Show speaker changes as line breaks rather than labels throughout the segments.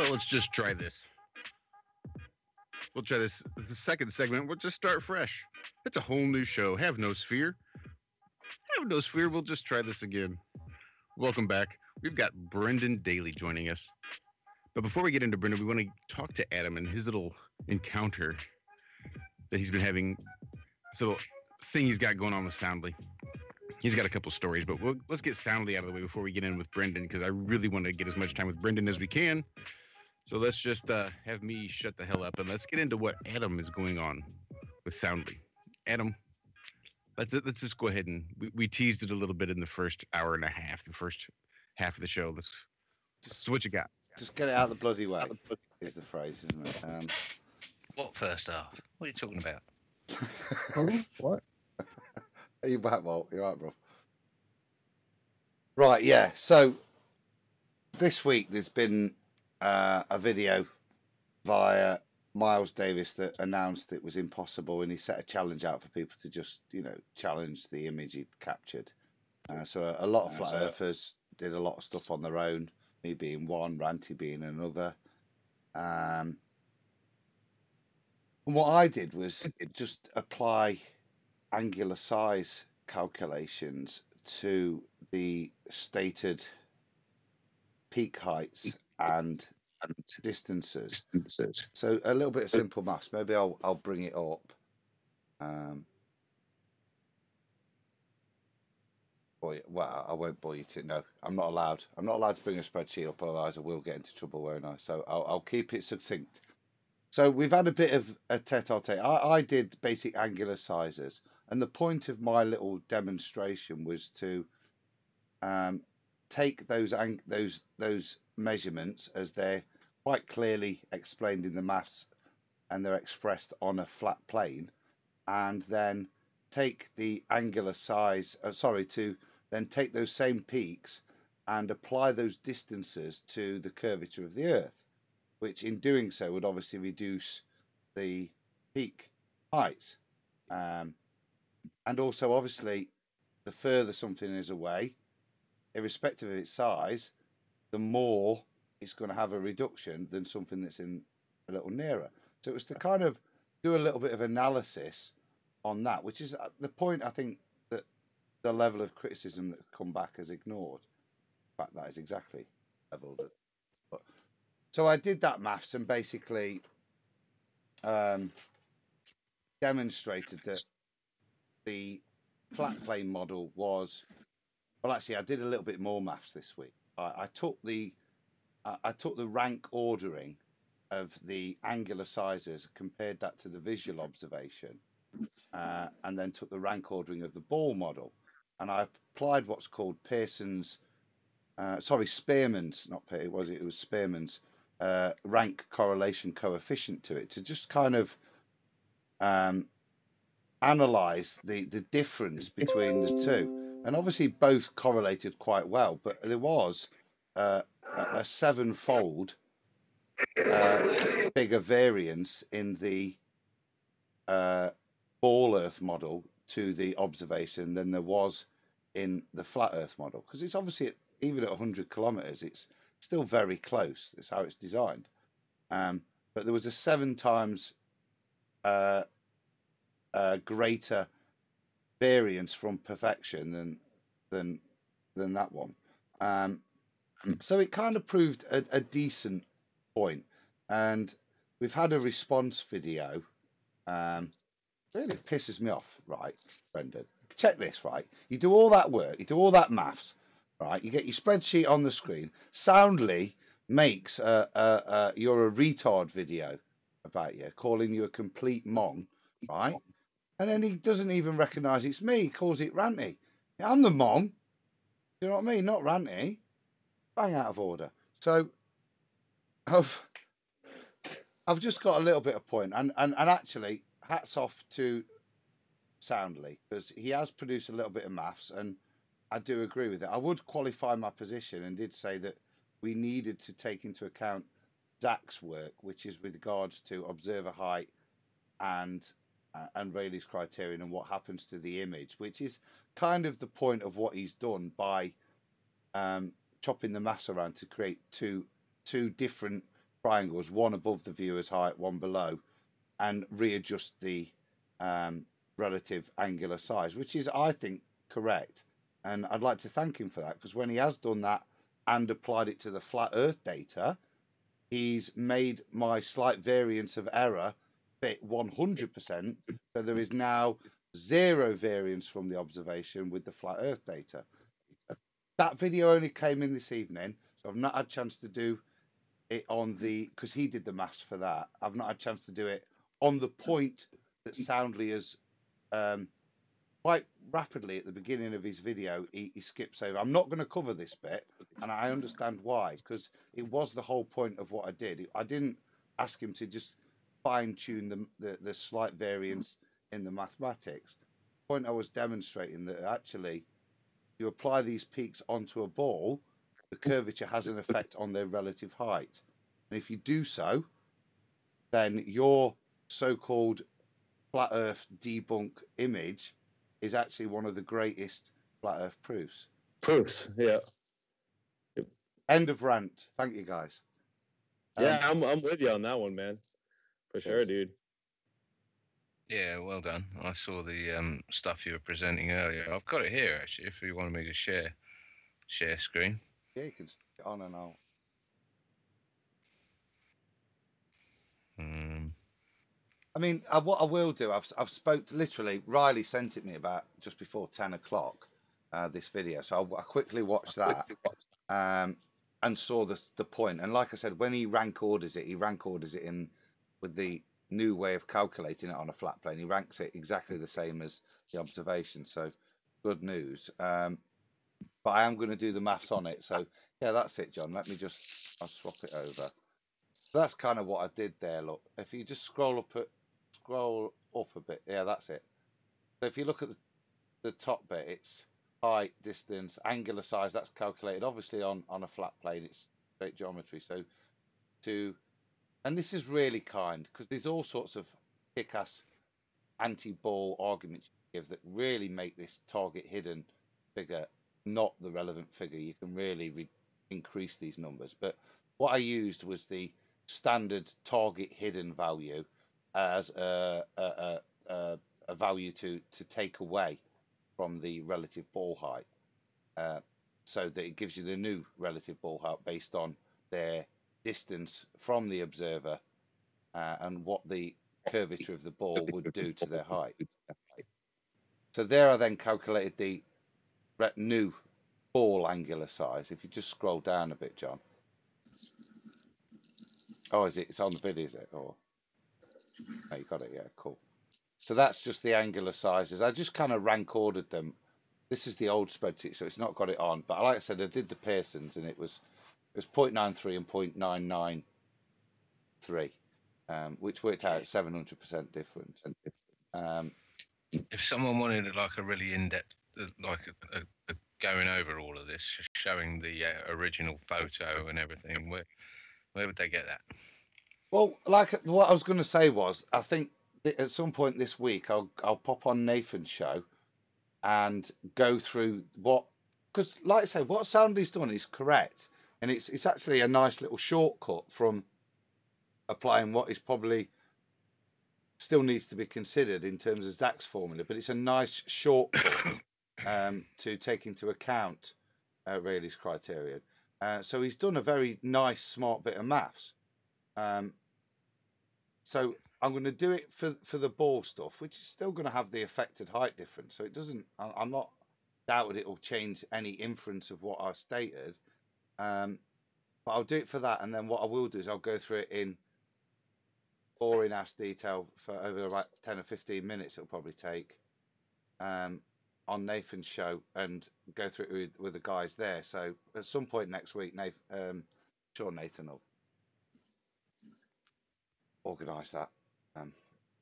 Well, let's just try this. We'll try this. The second segment, we'll just start fresh. It's a whole new show. Have no fear. Have no fear. We'll just try this again. Welcome back. We've got Brendon Daley joining us. But before we get into Brendon, we want to talk to Adam and his little encounter that he's been having. This little thing he's got going on with Soundly. He's got a couple stories, but let's get Soundly out of the way before we get in with Brendon, because I really want to get as much time with Brendon as we can. So let's just have me shut the hell up, and let's get into what Adam is going on with Soundly. Adam, let's just go ahead and we teased it a little bit in the first hour and a half, the first half of the show. So what you got?
Just get it out the bloody way is the phrase, isn't it?
What first half? What are you talking about?
What? Are you back, Walt? You're right, bro. Right, yeah. So this week there's been a video via Miles Davis that announced it was impossible, and he set a challenge out for people to just, challenge the image he'd captured. So a lot of flat earthers did a lot of stuff on their own, me being one, Ranty being another. And what I did was just apply angular size calculations to the stated peak heights and distances. So a little bit of simple maths. Maybe I'll bring it up. Well, I won't bore you to. No, I'm not allowed. I'm not allowed to bring a spreadsheet up, otherwise I will get into trouble, won't I? So I'll keep it succinct. So we've had a bit of a tete-a-tete. I did basic angular sizes, and the point of my little demonstration was to take those measurements as they're quite clearly explained in the maths, and they're expressed on a flat plane, and then take the angular size. To then take those same peaks and apply those distances to the curvature of the Earth, which in doing so would obviously reduce the peak heights. And also, obviously, the further something is away, irrespective of its size, the more it's going to have a reduction than something that's in a little nearer. So it was to kind of do a little bit of analysis on that, which is the point I think that the level of criticism that come back has ignored. In fact, that is exactly the level that. So I did that maths and basically demonstrated that the flat plane model was, well, actually I did a little bit more maths this week. I took the rank ordering of the angular sizes, compared that to the visual observation, and then took the rank ordering of the ball model, and I applied what's called Spearman's, not Pearson, it was Spearman's rank correlation coefficient to it, to just kind of analyze the difference between the two. And obviously both correlated quite well, but there was a 7-fold bigger variance in the ball Earth model to the observation than there was in the flat Earth model, because it's obviously, even at 100 kilometers, it's still very close. That's how it's designed. But there was a 7 times greater variance from perfection than that one. So it kind of proved a decent point. And we've had a response video. Really pisses me off, right, Brendon? Check this, right? You do all that work, you do all that maths, right? You get your spreadsheet on the screen. Soundly makes you're a retard video about you, calling you a complete mong, right? And then he doesn't even recognise it's me. He calls it Ranty. I'm the mong. Do you know what I mean? Not Ranty. Bang out of order. So I've just got a little bit of point, and actually, hats off to Soundly, because he has produced a little bit of maths, and I do agree with it. I would qualify my position and did say that we needed to take into account Zack's work, which is with regards to observer height and Rayleigh's criterion and what happens to the image, which is kind of the point of what he's done by chopping the mass around to create two different triangles, one above the viewer's height, one below, and readjust the relative angular size, which is, I think, correct. And I'd like to thank him for that, because when he has done that and applied it to the flat Earth data, he's made my slight variance of error fit 100%. So there is now 0 variance from the observation with the flat Earth data. That video only came in this evening, so I've not had a chance to do it on the, because he did the maths for that. I've not had a chance to do it on the point that Soundly has quite rapidly at the beginning of his video, he skips over. I'm not going to cover this bit, and I understand why, because it was the whole point of what I did. I didn't ask him to just fine-tune the slight variance in the mathematics. The point I was demonstrating that actually you apply these peaks onto a ball, the curvature has an effect on their relative height. And if you do so, then your so-called flat Earth debunk image is actually one of the greatest flat Earth proofs.
Proofs, yeah.
End of rant. Thank you, guys.
Yeah, I'm with you on that one, man. For sure, dude.
Yeah, well done. I saw the stuff you were presenting earlier. I've got it here, actually, if you wanted me to share screen.
Yeah, you can stick it on and I'll... I mean, what I will do, I've spoke literally. Riley sent it me about just before 10 o'clock. This video, so I quickly watched that and saw the point. And like I said, when he rank orders it in with the new way of calculating it on a flat plane. He ranks it exactly the same as the observation. So good news. But I am going to do the maths on it. So yeah, that's it, John. I'll swap it over. So that's kind of what I did there. Look, if you just scroll up a bit, yeah, that's it. So if you look at the top bit, it's height, distance, angular size. That's calculated obviously on a flat plane. It's straight geometry. So and this is really kind, because there's all sorts of kick-ass anti-ball arguments you give that really make this target hidden figure not the relevant figure. You can really increase these numbers. But what I used was the standard target hidden value as a value to take away from the relative ball height, so that it gives you the new relative ball height based on their distance from the observer and what the curvature of the ball would do to their height. So there I then calculated the new ball angular size. If you just scroll down a bit, John. Oh, is it? It's on the video, is it? Or oh, you got it. Yeah, cool. So that's just the angular sizes. I just kind of rank ordered them. This is the old spreadsheet, so it's not got it on. But like I said, I did the Pearsons, and it was 0.93 and 0.993, which worked out 700% difference.
If someone wanted like a really in-depth, like a going over all of this, showing the original photo and everything, where would they get that?
Well, like what I was going to say was, I think at some point this week I'll pop on Nathan's show and go through because like I say, what Soundly's done is correct, and it's actually a nice little shortcut from applying what is probably still needs to be considered in terms of Zack's formula, but it's a nice shortcut to take into account Rayleigh's criterion. So he's done a very nice, smart bit of maths. So I'm going to do it for the ball stuff, which is still going to have the affected height difference. So it doesn't, I'm not doubted it will change any inference of what I stated. But I'll do it for that. And then what I will do is I'll go through it in boring ass detail for over about 10 or 15 minutes. It'll probably take on Nathan's show and go through it with the guys there. So at some point next week, Nathan, sure Nathan will organise that.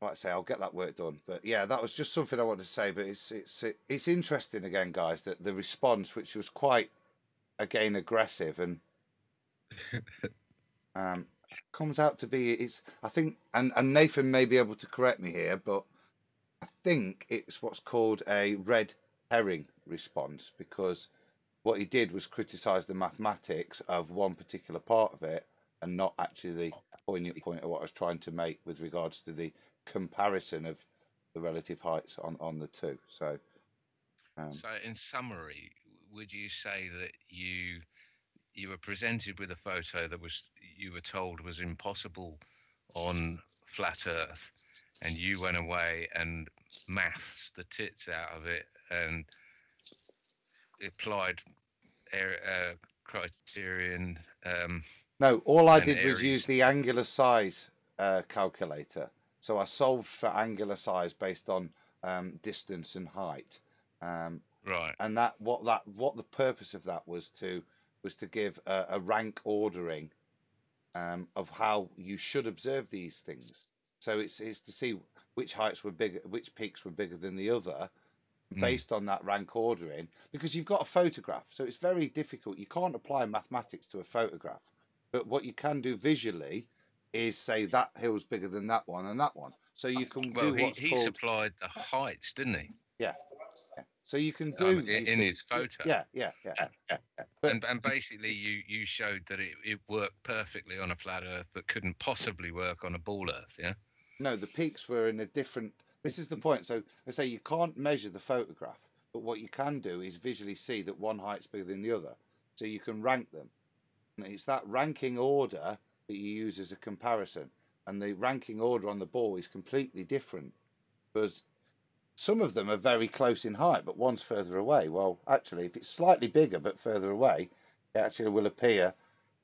Like I say, I'll get that work done. But yeah, that was just something I wanted to say. But it's interesting again, guys, that the response, which was quite again aggressive and comes out to be I think and Nathan may be able to correct me here, but I think it's what's called a red herring response, because what he did was criticise the mathematics of one particular part of it and not actually the poignant point of what I was trying to make with regards to the comparison of the relative heights on the two. So,
so in summary, would you say that you were presented with a photo that you were told was impossible on flat Earth, and you went away and maths the tits out of it and applied criterion?
No, all I
and
did was
Aries.
use the angular size calculator. So I solved for angular size based on distance and height.
Right.
And what the purpose of that was to give a rank ordering of how you should observe these things. So it's to see which heights were bigger, which peaks were bigger than the other, based on that rank ordering, because you've got a photograph, so it's very difficult. You can't apply mathematics to a photograph, but what you can do visually is say that hill's bigger than that one and that one. So you can do what's
he
called...
supplied the heights, didn't he?
Yeah. So you can do
in his photo.
Yeah. But,
and basically, you showed that it worked perfectly on a flat Earth, but couldn't possibly work on a ball Earth. Yeah.
No, the peaks were in a different... This is the point. So I say you can't measure the photograph, but what you can do is visually see that one height's bigger than the other. So you can rank them. And it's that ranking order that you use as a comparison. And the ranking order on the ball is completely different, because some of them are very close in height, but one's further away. Well, actually, if it's slightly bigger but further away, it actually will appear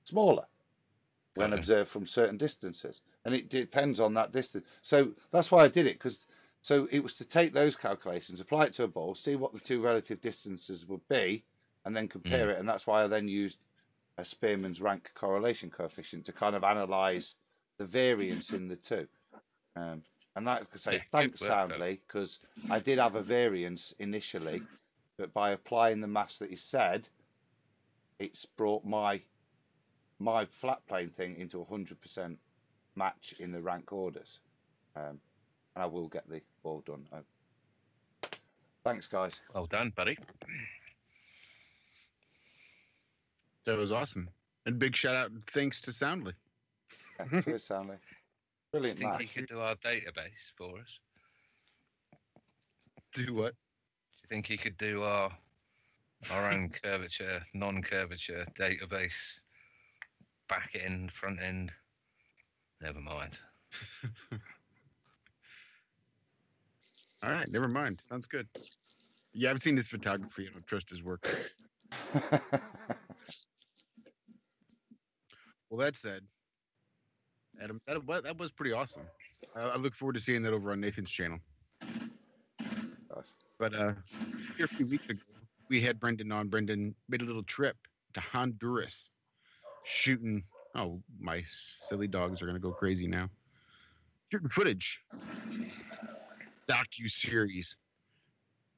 smaller when observed from certain distances. And it depends on that distance. So that's why I did it, because so it was to take those calculations, apply it to a ball, see what the two relative distances would be, and then compare it. And that's why I then used a Spearman's rank correlation coefficient to kind of analyse the variance in the two. And that could say thanks soundly, because I did have a variance initially, but by applying the maths that he said, it's brought my flat plane thing into 100% match in the rank orders. And I will get the ball done. Thanks, guys.
Well done, buddy.
That was awesome. And big shout out and thanks to Soundly.
Yeah, cheers, Soundly. Brilliant
Do you think
maths.
he could do our database for us?
Do what?
Do you think he could do our own curvature, non-curvature database, back end, front end? Never mind.
All right, never mind. Sounds good. Yeah, I've seen his photography. I don't trust his work. Well, that said, Adam, that was pretty awesome. I look forward to seeing that over on Nathan's channel. But here a few weeks ago, we had Brendon on. Brendon made a little trip to Honduras, shooting. Oh, my silly dogs are gonna go crazy now. Shooting footage, docu-series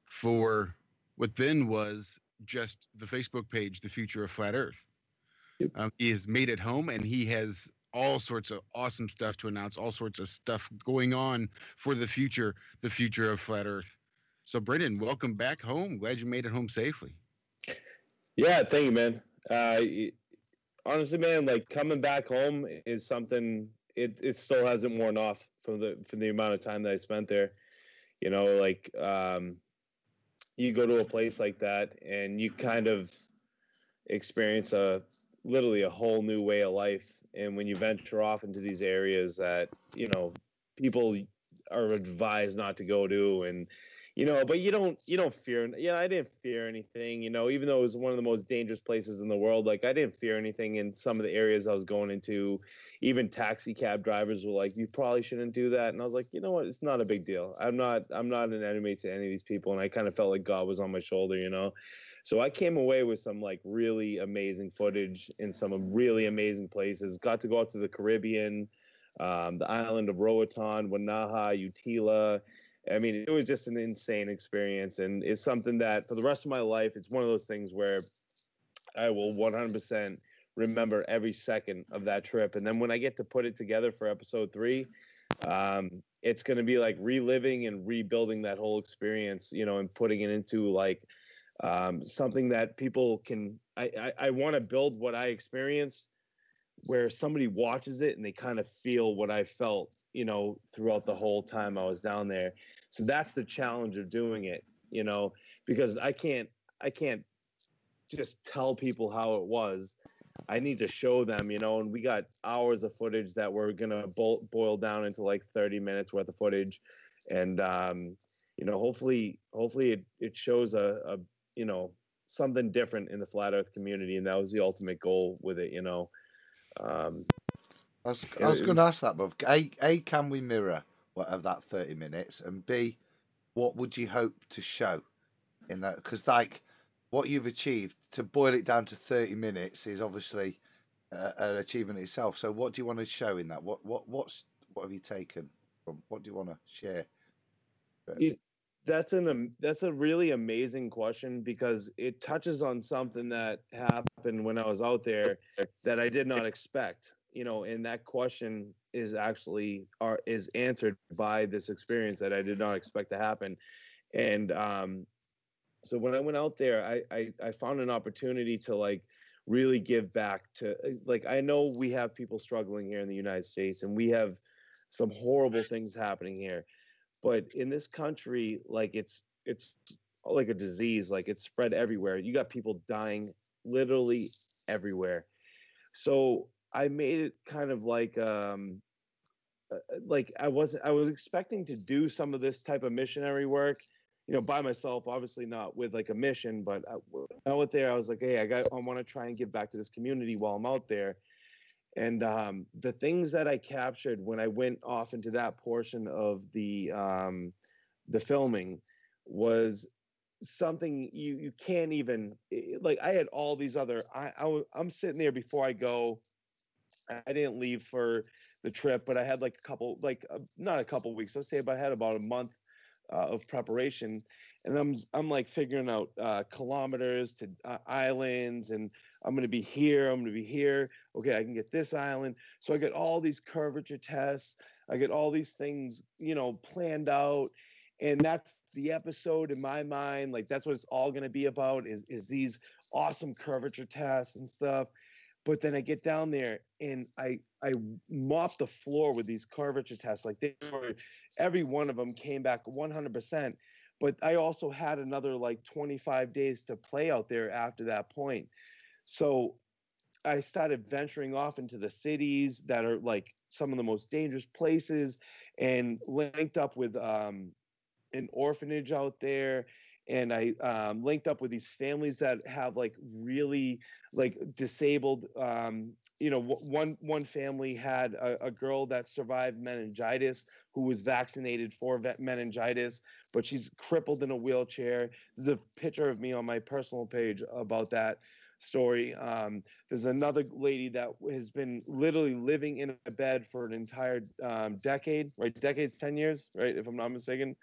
for what then was just the Facebook page, The Future of Flat Earth. He has made it home, and he has all sorts of awesome stuff to announce, all sorts of stuff going on for the future of Flat Earth. So, Brendon, welcome back home. Glad you made it home safely.
Yeah, thank you, man. Honestly, man, like coming back home is something. It still hasn't worn off from the amount of time that I spent there. You know, like you go to a place like that, and you kind of experience literally a whole new way of life. And when you venture off into these areas that, you know, people are advised not to go to, and, you know, but you don't fear. Yeah, I didn't fear anything, you know, even though it was one of the most dangerous places in the world. Like, I didn't fear anything in some of the areas I was going into. Even taxi cab drivers were like, you probably shouldn't do that. And I was like, you know what? It's not a big deal. I'm not an enemy to any of these people. And I kind of felt like God was on my shoulder, you know? So I came away with some like really amazing footage in some really amazing places. Got to go out to the Caribbean, the island of Roatan, Wanaha, Utila. I mean, it was just an insane experience, and it's something that for the rest of my life, it's one of those things where I will 100% remember every second of that trip. And then when I get to put it together for episode 3, it's going to be like reliving and rebuilding that whole experience, you know, and putting it into like something that people can. I want to build what I experienced where somebody watches it and they kind of feel what I felt, you know, throughout the whole time I was down there. So that's the challenge of doing it, you know, because I can't just tell people how it was. I need to show them, you know, and we got hours of footage that we're gonna boil down into like 30 minutes worth of footage, and you know, hopefully it shows a you know, something different in the flat Earth community, and that was the ultimate goal with it, you know.
I was going to ask that, but A, can we mirror what of that 30 minutes, and B, what would you hope to show in that? Because like what you've achieved, to boil it down to 30 minutes is obviously an achievement itself. So what do you want to show in that? What have you taken from? What do you want to share?
That's a really amazing question, because it touches on something that happened when I was out there that I did not expect, you know, and that question is actually is answered by this experience that I did not expect to happen. And so when I went out there, I found an opportunity to like really give back to, like, I know we have people struggling here in the United States, and we have some horrible things happening here, but in this country, like it's like a disease, like it's spread everywhere. You got people dying literally everywhere. So I made it kind of like I was expecting to do some of this type of missionary work, you know, by myself, obviously not with like a mission, but out there, I was like, hey, I want to try and give back to this community while I'm out there. And the things that I captured when I went off into that portion of the filming was something you can't even, like, I had all these other, I'm sitting there before I go. I didn't leave for the trip, but I had like a couple, like not a couple weeks, let's say, but I had about a month of preparation, and I'm like figuring out kilometers to islands, and I'm gonna be here, I'm gonna be here. Okay, I can get this island. So I get all these curvature tests, I get all these things, you know, planned out, and that's the episode in my mind. Like that's what it's all gonna be about, is these awesome curvature tests and stuff. But then I get down there and I mop the floor with these curvature tests. Like they were, every one of them came back 100%. But I also had another like 25 days to play out there after that point. So I started venturing off into the cities that are like some of the most dangerous places, and linked up with an orphanage out there, and I linked up with these families that have like really like disabled. You know, one family had a girl that survived meningitis, who was vaccinated for meningitis, but she's crippled in a wheelchair. There's a picture of me on my personal page about that story. There's another lady that has been literally living in a bed for an entire decade, right? Decade's 10 years, right? If I'm not mistaken.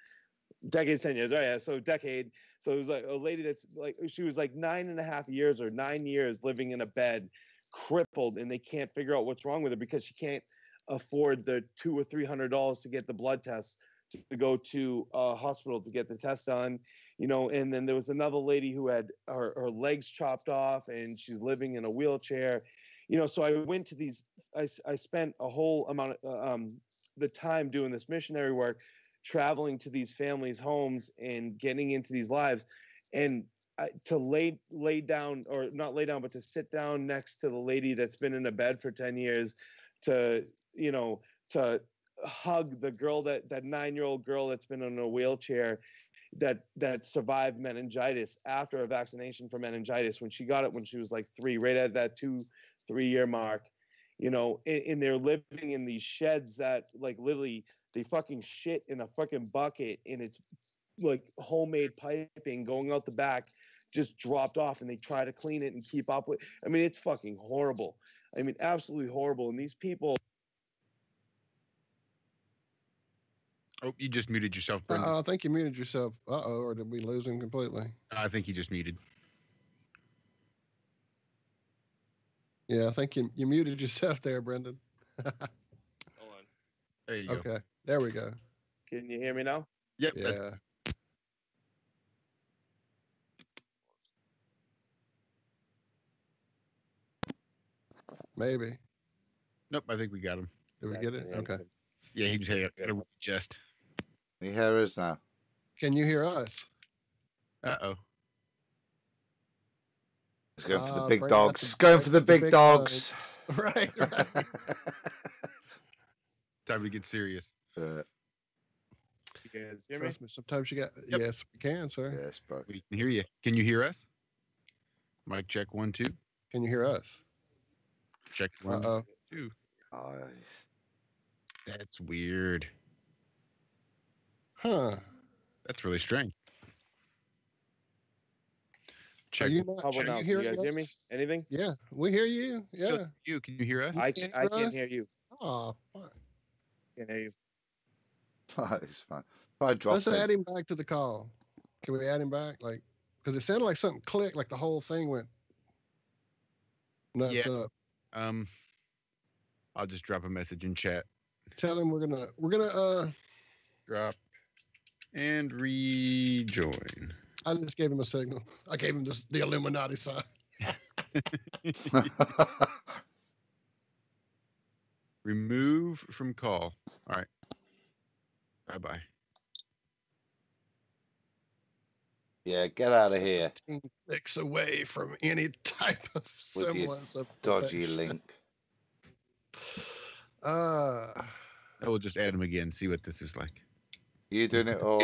Decades, 10 years. Oh, yeah. So decade. So it was like a lady that's like, she was like 9.5 years or 9 years living in a bed, crippled, and they can't figure out what's wrong with her because she can't afford the $200 or $300 to get the blood test, to go to a hospital to get the test done, you know. And then there was another lady who had her legs chopped off, and she's living in a wheelchair, you know. So I went to these, I spent a whole amount of the time doing this missionary work, traveling to these families' homes and getting into these lives, and to lay down, or not lay down, but to sit down next to the lady that's been in a bed for 10 years, to, you know, to hug the girl, that 9-year-old girl that's been in a wheelchair, that survived meningitis after a vaccination for meningitis, when she got it when she was like 3, right at that 2-3 year mark, you know. And they're living in these sheds that like literally they fucking shit in a fucking bucket, and it's like homemade piping going out the back, just dropped off, and they try to clean it and keep up with. I mean, it's fucking horrible. I mean, absolutely horrible. And these people.
Oh, you just muted yourself, Brendon.
I think you muted yourself. Or did we lose him completely?
I think he just muted.
Yeah, I think you muted yourself there, Brendon.
Hold on.
There you go.
Okay, there we go.
Can you hear me now?
Yep.
Yeah. Maybe.
Nope, I think we got him.
Did we get it? Okay.
Yeah, he just had a just.
Can you hear us now?
Can you hear us?
Uh-oh.
He's going for the
Brandon
big
got
dogs. He's going for the big dogs.
Right, right.
Time to get serious.
You guys hear me?
Trust me, sometimes you got.
Yep.
Yes, we can, sir.
Yes, bro.
We can hear you. Can you hear us? Mic check 1, 2.
Can you hear us?
Check 1,
Uh-oh.
2.
Nice.
That's weird.
Huh.
That's really strange.
Are
Check.
you not?
How about
Are
now?
you
Can
hearing
you guys hear me?
us?
Anything?
Yeah, we hear you. Yeah.
Still you. Can you hear us?
I
can't
can't
hear us?
hear you.
Oh, fuck.
Can't hear you.
It's fine. Try drop
Let's add him back to the call. Can we add him back? Like, because it sounded like something clicked, like the whole thing went nuts
Yeah.
up.
I'll just drop a message in chat.
Tell him we're gonna
Drop and rejoin.
I just gave him a signal. I gave him the Illuminati sign.
Remove from call. All right. Bye-bye.
Yeah, get out of here.
15 clicks away from any type of
With your
semblance of
dodgy
perfection.
link.
I will just add him again, see what this is like.
You doing it or?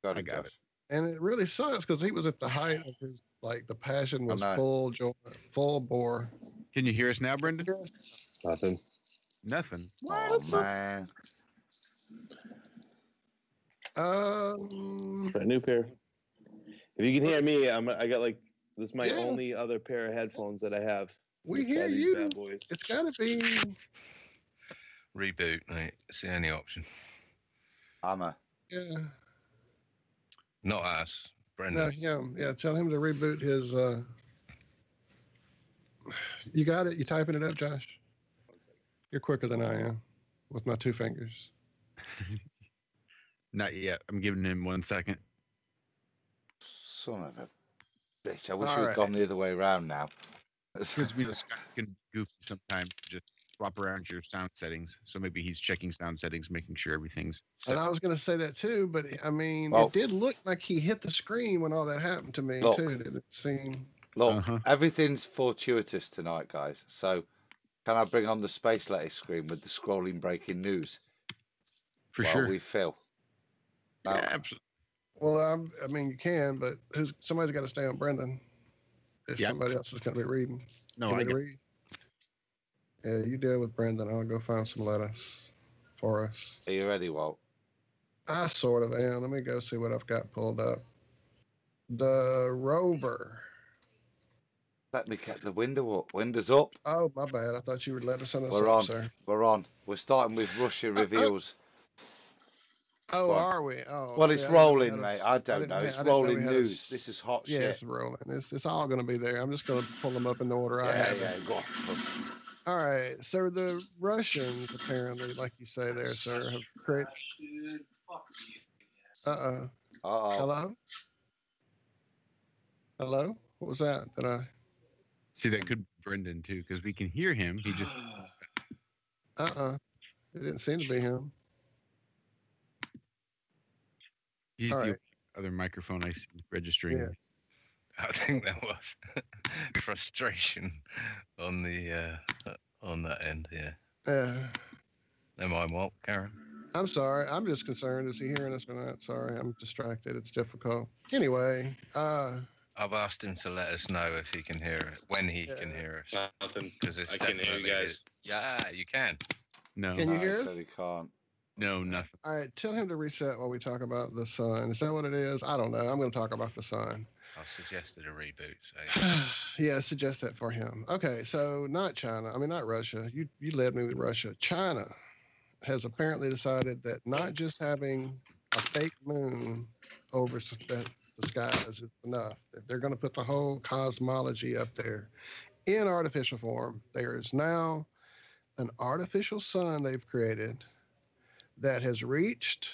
I got it.
And it really sucks because he was at the height of his, like, the passion was
know.
full joy, full bore.
Can you hear us now, Brendon?
Nothing.
Nothing.
Oh, man.
Brand new pair. If you can hear me, I got like this is my
Yeah.
only other pair of headphones that I have.
We
Try
hear
these
you.
bad boys.
It's got to be.
Reboot, mate. It's the only option.
Hammer.
Yeah.
Not us,
No,
Brendon.
him. Yeah, tell him to reboot his. You got it? You typing it up, Josh? You're quicker than I am with my 2 fingers.
Not yet. I'm giving him 1 second.
Son of a bitch. I wish
All
we had
right.
gone the other way around now.
Because we just can be goofy sometimes. Just swap around your sound settings. So maybe he's checking sound settings, making sure everything's set.
And I was going to say that too, but I mean,
Well-
it did look like he hit the screen when all that happened to me
Look.
too. Did it seem?
Look,
Uh-huh.
everything's fortuitous tonight, guys. So, can I bring on the space lettuce screen with the scrolling breaking news?
For
while
sure.
we fill. No.
Yeah, absolutely.
Well, I mean, you can, but somebody's got to stay on Brendon if
Yeah.
somebody else is going to be reading.
No,
You
I
need to
got
read. Yeah, you deal with Brendon. I'll go find some lettuce for us.
Are you ready, Walt?
I sort of am. Let me go see what I've got pulled up. The rover.
Let me get the window up. Window's up.
Oh, my bad. I thought you would let us on us
We're
up,
on.
sir.
We're on. We're starting with Russia reveals.
Oh,
Go on.
are we? Oh,
Well,
see,
it's
I didn't know we
rolling,
had a-
mate. I don't
didn't
know.
ha-
It's
I didn't know we
rolling
had a
news.
s-
This is hot
Yeah,
shit.
it's rolling. It's all going to be there. I'm just going to pull them up in the order I
Yeah,
have
yeah,
them.
go on.
All right. So the Russians, apparently, like you say there, sir, have created. Uh-oh.
Uh-oh.
Hello? Hello? What was that? Did I?
See, that could be Brendon too, because we can hear him. He just
Uh-uh. It didn't seem to be him.
he's
All
the
right.
other microphone I see registering.
Yeah.
I think that was frustration on the on that end. Yeah. Never mind, Walt. Karen.
I'm sorry. I'm just concerned. Is he hearing us or not? Sorry. I'm distracted. It's difficult. Anyway,
I've asked him to let us know if he can hear it, when he can
Yeah.
hear us.
Nothing.
'Cause it's
I can hear you
definitely
guys.
Yeah, you can.
No,
Can you
No,
hear
he
us?
said he can't.
no, nothing.
all right. Tell him to reset while we talk about the sun. Is that what it is? I don't know. I'm going to talk about the sun.
I suggested a reboot. So
Yeah, suggest that for him. Okay, so not China. I mean, not Russia. You led me with Russia. China has apparently decided that not just having a fake moon over the skies is enough. That they're going to put the whole cosmology up there in artificial form. There is now an artificial sun they've created that has reached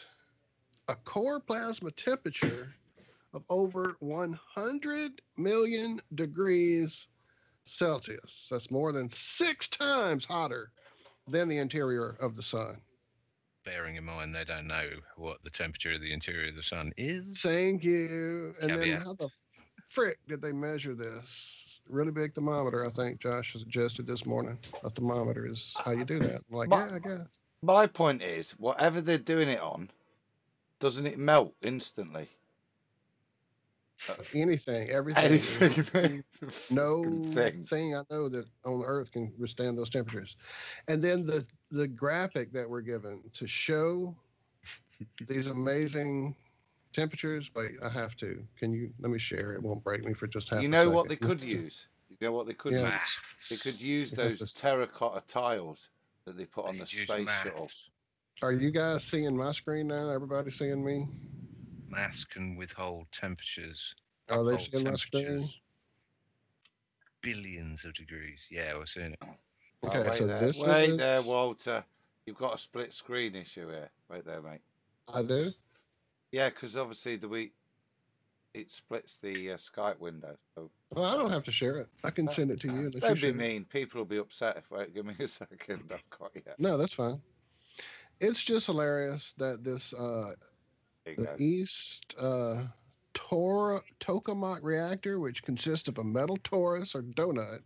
a core plasma temperature of over 100 million degrees Celsius. That's more than 6 times hotter than the interior of the sun.
Bearing in mind they don't know what the temperature of the interior of the sun is.
Thank you. And then
Caveat.
how the frick did they measure this? Really big thermometer, I think Josh suggested this morning. A thermometer is how you do that. I'm like, yeah, I guess.
My point is, whatever they're doing it on, doesn't it melt instantly?
Anything, everything.
Anything.
No thing I know that on Earth can withstand those temperatures. And then the graphic that we're given to show these amazing temperatures. Wait, I have to. Can you let me share it? It won't break me for just half a second.
You know what they could use? You know what they could use?
Maths.
They could use those terracotta tiles that they put on the space shuttle.
Are you guys seeing my screen now? Everybody seeing me?
Maths can withhold temperatures.
Are they seeing my screen?
Billions of degrees. Yeah, we're seeing it.
Okay,
wait
so
there.
this
wait
is...
there, Walter. You've got a split screen issue here. Wait there, mate.
I do?
Yeah, because obviously it splits the Skype window. So,
well, I don't have to share it. I can send it to you.
Don't be mean. People will be upset if I give me a second. I've got it.
No, that's fine. It's just hilarious that this the East tokamak reactor, which consists of a metal torus or donut,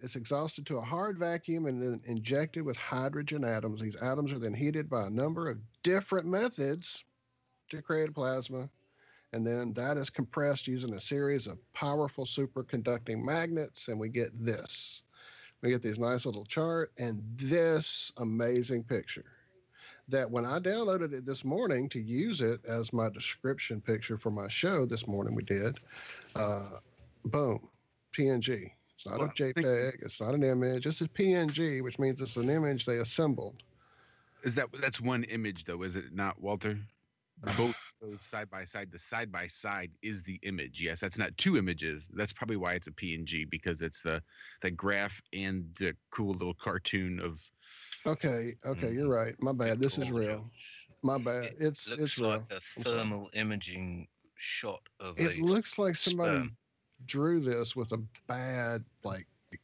is exhausted to a hard vacuum and then injected with hydrogen atoms. These atoms are then heated by a number of different methods to create a plasma. And then that is compressed using a series of powerful superconducting magnets, and we get this. We get this nice little chart and this amazing picture that when I downloaded it this morning to use it as my description picture for my show this morning, we did, boom, PNG. It's not a JPEG. It's not an image. It's a PNG, which means it's an image they assembled.
That's one image, though, is it not, Walter? Both those side by side. The side by side is the image. Yes, that's not two images. That's probably why it's a PNG, because it's the graph and the cool little cartoon of.
Okay, you're right. My bad. This is real. My bad. It's real.
Like a thermal imaging shot of.
It looks like somebody drew this with a bad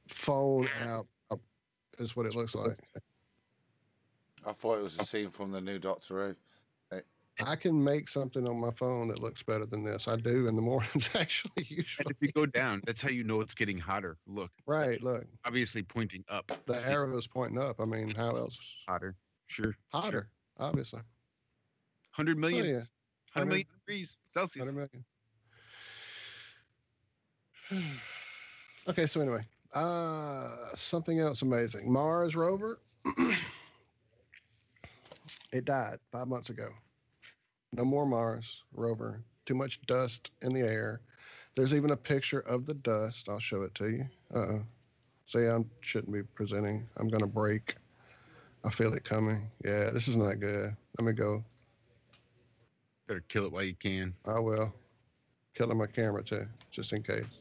phone app. Is what it looks like.
I thought it was a scene from the new Doctor Who.
I can make something on my phone that looks better than this. I do in the mornings, actually, usually.
And if you go down, that's how you know it's getting hotter. Look.
Right, look.
Obviously pointing up.
The arrow is pointing up. I mean, how else?
Hotter. Sure.
Hotter, obviously.
100 million.
Oh, yeah.
100 million degrees Celsius.
100 million. Okay, so anyway. Something else amazing. Mars rover. It died 5 months ago. No more Mars rover. Too much dust in the air. There's even a picture of the dust. I'll show it to you. See, I shouldn't be presenting. I'm going to break. I feel it coming. Yeah, this is not good. Let me go.
Better kill it while you can.
I will. Killing my camera too, just in case.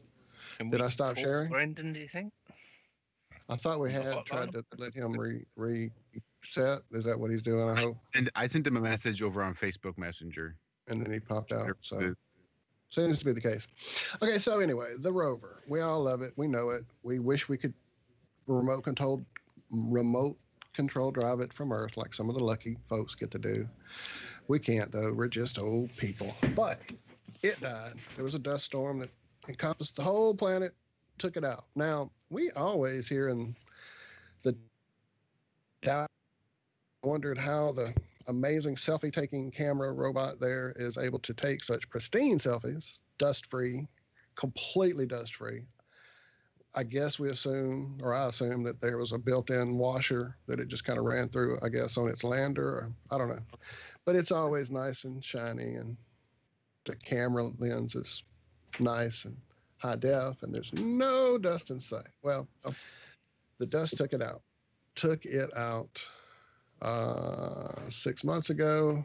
Did I stop sharing?
Brendon, do you think?
I thought we had tried to let him reset. Is that what he's doing, I hope?
And I sent him a message over on Facebook Messenger.
And then he popped out. So seems to be the case. Okay, so anyway, the rover. We all love it. We know it. We wish we could remote control drive it from Earth like some of the lucky folks get to do. We can't, though. We're just old people. But it died. There was a dust storm that encompassed the whole planet, took it out. Now, we always here in the wondered how the amazing selfie-taking camera robot there is able to take such pristine selfies, dust-free, completely dust-free. I guess I assume that there was a built-in washer that it just kind of ran through, I guess, on its lander, or I don't know. But it's always nice and shiny, and the camera lens is nice and high def, and there's no dust in sight. Well, the dust took it out. 6 months ago.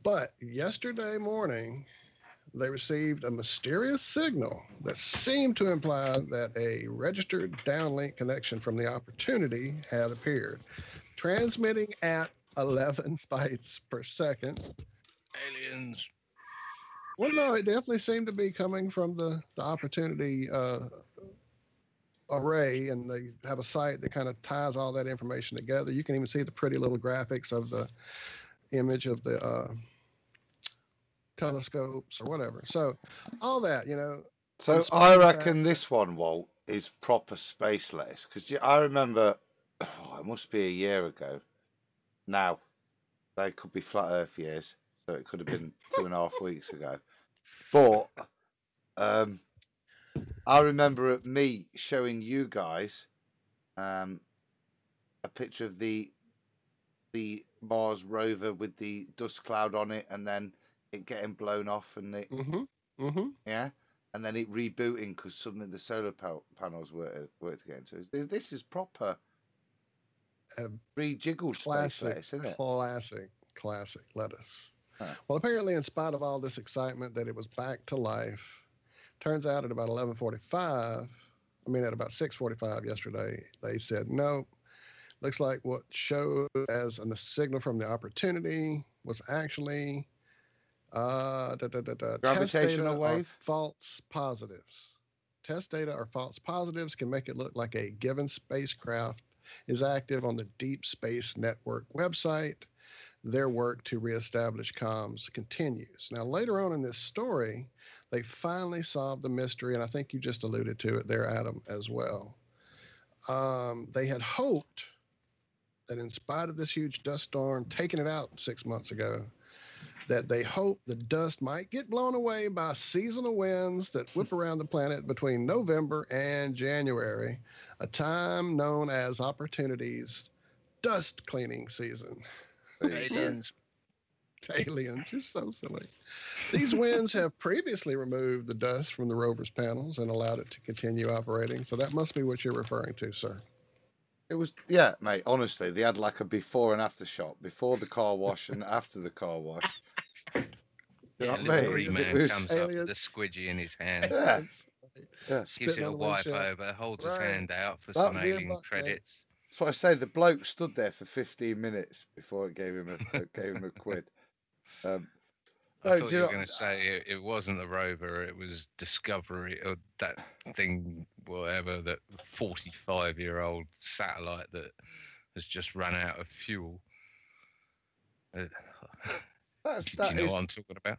But yesterday morning, they received a mysterious signal that seemed to imply that a registered downlink connection from the Opportunity had appeared, transmitting at 11 bytes per second.
Aliens.
Well, no, it definitely seemed to be coming from the Opportunity array, and they have a site that kind of ties all that information together. You can even see the pretty little graphics of the image of the telescopes or whatever. So all that, you know.
So I reckon this one, Walt, is proper space lettuce, because I remember, it must be a year ago. Now, they could be flat Earth years, so it could have been 2.5 weeks ago. But I remember me showing you guys a picture of the Mars rover with the dust cloud on it, and then it getting blown off, and it yeah, and then it rebooting because suddenly the solar panels worked again. So this is proper rejiggled space lettuce, isn't it?
Classic lettuce.
Huh.
Well, apparently, in spite of all this excitement that it was back to life, turns out at about 11:45, at about 6:45 yesterday, they said no. Looks like what showed as a signal from the opportunity was actually
Gravitational wave?
False positives. Test data or false positives can make it look like a given spacecraft is active on the Deep Space Network website. Their work to reestablish comms continues. Now, later on in this story, they finally solved the mystery, and I think you just alluded to it there, Adam, as well. They had hoped that in spite of this huge dust storm taking it out 6 months ago, that they hope the dust might get blown away by seasonal winds that whip around the planet between November and January, a time known as Opportunity's dust cleaning season.
Aliens.
Aliens, you're so silly. These winds have previously removed the dust from the rover's panels and allowed it to continue operating. So that must be what you're referring to, sir.
It was, yeah, mate, honestly, they had like a before and after shot, before the car wash and after the car wash. You know what I mean?
Green man comes up with a squidgy in his hand.
Yeah.
Gives it a wipe over, holds his hand out for some alien credits.
That's what I say. The bloke stood there for 15 minutes before it gave him a quid.
I thought you were going to say it wasn't the rover, it was Discovery, or that thing, whatever, that 45-year-old satellite that has just run out of fuel. Do you know what I'm talking about?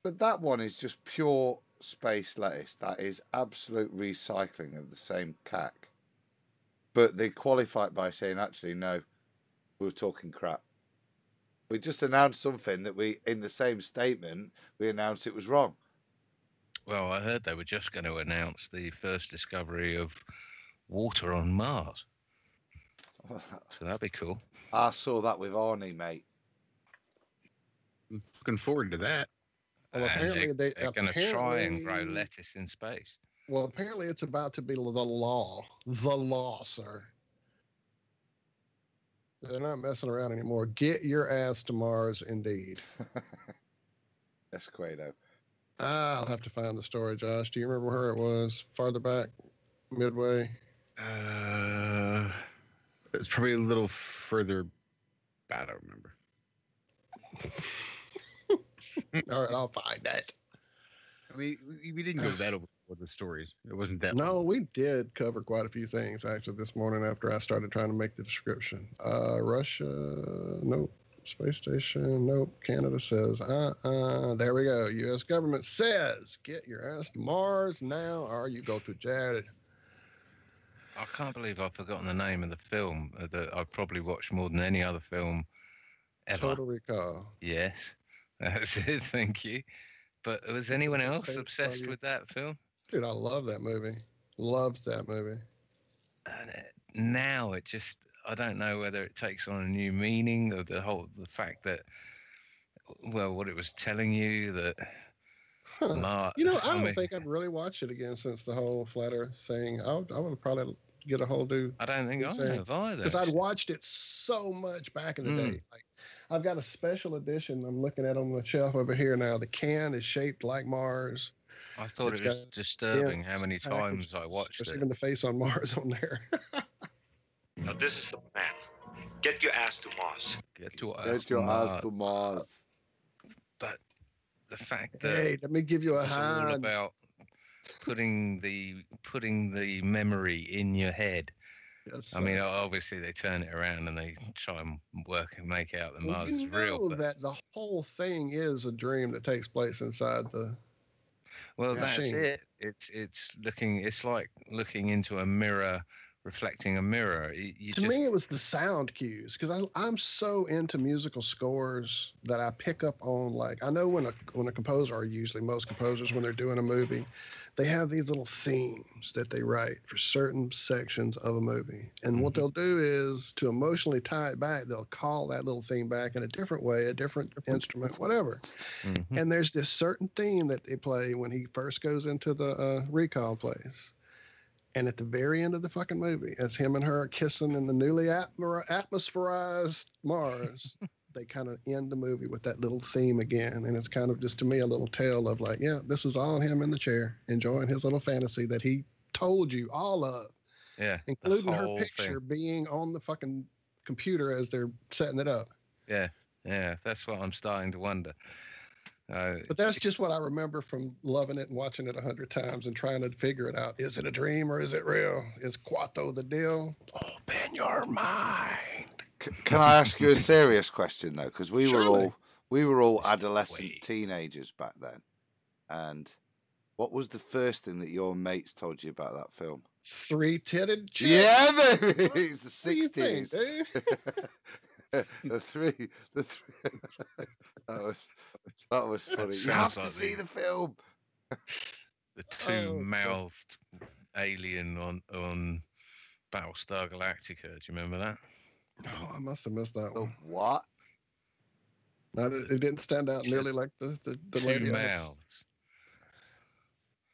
But that one is just pure space lettuce. That is absolute recycling of the same cack. But they qualify it by saying, actually, no, we were talking crap. We just announced something that in the same statement, we announced it was wrong.
Well, I heard they were just going to announce the first discovery of water on Mars. So that'd be cool.
I saw that with Arnie, mate.
I'm looking forward to that.
Well, apparently
they're going to try and grow lettuce in space.
Well, apparently it's about to be the law. The law, sir. They're not messing around anymore. Get your ass to Mars, indeed.
That's Quado.
I'll have to find the story, Josh. Do you remember where it was? Farther back? Midway?
It's probably a little further back. I don't remember.
All right, I'll find that.
We didn't go that over with the stories. It wasn't that.
No, we did cover quite a few things actually this morning after I started trying to make the description. Russia, nope. Space station, nope. Canada says, there we go. U.S. government says, get your ass to Mars now, or you go to jail.
I can't believe I've forgotten the name of the film that I've probably watched more than any other film ever.
Total Recall.
Yes, that's it. Thank you. But was anyone else obsessed with that film?
Dude, I love that movie. Loved that movie.
And now it just, I don't know whether it takes on a new meaning or the fact that, well, what it was telling you that.
I don't think I've really watched it again since the whole flat Earth thing. I would probably get a whole new.
I don't think I have either.
Because I'd watched it so much back in the day. Like, I've got a special edition. I'm looking at on the shelf over here now. The can is shaped like Mars.
I thought it was disturbing how many times I watched it.
There's even the face on Mars on there.
Now this is the plan. Get your ass to Mars.
Get your
ass to Mars.
But the fact that
hey, let me give you a
it's
hand.
all about putting the memory in your head.
Yes,
I mean, obviously they turn it around and they try and work and make out that Mars
you
is real.
know
But
that the whole thing is a dream that takes place inside the
well, that's
machine.
it. It's like looking into a mirror, reflecting a mirror.
To me, it was the sound cues because I'm so into musical scores that I pick up on. Like, I know when a composer, or usually most composers, when they're doing a movie, they have these little themes that they write for certain sections of a movie. And what they'll do is, to emotionally tie it back, they'll call that little theme back in a different way, a different instrument, whatever. And there's this certain theme that they play when he first goes into the recall place. And at the very end of the fucking movie, as him and her are kissing in the newly atmospherized Mars, they kind of end the movie with that little theme again. And it's kind of just, to me, a little tale of like, yeah, this was all him in the chair, enjoying his little fantasy that he told you all of.
Yeah.
Including her picture being on the fucking computer as they're setting it up.
Yeah. Yeah. That's what I'm starting to wonder.
But that's just what I remember from loving it and watching it 100 times and trying to figure it out. Is it a dream or is it real? Is Quato the deal? Open your mind.
Can I ask you a serious question though? Because we were all adolescent teenagers back then. And what was the first thing that your mates told you about that film?
Three-titted chick.
Yeah, baby. It's the 60s. The three. That was funny. You have to see the film.
The two-mouthed alien on Battlestar Galactica. Do you remember that?
Oh, I must have missed that
The
one.
what?
No, it didn't stand out nearly like the lady.
Two mouths.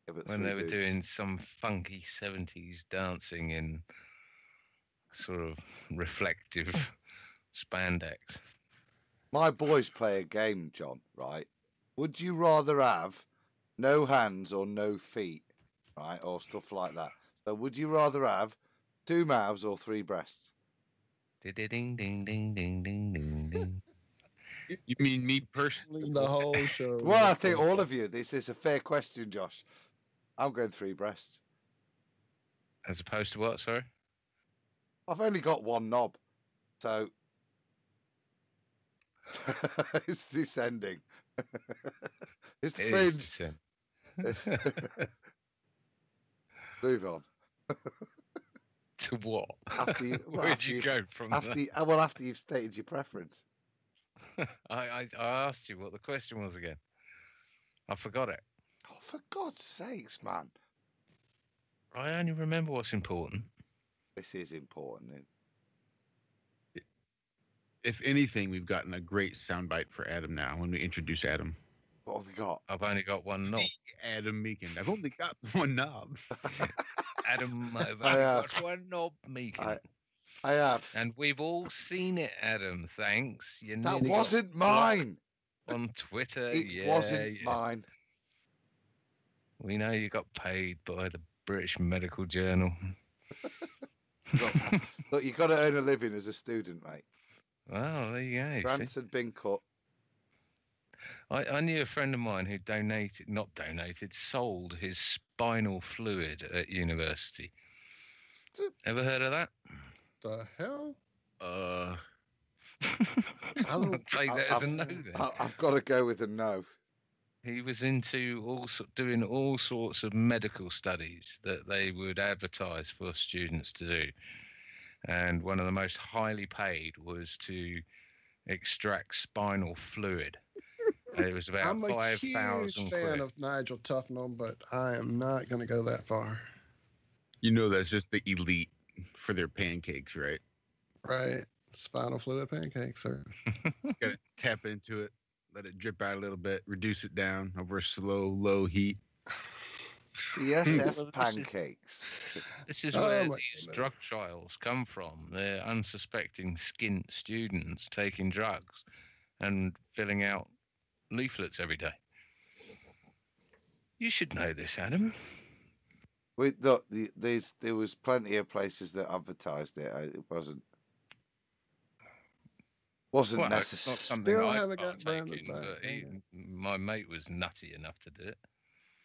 Yeah,
when they were doing some funky 70s dancing in sort of reflective spandex.
My boys play a game, John, right? Would you rather have no hands or no feet, right? Or stuff like that. So would you rather have 2 mouths or 3 breasts?
Ding, ding, ding, ding, ding, ding, ding.
You mean me personally?
The whole show.
Well, I think all of you. This is a fair question, Josh. I'm going 3 breasts.
As opposed to what, sorry?
I've only got 1 knob. So it's descending. It's the fringe. Move on.
To what?
Where'd
you go from
after you've stated your preference.
I asked you what the question was again. I forgot it.
Oh, for God's sakes, man.
I only remember what's important.
This is important.
If anything, we've gotten a great soundbite for Adam now when we introduce Adam.
What have we got?
I've only got 1 knob.
Adam Meakin. I've only got 1 knob.
Adam, I've only got 1 knob, Meakin.
I have.
And we've all seen it, Adam. Thanks.
That wasn't mine.
On Twitter.
It wasn't mine.
We know you got paid by the British Medical Journal.
Look, you've got to earn a living as a student, mate.
Well, there you go.
Grants had been cut.
I knew a friend of mine who sold his spinal fluid at university. Ever heard of that?
The hell?
I don't take that as a no then.
I've got to go with a no.
He was into doing all sorts of medical studies that they would advertise for students to do. And one of the most highly paid was to extract spinal fluid. It was about 5,000 quid.
I'm a huge fan of Nigel Tufnell, but I am not going to go that far.
You know that's just the elite for their pancakes, right?
Right. Spinal fluid pancakes, sir.
Got to tap into it, let it drip out a little bit, reduce it down over a slow, low heat.
CSF pancakes.
This is where these drug trials come from. They're unsuspecting skint students taking drugs and filling out leaflets every day. You should know this, Adam.
Look, there was plenty of places that advertised it. It wasn't necessary.
Not something I haven't got taken, but my mate was nutty enough to do it.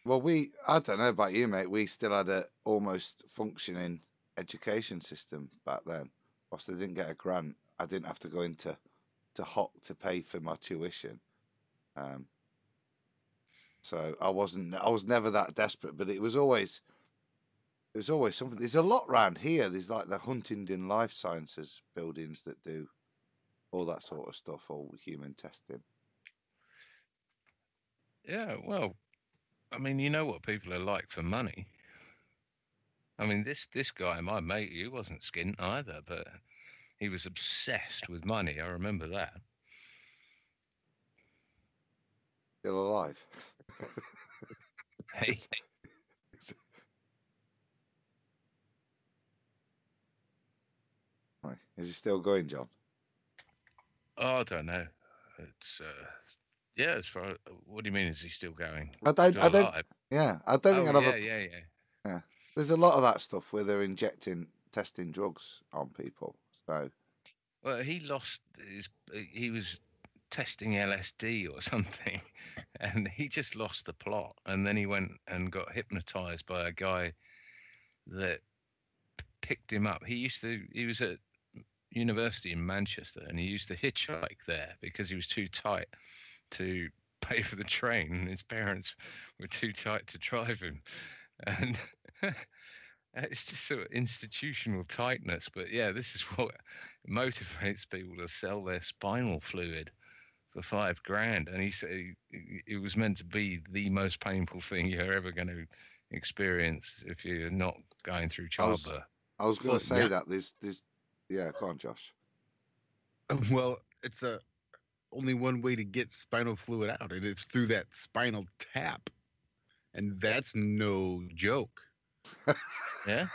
Well, I don't know about you, mate. We still had a almost functioning education system back then. Whilst I didn't get a grant, I didn't have to go into Hock to pay for my tuition. So I was never that desperate, but it was always something. There's a lot around here. There's like the Huntingdon Life Sciences buildings that do all that sort of stuff, all human testing.
Yeah, well, I mean, you know what people are like for money. I mean, this guy, my mate, he wasn't skint either, but he was obsessed with money. I remember that.
Still alive.
Hey,
Is he still going, John?
oh, I don't know. It's yeah. As far, what do you mean? Is he still going?
I don't.
Still
I don't.
alive?
Yeah, I don't think I'd have
Yeah.
There's a lot of that stuff where they're testing drugs on people. So,
Well, he lost his. He was testing LSD or something, and he just lost the plot. And then he went and got hypnotized by a guy that picked him up. He was at university in Manchester, and he used to hitchhike there because he was too tight to pay for the train, and his parents were too tight to drive him. And it's just sort of institutional tightness. But yeah, this is what motivates people to sell their spinal fluid for $5,000. And he said it was meant to be the most painful thing you're ever going to experience if you're not going through childbirth.
I was going to say that there's yeah, go on, Josh.
Well, it's only one way to get spinal fluid out, and it's through that spinal tap, and that's no joke.
Yeah.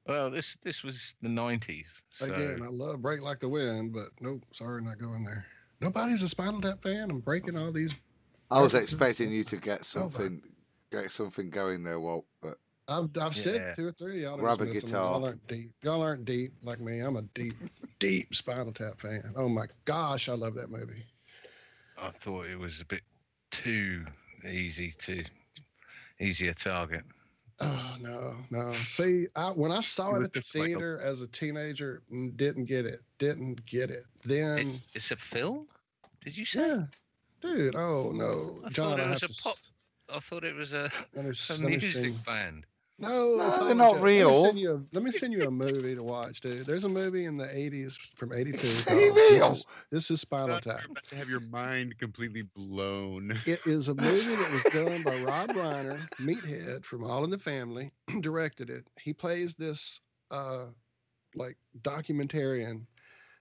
Well, this was the 90s. So.
Again, I love Break Like the Wind, but nope, sorry, not going there. Nobody's a Spinal Tap fan. I'm breaking all these.
I was expecting you to get something going there, Walt, but
I've said 2 or 3. Y'all
grab a guitar.
Y'all aren't deep like me. I'm a deep Spinal Tap fan. Oh my gosh, I love that movie.
I thought it was a bit too easy a target.
Oh no. See, when I saw it at the theater as a teenager, didn't get it. Then
it's a film? Did you say?
Yeah, dude. Oh no,
John. I thought it was a music band.
No,
they're not real.
Let me send you a movie to watch, dude. There's a movie in the 80s from 82. This is Spinal Tap.
To have your mind completely blown.
It is a movie that was done by Rob Reiner, Meathead from All in the Family, directed it. He plays this like documentarian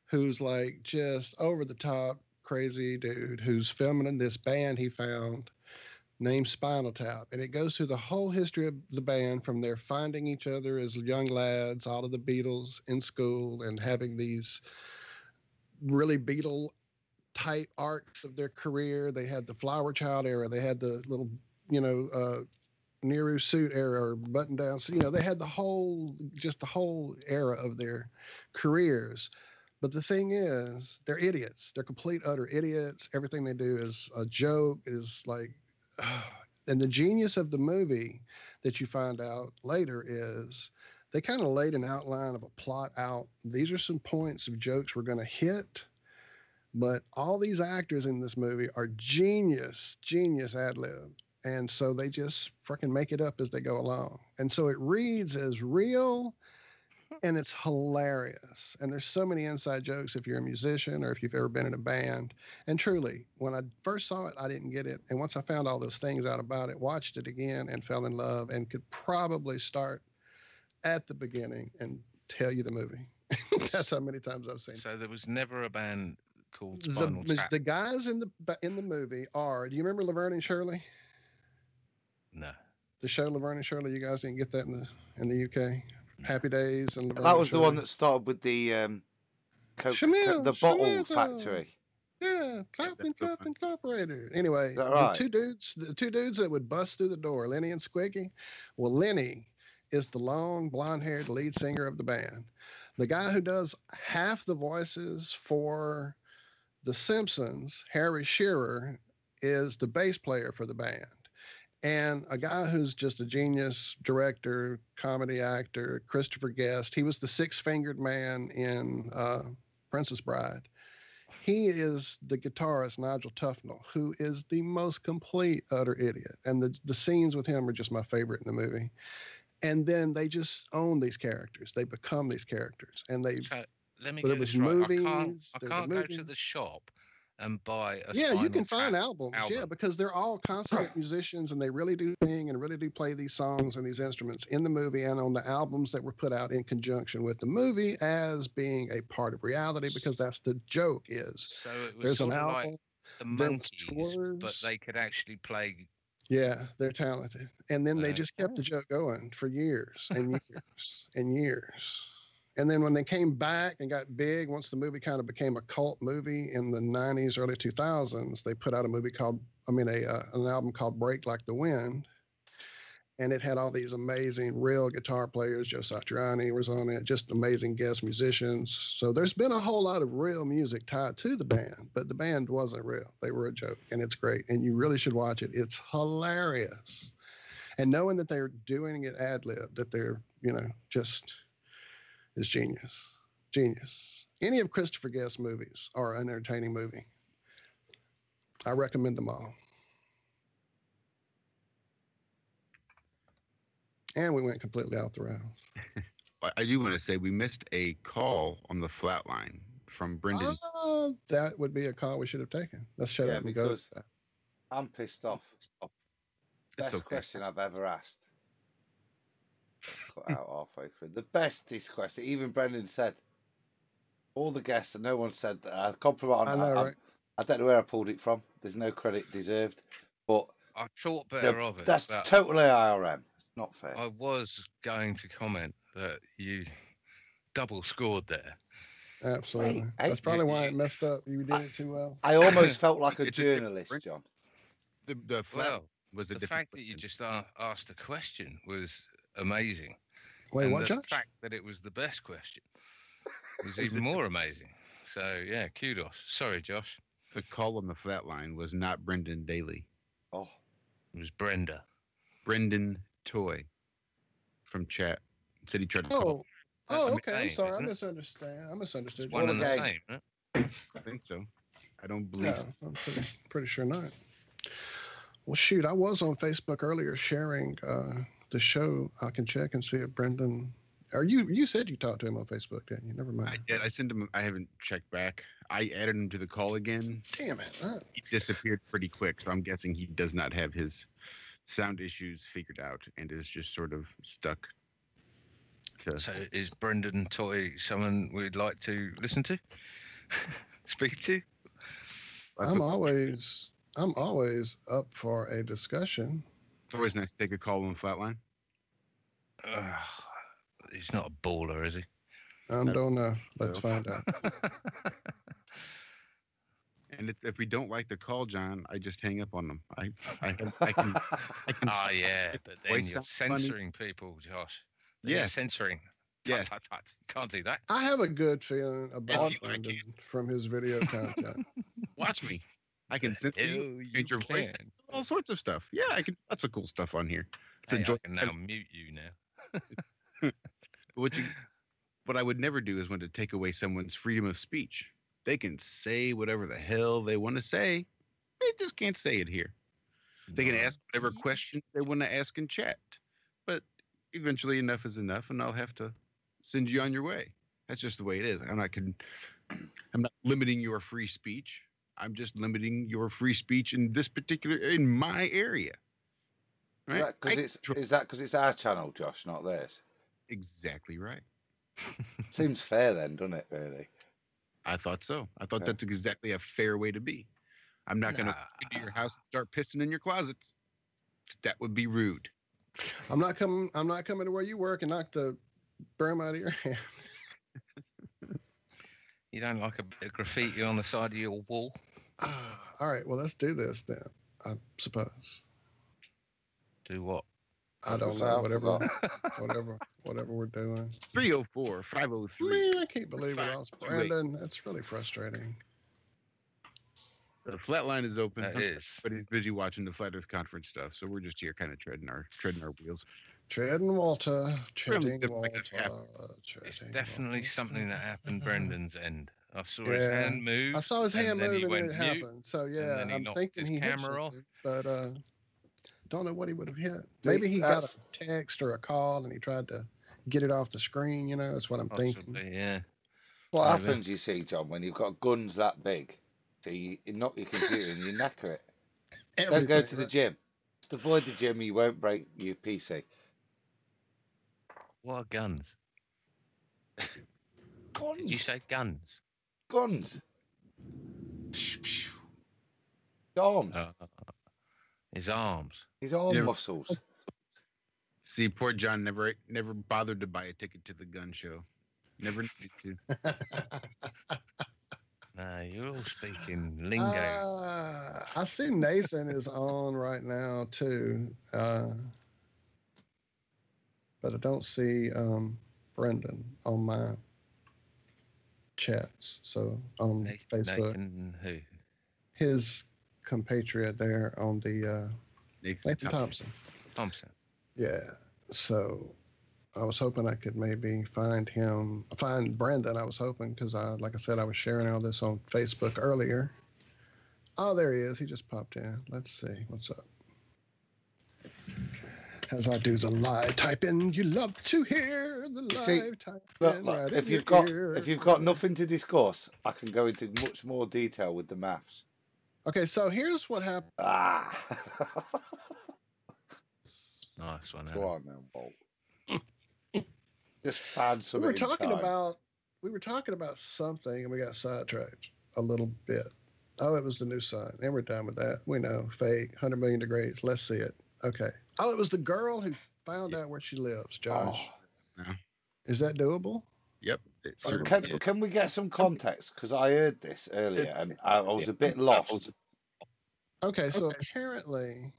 who's like just over the top crazy dude who's filming in this band he found named Spinal Tap, and it goes through the whole history of the band from their finding each other as young lads, all of the Beatles in school, and having these really Beatle type arcs of their career. They had the Flower Child era, they had the little, Nehru suit era or button down. So, they had the whole era of their careers. But the thing is, they're idiots. They're complete, utter idiots. Everything they do is a joke, is like. And the genius of the movie that you find out later is they kind of laid an outline of a plot out. These are some points of jokes we're going to hit, but all these actors in this movie are genius ad lib. And so they just freaking make it up as they go along. And so it reads as real and it's hilarious. And there's so many inside jokes if you're a musician or if you've ever been in a band. And truly, when I first saw it, I didn't get it. And once I found all those things out about it, watched it again and fell in love and could probably start at the beginning and tell you the movie. That's how many times I've seen it.
So there was never a band called Spinal Tap.
The guys in the movie are, do you remember Laverne and Shirley?
No.
The show Laverne and Shirley, you guys didn't get that in the UK? Happy Days and
that was the one that started with the the bottle factory.
Yeah, Clap Incorporated. Anyway,
right?
the two dudes that would bust through the door, Lenny and Squiggy. Well, Lenny is the long blonde-haired lead singer of the band. The guy who does half the voices for The Simpsons, Harry Shearer, is the bass player for the band. And a guy who's just a genius director, comedy actor, Christopher Guest. He was the six-fingered man in Princess Bride. He is the guitarist, Nigel Tufnell, who is the most complete, utter idiot. And the scenes with him are just my favorite in the movie. And then they just own these characters. They become these characters. And they.
So let me
there
get
was
this right.
movies.
I can't go to the shop and buy a
Yeah, you can
Spinal
find
Tap
albums.
album.
Yeah, because they're all consummate musicians and they really do sing and really do play these songs and these instruments in the movie and on the albums that were put out in conjunction with the movie as being a part of reality, because that's the joke is.
So it was
There's
sort
an
of
album,
like the
there was
Monkees, but
tours.
they could actually play.
Yeah, they're talented. And then they just kept
Okay.
the joke going for years and years and years. And then when they came back and got big, once the movie kind of became a cult movie in the 90s, early 2000s, they put out an album called Break Like the Wind. And it had all these amazing real guitar players. Joe Satriani was on it, just amazing guest musicians. So there's been a whole lot of real music tied to the band, but the band wasn't real. They were a joke, and it's great. And you really should watch it. It's hilarious. And knowing that they're doing it ad-lib, that they're, just is genius. Genius. Any of Christopher Guest's movies are an entertaining movie. I recommend them all. And we went completely off the rails.
I do want to say we missed a call on the flat line from Brendon.
That would be a call we should have taken. Let's shut up and go.
Because I'm pissed off. Best question I've ever asked. Cut out halfway through. The bestest question. Even Brendon said. All the guests, and no one said that. I compliment on that.
Right?
I don't know where I pulled it from. There's no credit deserved. But
I thought better of it.
That's totally IRM. It's not fair.
I was going to comment that you double scored there.
Absolutely. That's probably why it messed up. You did it too well.
I almost felt like a journalist, John.
The flat was
the fact that you just asked a question was amazing.
Wait,
and
what, Josh?
The fact that it was the best question was even more amazing. So, yeah, kudos. Sorry, Josh.
The call on the flat line was not Brendon Daley.
Oh.
It was Brenda.
Brendon Toy from chat. Said he tried to call.
Oh, okay. I'm
Same,
sorry. I
isn't
misunderstood.
It's one and the same, right?
I think so. I don't believe
No, I'm pretty sure not. Well, shoot, I was on Facebook earlier sharing the show. I can check and see if Brendon. Or you said you talked to him on Facebook, didn't you? Never mind.
I did. I sent him. I haven't checked back. I added him to the call again.
Damn it!
He disappeared pretty quick, so I'm guessing he does not have his sound issues figured out and is just sort of stuck.
So is Brendon Toy someone we'd like to listen to, speak to?
I'm always up for a discussion.
It's always nice to take a call on the flatline.
He's not a baller, is he?
I don't know. Let's find out.
And if we don't like the call, John, I just hang up on them. I can.
Oh yeah, but then
voice
you're
sound funny.
censoring people, Josh.
Yeah,
censoring.
Yes.
Tut. Can't do that.
I have a good feeling about
you, I
Brendon
can.
from his video content.
Watch me. I can censor you, change your voice, all sorts of stuff. Yeah, I can. Lots of cool stuff on here. It's
Hey, I can now mute you now.
What I would never do is want to take away someone's freedom of speech. They can say whatever the hell they want to say. They just can't say it here. They can ask whatever questions they want to ask in chat. But eventually enough is enough, and I'll have to send you on your way. That's just the way it is. I'm not limiting your free speech. I'm just limiting your free speech in my area. Right?
Is that because it's our channel, Josh, not theirs?
Exactly right.
Seems fair then, doesn't it, really?
I thought so. I thought that's exactly a fair way to be. I'm not going to go to your house and start pissing in your closets. That would be rude.
I'm not coming to where you work and knock the berm out of your hand.
You don't like a bit of graffiti on the side of your wall?
All right, well, let's do this then, I suppose.
Do what?
I don't know. Whatever we're doing.
304-503.
Man, I can't believe we lost Brendon. That's really frustrating.
The flat line is open,
That is.
but he's busy watching the Flat Earth Conference stuff. So we're just here kind of treading our wheels.
Treading Walter, treading
Really
Walter.
It's
treading
definitely
Walter.
something that happened Brendon's end. I saw his
Yeah.
hand move.
I saw his hand
and then
move
he
and then
went
it
mute,
happened. So
and
yeah,
then he
I'm
knocked
thinking
his
he hit
camera off.
something, but don't know what he would have hit.
See,
Maybe he got
that's-
a text or a call and he tried to get it off the screen. You know, that's what I'm thinking.
Possibly, yeah.
What
Maybe.
happens, you see, John, when you've got guns that big? So you knock your computer and you knacker it. Don't go to the gym. Just avoid the gym. You won't break your PC.
What are guns?
Guns.
Did you say guns?
Guns? Psh, psh. Arms.
His arms.
His arm
Yeah.
muscles.
See, poor John never bothered to buy a ticket to the gun show. Never needed to.
You're all speaking lingo.
I see Nathan is on right now too, but I don't see Brendon on my chats. So on Facebook,
Nathan who?
his compatriot there on the Nathan Thompson.
Thompson.
Yeah. So I was hoping I could maybe find Brendon. I was hoping because like I said, I was sharing all this on Facebook earlier. Oh, there he is. He just popped in. Let's see what's up. As I do the live type in, you love to hear the live type in.
Look,
Right
if
in
you've
your
got
ear.
nothing to discuss, I can go into much more detail with the maths.
Okay, so here's what happened.
Ah.
Nice one.
Go on then, Walt. Just found
We
something.
were
in
talking
time.
about something and we got sidetracked a little bit. Oh, it was the new sun. And we're done with that. We know. Fake. 100 million degrees. Let's see it. Okay. Oh, it was the girl who found out where she lives, Josh.
Oh.
No.
Is that doable?
Yep. It
So
certainly is.
can we get some context? Because I heard this earlier and I was a bit lost.
Okay, so apparently,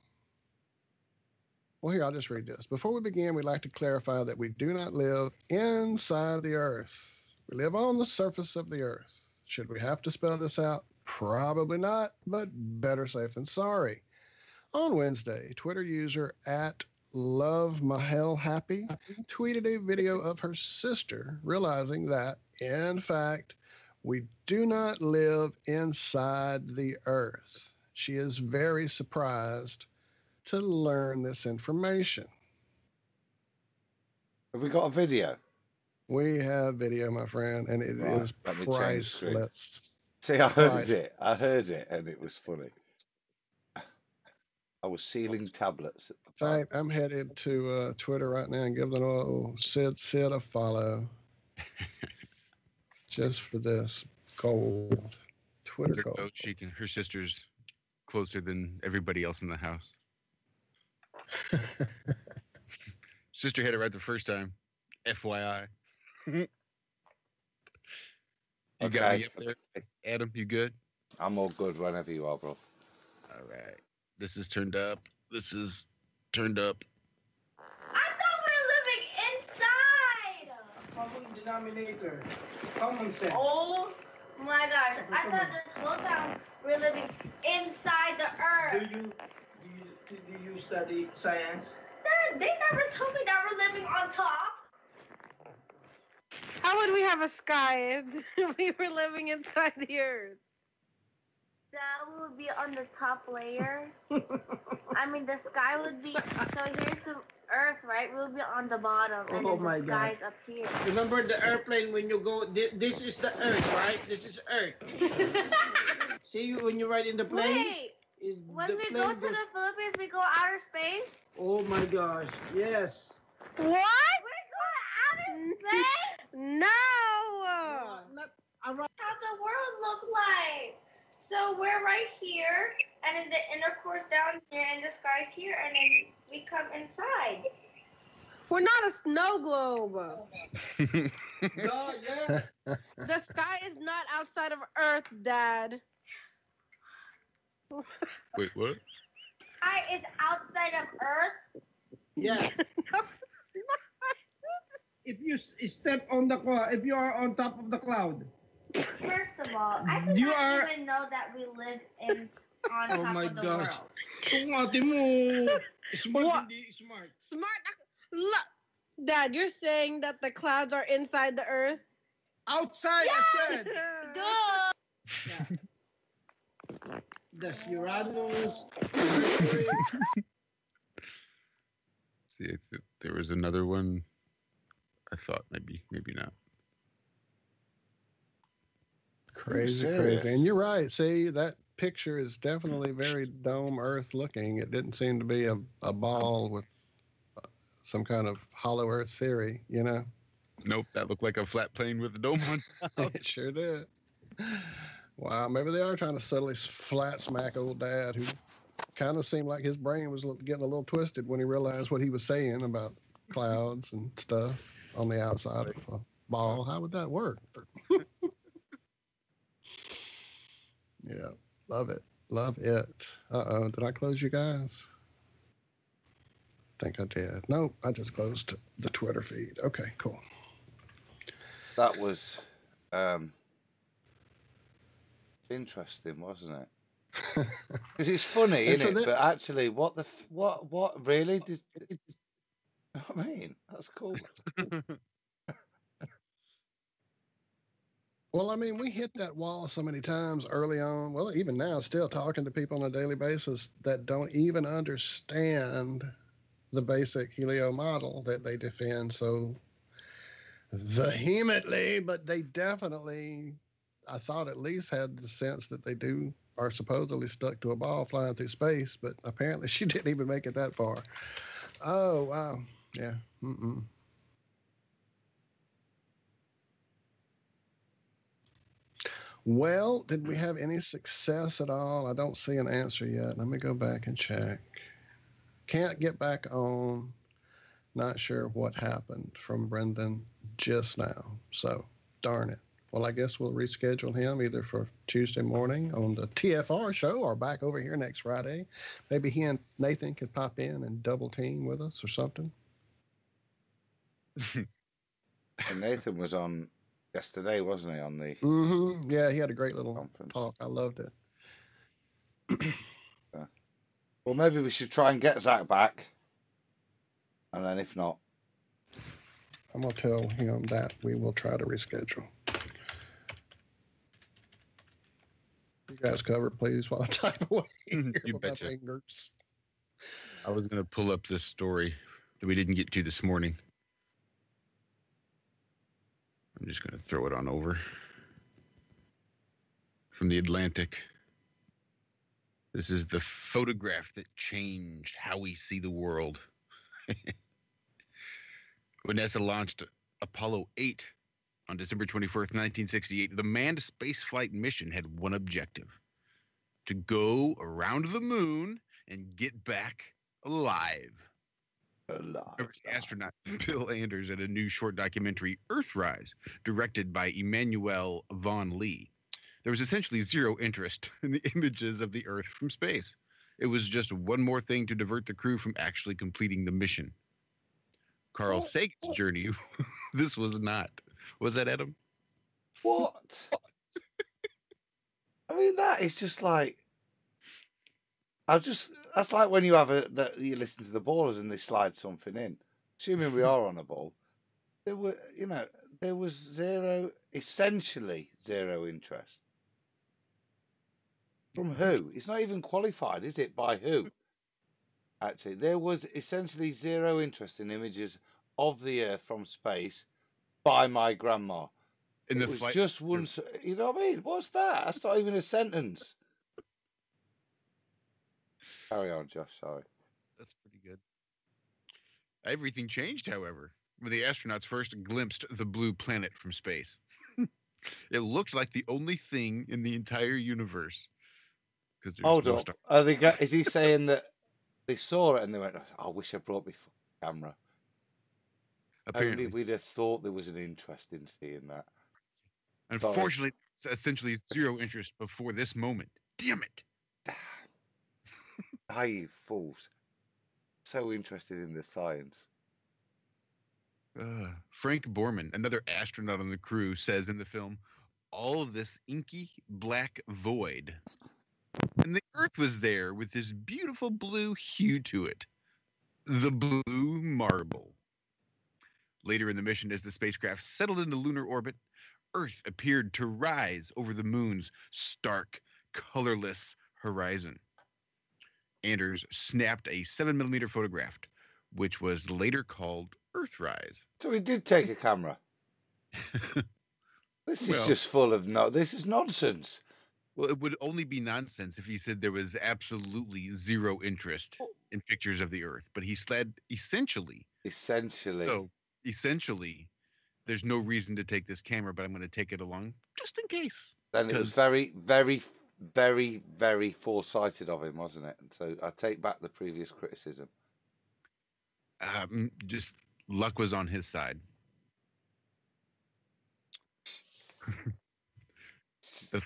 well, here, I'll just read this. Before we begin, we'd like to clarify that we do not live inside the Earth. We live on the surface of the Earth. Should we have to spell this out? Probably not, but better safe than sorry. On Wednesday, Twitter user @LoveMahelHappy tweeted a video of her sister realizing that, in fact, we do not live inside the Earth. She is very surprised to learn this information.
Have we got a video?
We have video, my friend, and it
Right,
is
let me change screen.
priceless.
See, I heard
Priceless.
it. I heard it, and it was funny. I was sealing tablets. At the
In
time.
fact, I'm headed to Twitter right now and give them old Sid a follow just for this gold. Twitter
Her
gold.
coach, her sister's closer than everybody else in the house. Sister had it right the first time. FYI. You got me up there, Adam? You good?
I'm all good whenever you are, bro.
All right. This is turned up. This is turned up.
I thought we were living inside.
Common denominator. Common sense.
Oh my gosh! I thought this whole time we were living inside the Earth.
Do you study science?
They never told me that we're living on top.
How would we have a sky if we were living inside the Earth?
That would be on the top layer. I mean, the sky would be. So here's the Earth, right? We'll be on the bottom, and
Oh
then
my
the sky's up here.
Remember the airplane when you go, this is the Earth, right? This is Earth. See, when you ride in the plane?
Wait,
is
when
the
we
plane
go to
goes-
the Philippines, we go outer space.
Oh my gosh, yes.
What?
We're going outer space.
No.
Not around.
How the world look like? So we're right here, and then the inner core's down here, and the sky's here, and then we come inside.
We're not a snow globe.
No, yes.
The sky is not outside of Earth, Dad.
Wait, what?
Sky is outside of Earth.
Yes. If you step on the cloud, if you are on top of the cloud,
First of all, I did not even know that we live on top of the world.
Kung ate mo, smart
What?
hindi smart.
Smart. Look, Dad, you're saying that the clouds are inside the Earth?
Outside, I said.
Duh.
Yeah. That's Uranus.
See, there was another one. I thought maybe not.
Crazy. And you're right. See, that picture is definitely very dome Earth looking. It didn't seem to be a ball with some kind of hollow Earth theory, you know?
Nope, that looked like a flat plane with a dome on top.
It sure did. Wow, maybe they are trying to subtly flat smack old Dad, who kind of seemed like his brain was getting a little twisted when he realized what he was saying about clouds and stuff on the outside of a ball. How would that work? Yeah, love it. Love it. Uh-oh, did I close you guys? I think I did. No, I just closed the Twitter feed. Okay, cool.
That was interesting, wasn't it? Because it's funny, isn't it? But actually, what really did? You know what I mean? That's cool.
Well, I mean, we hit that wall so many times early on. Well, even now, still talking to people on a daily basis that don't even understand the basic Helio model that they defend so vehemently, but they definitely, I thought at least had the sense that they are supposedly stuck to a ball flying through space, but apparently she didn't even make it that far. Oh, wow. Yeah. Mm-mm. Well, did we have any success at all? I don't see an answer yet. Let me go back and check. Can't get back on. Not sure what happened from Brendon just now. So, darn it. Well, I guess we'll reschedule him either for Tuesday morning on the TFR show or back over here next Friday. Maybe he and Nathan could pop in and double team with us or something.
And Nathan was on yesterday, wasn't he? On the
Yeah, he had a great little
conference.
talk. I loved it.
Well, maybe we should try and get Zack back, and then if not,
I'm gonna tell him that we will try to reschedule. You guys cover, please, while I type away here
You
with my
betcha.
fingers.
I was going to pull up this story that we didn't get to this morning. I'm just going to throw it on over. From the Atlantic. This is the photograph that changed how we see the world. When NASA launched Apollo 8 on December 21st, 1968, the manned spaceflight mission had one objective: to go around the moon and get back alive. Astronaut Bill Anders in a new short documentary, Earthrise, directed by Emmanuel Von Lee. There was essentially zero interest in the images of the Earth from space. It was just one more thing to divert the crew from actually completing the mission. Carl Sagan's journey, this was not. Was that, Adam?
what? I mean, that is just like. That's like when you have you listen to the ballers and they slide something in. Assuming we are on a ball, there was essentially zero interest. From who? It's not even qualified, is it? By who? Actually, there was essentially zero interest in images of the Earth from space by my grandma. It was just one. You know what I mean? What's that? That's not even a sentence. Carry on, Josh. Sorry.
That's pretty good. Everything changed, however, when the astronauts first glimpsed the blue planet from space. It looked like the only thing in the entire universe.
Hold up. Is he saying that they saw it and they went, "I wish I brought my camera"? Apparently, we'd have thought there was an interest in seeing that.
Unfortunately, it's essentially zero interest before this moment. Damn it.
Ah, you fools. So interested in the science.
Frank Borman, another astronaut on the crew, says in the film, all of this inky black void. And the Earth was there with this beautiful blue hue to it. The blue marble. Later in the mission, as the spacecraft settled into lunar orbit, Earth appeared to rise over the moon's stark, colorless horizon. Anders snapped a 7mm photograph, which was later called Earthrise.
So he did take a camera. This is just full of this is nonsense.
Well, it would only be nonsense if he said there was absolutely zero interest in pictures of the Earth. But he said essentially, there's no reason to take this camera, but I'm going to take it along just in case.
Then it was very, very, very, very foresighted of him, wasn't it? So I take back the previous criticism.
Just luck was on his side.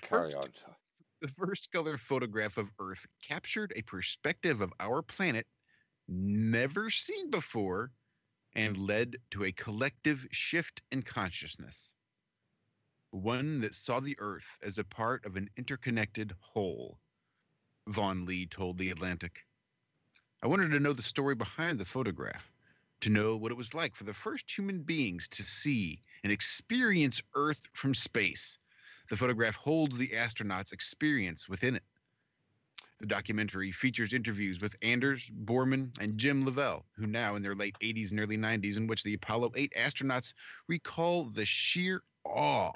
Carry on.
The first color photograph of Earth captured a perspective of our planet never seen before and led to a collective shift in consciousness. One that saw the Earth as a part of an interconnected whole, Vaughn Lee told The Atlantic. I wanted to know the story behind the photograph, to know what it was like for the first human beings to see and experience Earth from space. The photograph holds the astronauts' experience within it. The documentary features interviews with Anders Borman and Jim Lovell, who now in their late 80s and early 90s, in which the Apollo 8 astronauts recall the sheer awe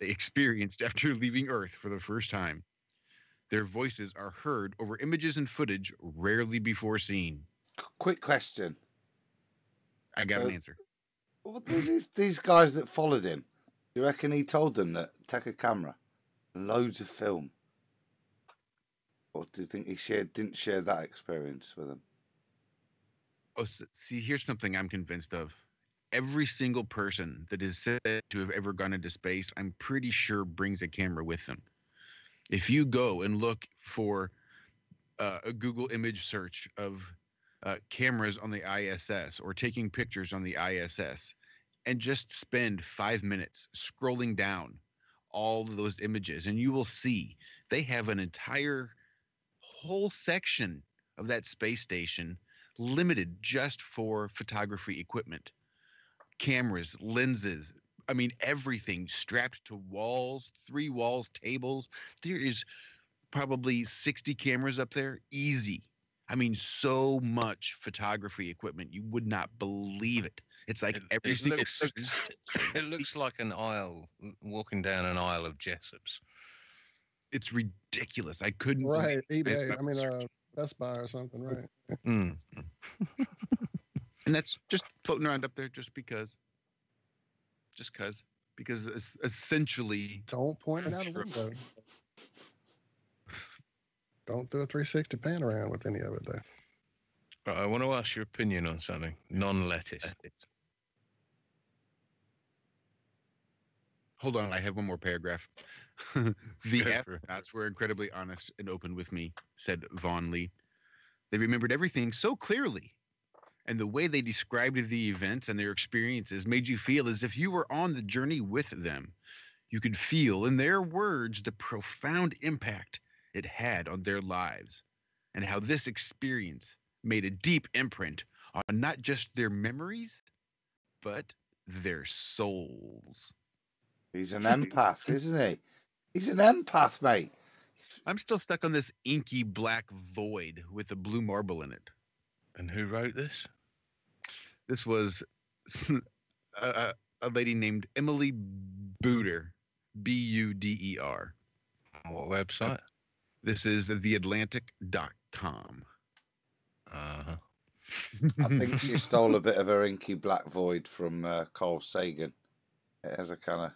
they experienced after leaving Earth for the first time. Their voices are heard over images and footage rarely before seen.
Quick question.
I got an answer.
Well, these guys that followed him, do you reckon he told them that take a camera, loads of film? Or do you think he didn't share that experience with them?
Oh, see, here's something I'm convinced of. Every single person that is said to have ever gone into space, I'm pretty sure brings a camera with them. If you go and look for a Google image search of cameras on the ISS or taking pictures on the ISS, and just spend 5 minutes scrolling down all of those images, and you will see they have an entire whole section of that space station limited just for photography equipment. Cameras, lenses, I mean, everything strapped to walls, 3 walls, tables. There is probably 60 cameras up there, easy. I mean, so much photography equipment, you would not believe it. It's like every single.
It looks like an aisle, walking down an aisle of Jessops.
It's ridiculous. I couldn't.
Right, eBay. I mean, Best Buy or something, right?
Mm. And that's just floating around up there, just because. Because essentially.
Don't point it out a window. Don't do a 360 pan around with any of it, though.
Right, I want to ask your opinion on something. Non-lettuce.
Hold on, I have one more paragraph. The astronauts were incredibly honest and open with me, said Vaughn Lee. They remembered everything so clearly, and the way they described the events and their experiences made you feel as if you were on the journey with them. You could feel, in their words, the profound impact it had on their lives, and how this experience made a deep imprint on not just their memories, but their souls.
He's an empath, isn't he? He's an empath, mate.
I'm still stuck on this inky black void with the blue marble in it.
And who wrote this?
This was a lady named Emily Buder, Buder.
What website?
This is theatlantic.com.
Uh-huh.
I think she stole a bit of her inky black void from Carl Sagan. It has a kind of...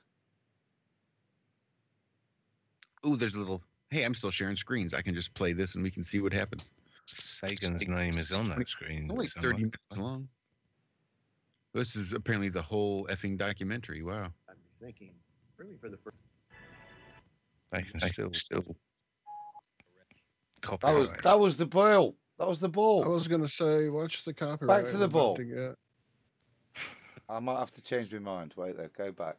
Ooh, there's a little... Hey, I'm still sharing screens. I can just play this and we can see what happens.
Sagan's name is on that screen.
Only 30 minutes long. This is apparently the whole effing documentary. Wow.
I'm thinking, really for the first...
They can still
copyright. That was the ball. That was the ball.
I was going to say, watch the copyright.
Back to the ball. I might have to change my mind. Wait there. Go back.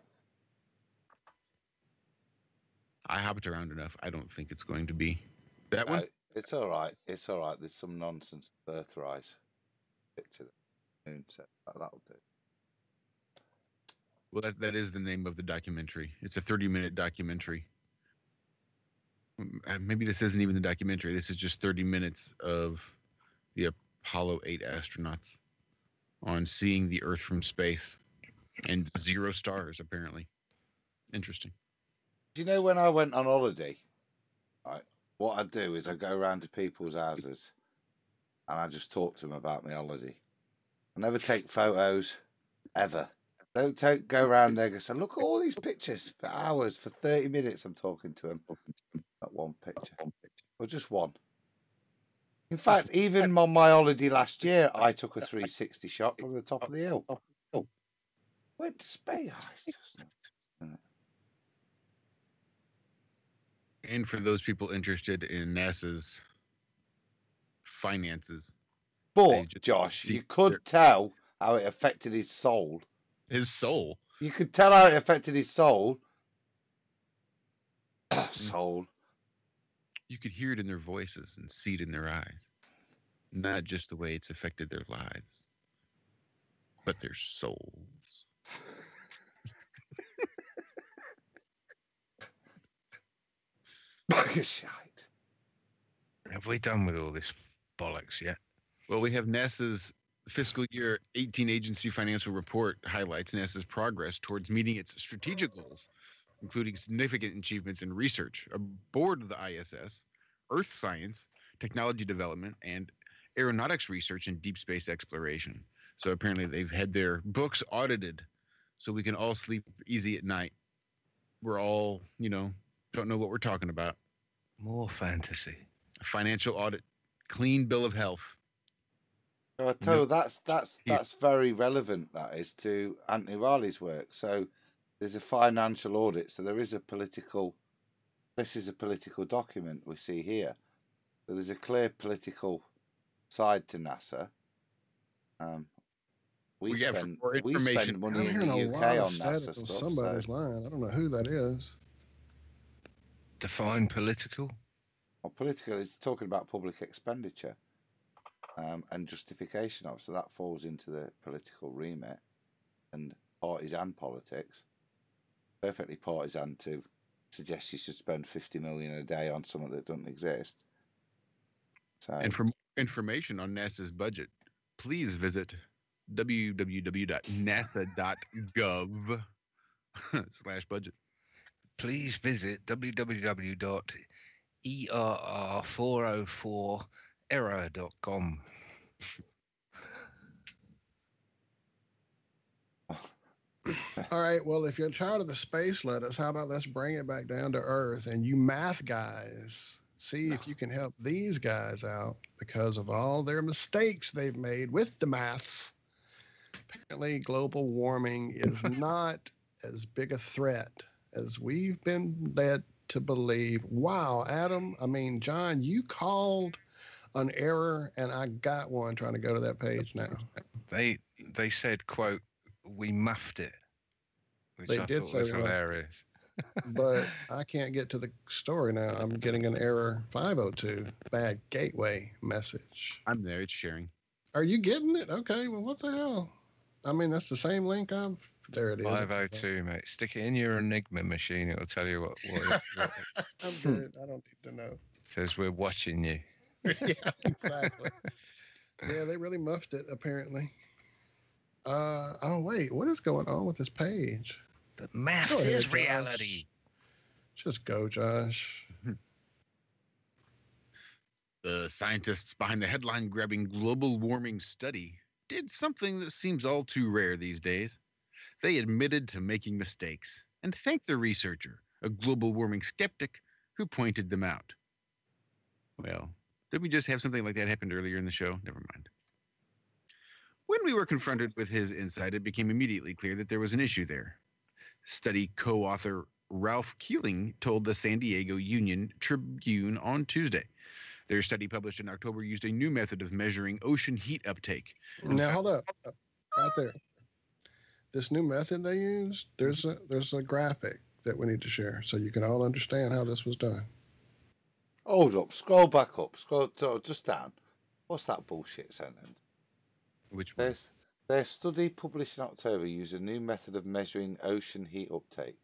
I hopped around enough. I don't think it's going to be that one.
No, it's all right. It's all right. There's some nonsense Earthrise picture. That'll do.
Well, that is the name of the documentary. It's a 30-minute documentary. Maybe this isn't even the documentary. This is just 30 minutes of the Apollo 8 astronauts on seeing the Earth from space and 0 stars, apparently. Interesting.
Do you know when I went on holiday, right, what I do is I go around to people's houses and I just talk to them about my holiday. I never take photos, ever. Don't go around there and say, look at all these pictures for hours, for 30 minutes I'm talking to them. Not one picture. Or just one. In fact, even on my holiday last year, I took a 360 shot from the top of the hill. Went to space.
And for those people interested in NASA's finances.
But, Josh, you could tell how it affected his soul.
His soul?
You could tell how it affected his soul. Soul.
You could hear it in their voices and see it in their eyes. Not just the way it's affected their lives, but their souls.
Shite.
Have we done with all this bollocks yet?
Well, we have NASA's fiscal year 18 agency financial report highlights NASA's progress towards meeting its strategic goals, including significant achievements in research aboard the ISS, Earth science, technology development, and aeronautics research and deep space exploration. So apparently they've had their books audited so we can all sleep easy at night. We're all, don't know what we're talking about.
More fantasy.
A financial audit, clean bill of health.
So I tell you, that's very relevant, that is, to Anthony Riley's work. So there's a financial audit, so there is this is a political document we see here. So there's a clear political side to NASA. We spend money in the UK on NASA stuff.
Somebody's lying. I don't know who that is.
Define political?
Well, political is talking about public expenditure and justification of. So that falls into the political remit and partisan politics. Perfectly partisan to suggest you should spend 50 million a day on something that doesn't exist. So,
and for more information on NASA's budget, please visit www.nasa.gov/budget.
Please visit www.err404error.com.
All right, well, if you're tired of the space letters, how about let's bring it back down to Earth, and you math guys, see if you can help these guys out because of all their mistakes they've made with the maths. Apparently, global warming is not as big a threat as we've been led to believe. Wow, John, you called an error, and I got one trying to go to that page now.
They said, quote, "We muffed it," which
they
I
did
thought
say
was
that.
hilarious.
But I can't get to the story now. I'm getting an error 502, bad gateway message.
I'm there. It's sharing.
Are you getting it? Okay, well, what the hell? That's the same link there it is.
502, mate. Stick it in your Enigma machine. It'll tell you what
I'm good. I don't need to know.
It says we're watching you.
Yeah, exactly. Yeah, they really muffed it, apparently. Oh, wait. What is going on with this page?
The math is reality.
Just go, Josh.
The scientists behind the headline-grabbing global warming study did something that seems all too rare these days. They admitted to making mistakes and thanked the researcher, a global warming skeptic, who pointed them out. Well, did we just have something like that happen earlier in the show? Never mind. When we were confronted with his insight, it became immediately clear that there was an issue there. Study co-author Ralph Keeling told the San Diego Union Tribune on Tuesday. Their study published in October used a new method of measuring ocean heat uptake.
Now, hold up. Right there. This new method they used, there's a graphic that we need to share so you can all understand how this was done.
Hold up. Scroll back up. Scroll just down. What's that bullshit sentence?
Which one?
Their study published in October used a new method of measuring ocean heat uptake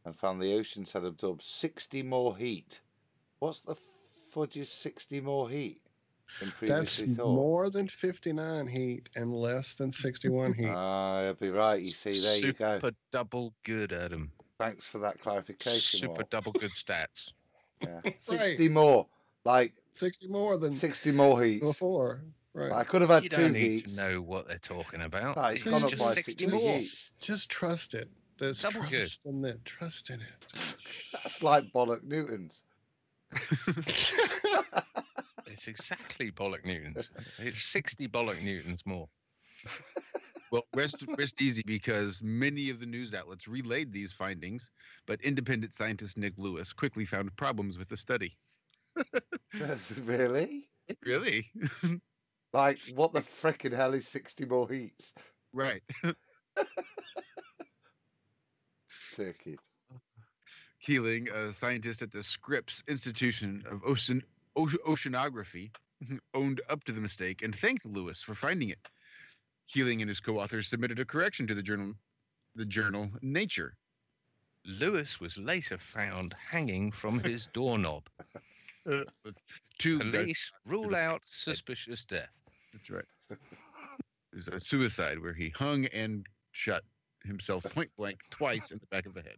and found the oceans had absorbed 60 more heat. What's the fudge is 60 more heat than previously
That's
thought?
more than 59 heat and less than 61 heat.
I'll be right. You see, there you go.
Super double good, Adam.
Thanks for that clarification.
Super
Walt.
double good stats.
Yeah. 60 more. Like
60 more than
60 more heats.
before. Right.
I could have had
You
2
don't need
heats.
to know what they're talking about.
No, it's
It's
gone up
just
by
60
60
more.
heats.
Just trust it. There's
Double good.
trust in it. Trust in it.
That's like bollock Newtons.
It's exactly bollock newtons. It's 60 bollock newtons more.
Well, rest easy because many of the news outlets relayed these findings, but independent scientist Nick Lewis quickly found problems with the study.
Really?
Really?
Like, what the frickin' hell is 60 more heats?
Right.
Turkey.
Keeling, a scientist at the Scripps Institution of Oceanography, owned up to the mistake and thanked Lewis for finding it. Keeling and his co-authors submitted a correction to the journal Nature.
Lewis was later found hanging from his doorknob. Police rule out suspicious death.
That's right. It was a suicide where he hung and shot himself point blank twice in the back of the head.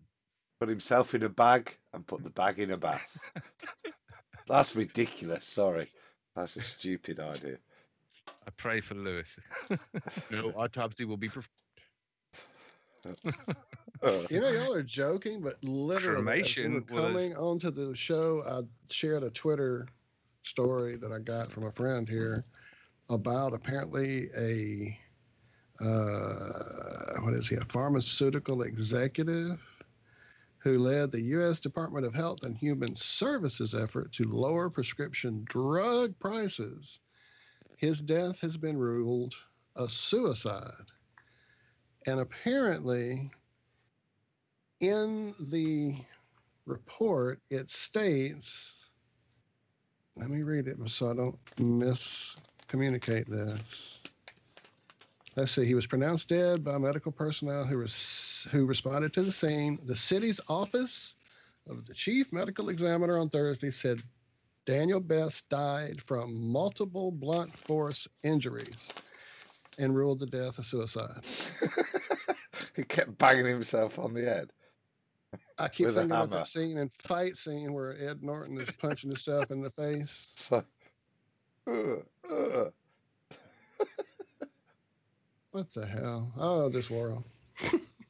Put himself in a bag and put the bag in a bath. That's ridiculous. Sorry. That's a stupid idea.
I pray for Lewis.
No autopsy will be performed.
You know, y'all are joking, but literally, as we were coming onto the show, I shared a Twitter story that I got from a friend here about apparently a pharmaceutical executive who led the U.S. Department of Health and Human Services effort to lower prescription drug prices. His death has been ruled a suicide. And apparently, in the report, it states, let me read it so I don't miscommunicate this. Let's see, he was pronounced dead by medical personnel who responded to the scene. The city's office of the chief medical examiner on Thursday said Daniel Best died from multiple blunt force injuries and ruled the death a suicide.
He kept banging himself on the head.
I keep thinking about that scene and fight scene where Ed Norton is punching himself in the face.
So,
What the hell? Oh, this world.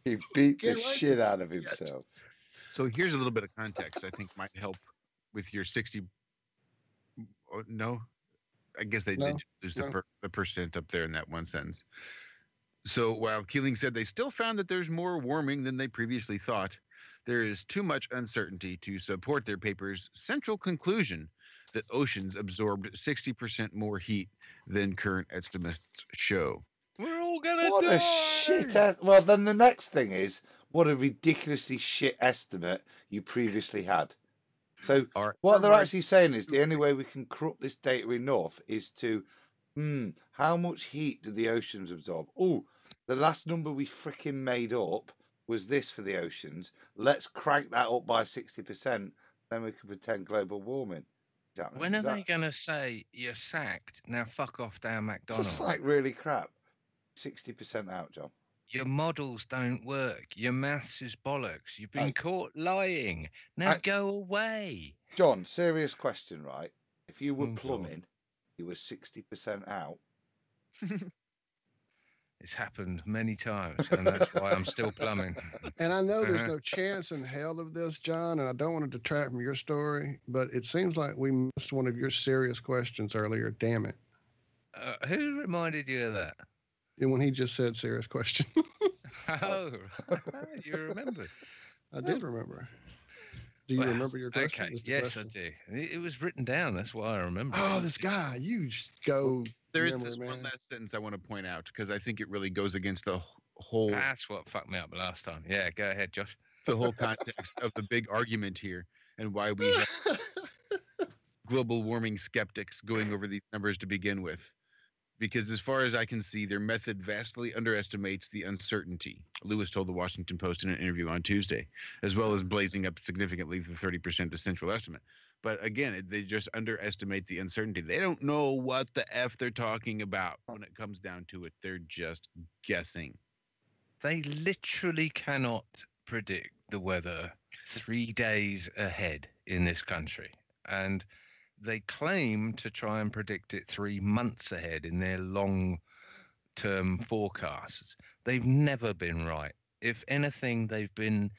He beat the shit out of himself.
So here's a little bit of context I think might help with your 60. No, I guess they did lose the percent up there in that one sentence. So while Keeling said they still found that there's more warming than they previously thought, there is too much uncertainty to support their paper's central conclusion that oceans absorbed 60% more heat than current estimates show.
We're all gonna die.
What a shit. Well, then the next thing is, what a ridiculously shit estimate you previously had. So what they're actually saying is the only way we can corrupt this data enough is to, how much heat do the oceans absorb? Oh, the last number we freaking made up was this for the oceans. Let's crank that up by 60%. Then we can pretend global warming.
When are they going to say you're sacked? Now fuck off down McDonald's.
Just like really crap. 60% out, John.
Your models don't work. Your maths is bollocks. You've been caught lying. Now go away.
John, serious question, right? If you were plumbing, you were 60% out.
It's happened many times, and that's why I'm still plumbing.
And I know there's no chance in hell of this, John, and I don't want to detract from your story, but it seems like we missed one of your serious questions earlier. Damn it.
Who reminded you of that?
And when he just said serious question.
Oh, you remembered.
I did remember. Do you remember your question?
Okay, yes, I do. It was written down. That's why I remember.
Oh, this guy. You go.
There is this one last sentence I want to point out because I think it really goes against the whole.
That's what fucked me up last time. Yeah, go ahead, Josh.
the whole context of the big argument here and why we have global warming skeptics going over these numbers to begin with. Because as far as I can see, their method vastly underestimates the uncertainty, Lewis told the Washington Post in an interview on Tuesday, as well as blazing up significantly the 30% essential estimate. But again, they just underestimate the uncertainty. They don't know what the F they're talking about when it comes down to it. They're just guessing.
They literally cannot predict the weather 3 days ahead in this country. And they claim to try and predict it 3 months ahead in their long-term forecasts. They've never been right. If anything, they've been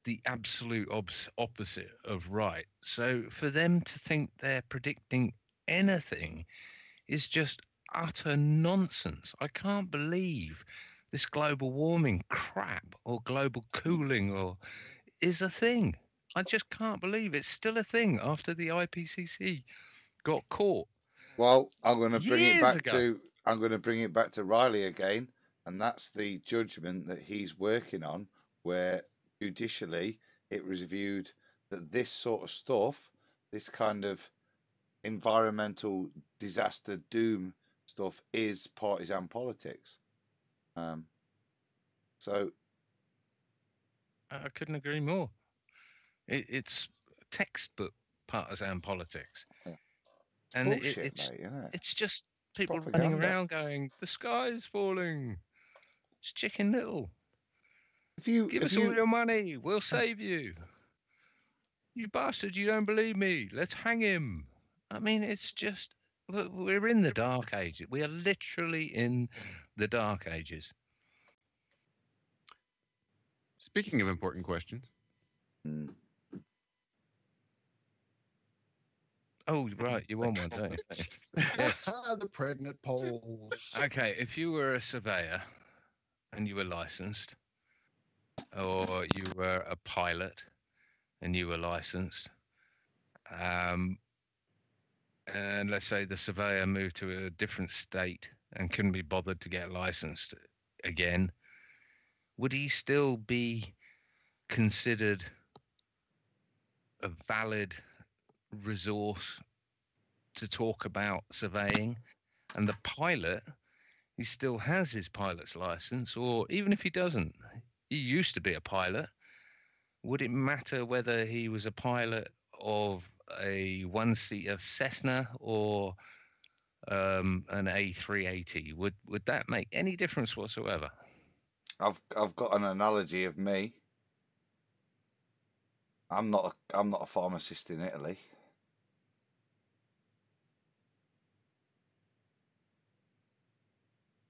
the absolute opposite of right. So for them to think they're predicting anything is just utter nonsense. I can't believe this global warming crap or global cooling or is a thing. I just can't believe it's still a thing after the IPCC got caught.
Well, I'm going to bring it back
ago.
to Riley again, and that's the judgment that he's working on, where judicially it was reviewed that this sort of stuff, this kind of environmental disaster doom stuff, is partisan politics. So
I couldn't agree more. It's textbook partisan politics.
Yeah.
And
bullshit, mate, isn't it?
It's just people
Propaganda.
running around going, the sky is falling. It's Chicken Little. Give us all your money. We'll save you. You bastard, you don't believe me. Let's hang him. I mean, it's just, we're in the dark ages. We are literally in the dark ages.
Speaking of important questions.
Oh, right. You want one, don't you?
Yes. The pregnant polls.
Okay. If you were a surveyor and you were licensed, or you were a pilot and you were licensed, and let's say the surveyor moved to a different state and couldn't be bothered to get licensed again, would he still be considered a valid resource to talk about surveying? And the pilot, he still has his pilot's license, or even if he doesn't, he used to be a pilot. Would it matter whether he was a pilot of a one-seater Cessna or an A380? Would that make any difference whatsoever?
I've got an analogy of me. I'm not a pharmacist in Italy.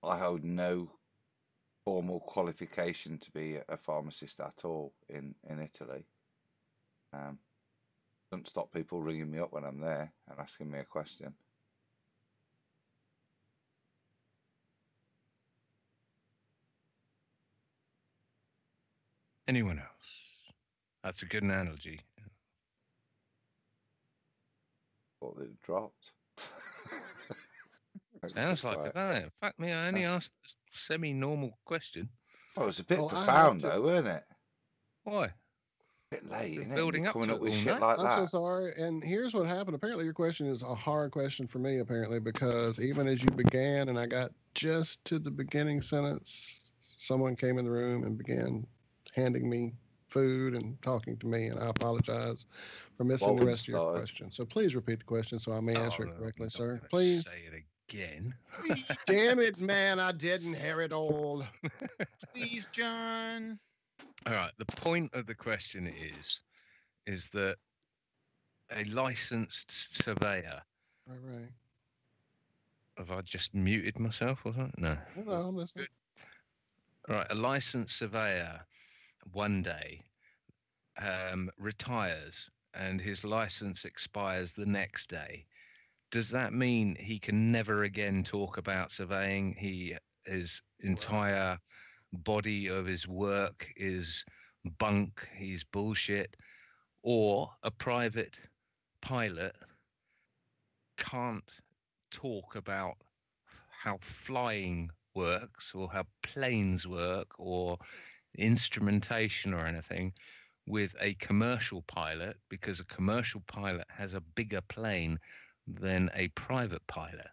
I hold no formal qualification to be a pharmacist at all in Italy. Don't stop people ringing me up when I'm there and asking me a question.
Anyone else? That's a good analogy.
Thought they'd dropped.
Sounds like it, doesn't it? Fuck me, I only asked a semi-normal question.
Oh, it was a bit profound though, wasn't it?
Why?
A bit late, isn't
building
it?
up
Coming
to
up
it
with
all
shit
night.
like
I'm
that.
so sorry. And here's what happened. Apparently, your question is a hard question for me, apparently, because even as you began and I got just to the beginning sentence, someone came in the room and began handing me food and talking to me, and I apologize for missing the rest of your question. So please repeat the question so I may answer it correctly, sir. Please.
Say it again.
Damn it, man. I didn't hear it all.
Please, John.
All right. The point of the question is that a licensed surveyor.
All right.
Have I just muted myself or something? No.
No, I'm listening.
All right. A licensed surveyor one day retires and his license expires the next day. Does that mean he can never again talk about surveying? His entire body of his work is bunk, he's bullshit, or a private pilot can't talk about how flying works or how planes work, or instrumentation or anything with a commercial pilot, because a commercial pilot has a bigger plane than a private pilot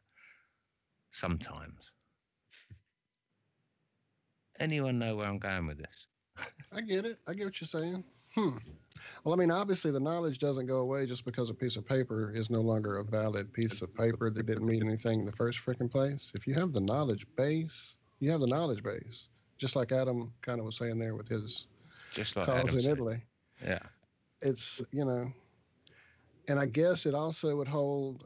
sometimes. Anyone know where I'm going with this?
I get it. I get what you're saying. Well, I mean, obviously the knowledge doesn't go away just because a piece of paper is no longer a valid piece of paper that didn't mean anything in the first freaking place. If you have the knowledge base, you have the knowledge base. Just like Adam kind of was saying there with his
Just like
cause
Adam
in
said.
Italy.
Yeah.
It's, and I guess it also would hold.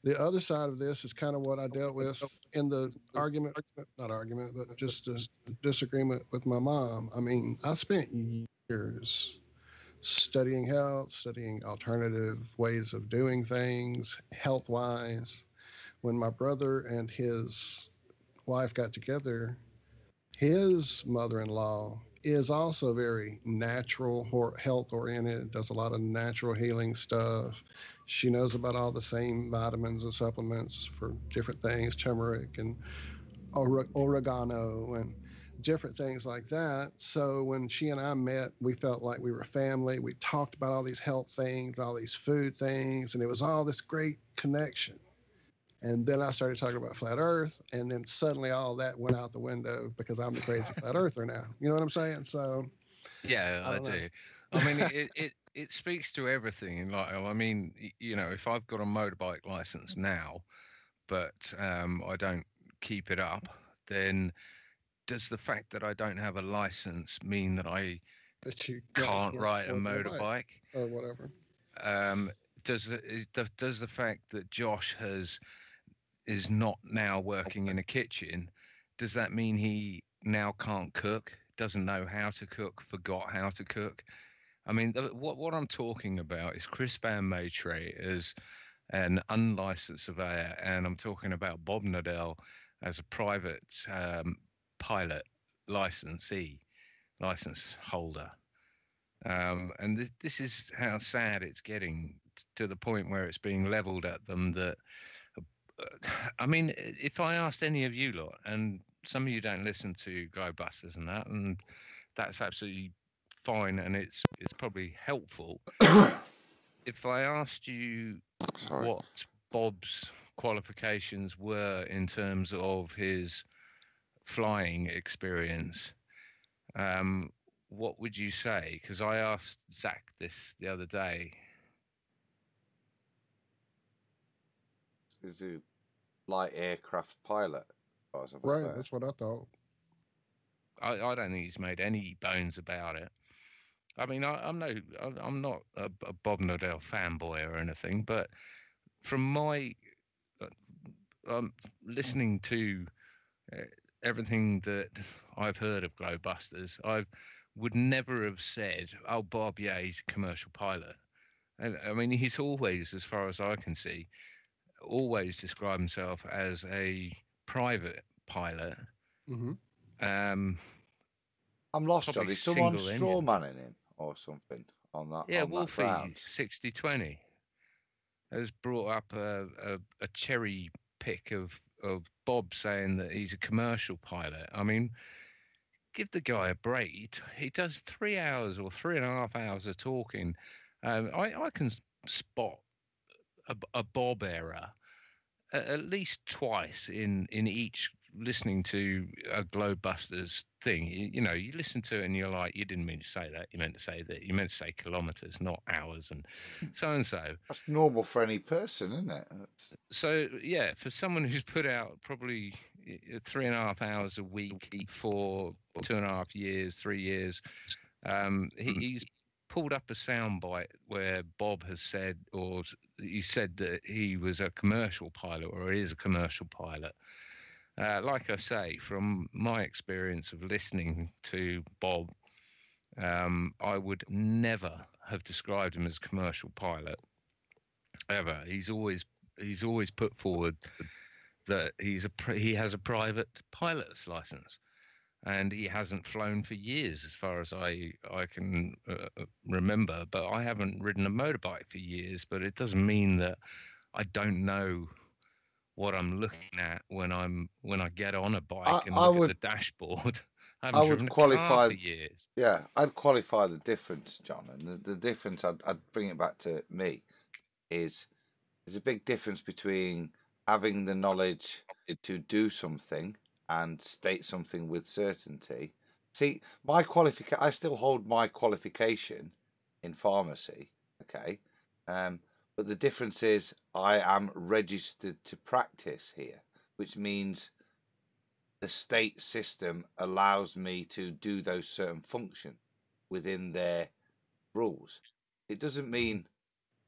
The other side of this is kind of what I dealt with in the not argument, but just a disagreement with my mom. I mean, I spent years studying health, studying alternative ways of doing things, health-wise. When my brother and his wife got together, his mother-in-law is also very natural, health-oriented, does a lot of natural healing stuff. She knows about all the same vitamins and supplements for different things, turmeric and oregano and different things like that. So when she and I met, we felt like we were family. We talked about all these health things, all these food things, and it was all this great connection. And then I started talking about flat Earth, and then suddenly all that went out the window because I'm the crazy flat Earther now. You know what I'm saying? So
yeah, I do. I mean, it speaks to everything. Like, I mean, if I've got a motorbike license now, but I don't keep it up, then does the fact that I don't have a license mean that you can't ride a motorbike
or whatever?
Does the fact that Josh is not now working in a kitchen, does that mean he now can't cook, doesn't know how to cook, forgot how to cook? I mean, what I'm talking about is Chris Van Maitre as an unlicensed surveyor, and I'm talking about Bob Nadell as a private pilot license holder. And this is how sad it's getting, to the point where it's being leveled at them that, I mean, if I asked any of you lot, and some of you don't listen to Globebusters and that, and that's absolutely fine, and it's probably helpful. If I asked you what Bob's qualifications were in terms of his flying experience, what would you say? Because I asked Zach this the other day.
Is he light aircraft pilot?
Right, that's what I thought.
I don't think he's made any bones about it. I mean, I'm not a Bob Nadell fanboy or anything, but from my listening to everything that I've heard of Globebusters, I would never have said, "Oh, Bob, yeah, he's a commercial pilot." And I mean, he's always, as far as I can see, always described himself as a private pilot.
Mm-hmm.
I'm lost, Johnny. Someone straw manning him or something on that.
Yeah,
on
Wolfie,
that
6020 has brought up a cherry pick of Bob saying that he's a commercial pilot. I mean, give the guy a break. He does 3 hours or 3.5 hours of talking. I can spot a Bob error at least twice in each listening to a Globebusters thing. You listen to it and you're like, you didn't mean to say that. You meant to say that. You meant to say kilometers, not hours, and so.
That's normal for any person, isn't it?
So yeah, for someone who's put out probably 3.5 hours a week for 2.5 years, 3 years, he's pulled up a soundbite where Bob has said, or he said that he was a commercial pilot, or is a commercial pilot. Like I say, from my experience of listening to Bob, I would never have described him as a commercial pilot ever. He's always put forward that he has a private pilot's license, and he hasn't flown for years, as far as I can remember. But I haven't ridden a motorbike for years. But it doesn't mean that I don't know what I'm looking at when I get on a bike and
I
look
would
at the dashboard. I
I
haven't
would
driven a car
qualify.
for years.
Yeah, I'd qualify the difference, John. And the difference, I'd bring it back to me, is there's a big difference between having the knowledge to do something and state something with certainty. See, I still hold my qualification in pharmacy, okay? But the difference is I am registered to practice here, which means the state system allows me to do those certain functions within their rules. It doesn't mean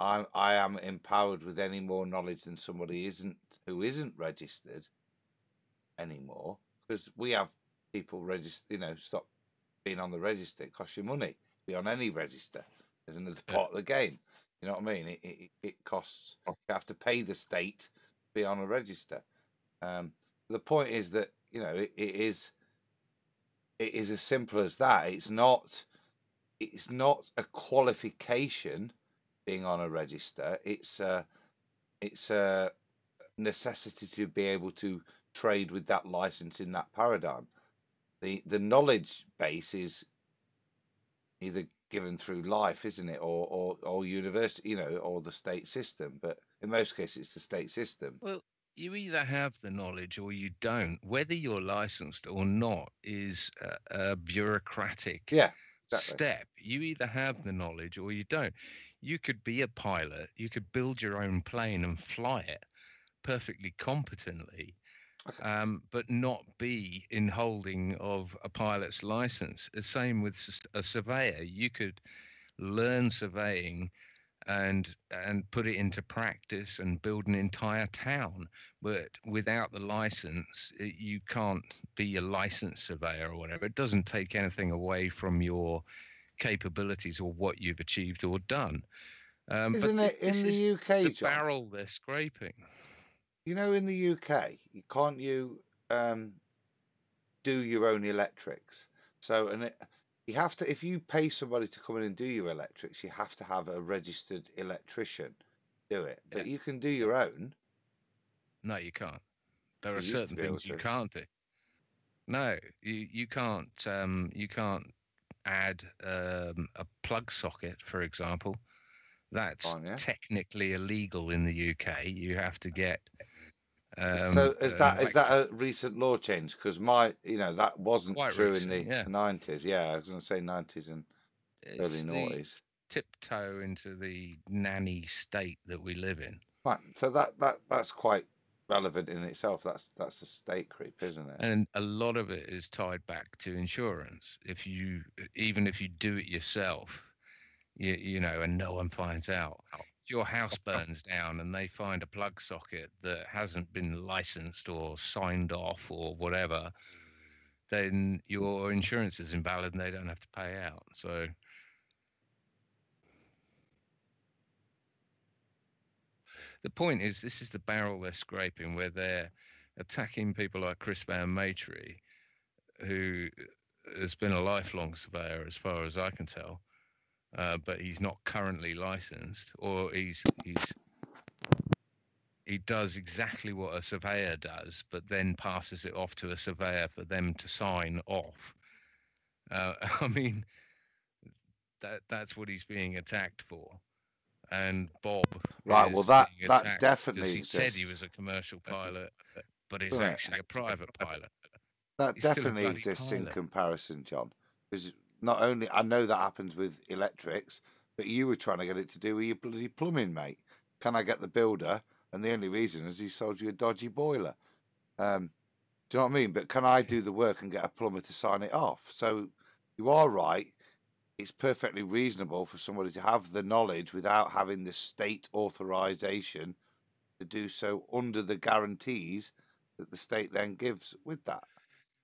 I am empowered with any more knowledge than somebody who isn't registered anymore, because we have people register. Stop being on the register. It costs you money. Be on any register. There's another part of the game. You know what I mean? It costs. You have to pay the state to be on a register. The point is that it is as simple as that. It's not a qualification being on a register. It's a necessity to be able to trade with that license in that paradigm. The knowledge base is either given through life, isn't it, or university, or the state system. But in most cases, it's the state system.
Well, you either have the knowledge or you don't. Whether you're licensed or not is a bureaucratic step. You either have the knowledge or you don't. You could be a pilot. You could build your own plane and fly it perfectly competently, but not be in holding of a pilot's license. The same with a surveyor. You could learn surveying and put it into practice and build an entire town, but without the license you can't be a licensed surveyor or whatever. It doesn't take anything away from your capabilities or what you've achieved or done.
Isn't it in the UK,
the
John?
barrel they're scraping.
In the UK, can't do your own electrics? So, you have to, if you pay somebody to come in and do your electrics, you have to have a registered electrician do it. But you can do your own.
No, you can't. There are certain things you can't do. No, you can't. You can't add a plug socket, for example. That's technically illegal in the UK. You have to get.
So is that a recent law change? Because that wasn't true in the 90s. Yeah, I was going to say 90s and early noughties.
Tiptoe into the nanny state that we live in.
Right. So that's quite relevant in itself. That's a state creep, isn't it?
And a lot of it is tied back to insurance. Even if you do it yourself, and no one finds out. If your house burns down and they find a plug socket that hasn't been licensed or signed off or whatever, then your insurance is invalid and they don't have to pay out. So the point is, this is the barrel they're scraping, where they're attacking people like Chris Van Matry, who has been a lifelong surveyor as far as I can tell. But he's not currently licensed, or he does exactly what a surveyor does, but then passes it off to a surveyor for them to sign off. I mean, that's what he's being attacked for. And Bob,
right? Well, that definitely
exists. He said he was a commercial pilot, but he's actually a private pilot.
That definitely exists in comparison, John. Because not only I know that happens with electrics, but you were trying to get it to do with your bloody plumbing, mate. Can I get the builder? And the only reason is he sold you a dodgy boiler. Do you know what I mean? But can I do the work and get a plumber to sign it off? So you are right. It's perfectly reasonable for somebody to have the knowledge without having the state authorization to do so under the guarantees that the state then gives with that.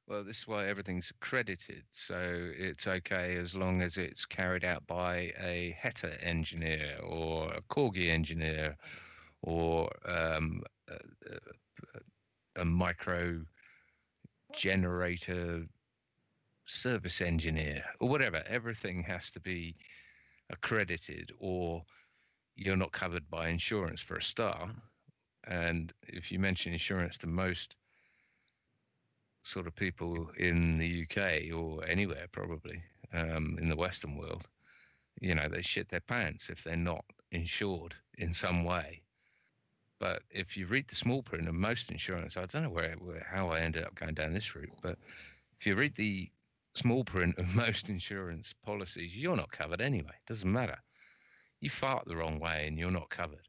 Well, this is why everything's accredited, so it's okay as long as it's carried out by a HETA engineer or a Corgi engineer or a micro generator service engineer or whatever. Everything has to be accredited, or you're not covered by insurance for a start. And if you mention insurance to most sort of people in the UK or anywhere probably in the Western world, you know, they shit their pants if they're not insured in some way. But if you read the small print of most insurance, I don't know how I ended up going down this route, but if you read the small print of most insurance policies, you're not covered anyway. It doesn't matter. You fart the wrong way and you're not covered.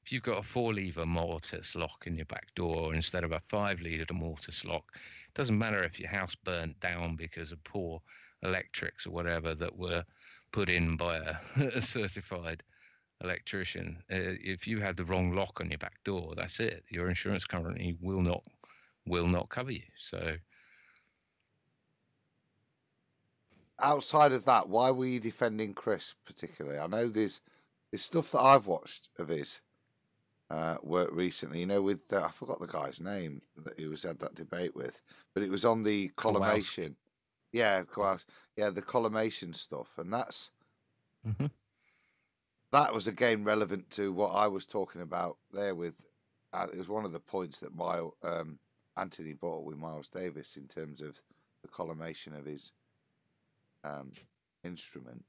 If you've got a 4-lever mortise lock in your back door instead of a 5-lever mortise lock, it doesn't matter if your house burnt down because of poor electrics or whatever that were put in by a certified electrician. If you had the wrong lock on your back door, that's it. Your insurance company will not cover you. So
outside of that, why were you defending Chris particularly? I know there's stuff that I've watched of his work recently. You know, with I forgot the guy's name that he had that debate with, but it was on the collimation. Yeah, of course. Yeah, the collimation stuff, and that's.
Mm-hmm.
That was again relevant to what I was talking about there with. It was one of the points that Anthony brought up with Miles Davis in terms of the collimation of his instrument,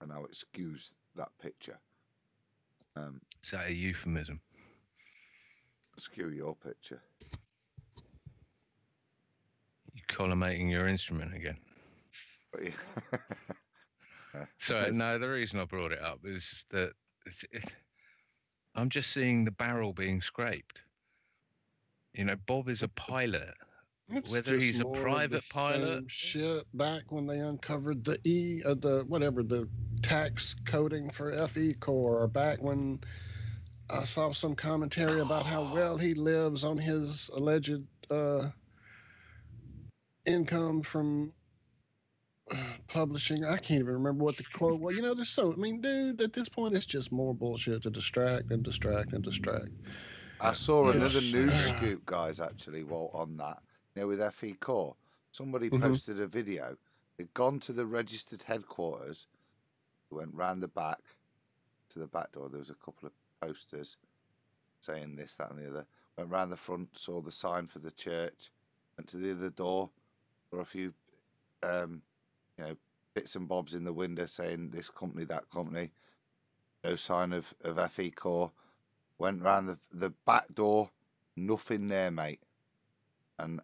and I'll excuse that picture.
Is that a euphemism?
Skew your picture.
You collimating your instrument again? So no, the reason I brought it up is just that I'm just seeing the barrel being scraped. You know, Bob is a pilot.
It's
Whether
just
he's a
more of
private
the
pilot,
same shit back when they uncovered the the tax coding for FEIC, or back when I saw some commentary about how well he lives on his alleged income from publishing. I can't even remember what the quote was. You know, there's so, I mean, dude, at this point, it's just more bullshit to distract and distract and distract.
I saw another news scoop, guys, actually, Walt, on that. You know, with FEIC, somebody posted a video. They'd gone to the registered headquarters, went round the back to the back door. There was a couple of posters saying this, that, and the other. Went round the front, saw the sign for the church, went to the other door, saw a few, you know, bits and bobs in the window saying this company, that company. No sign of FEIC. Went round the back door, nothing there, mate. And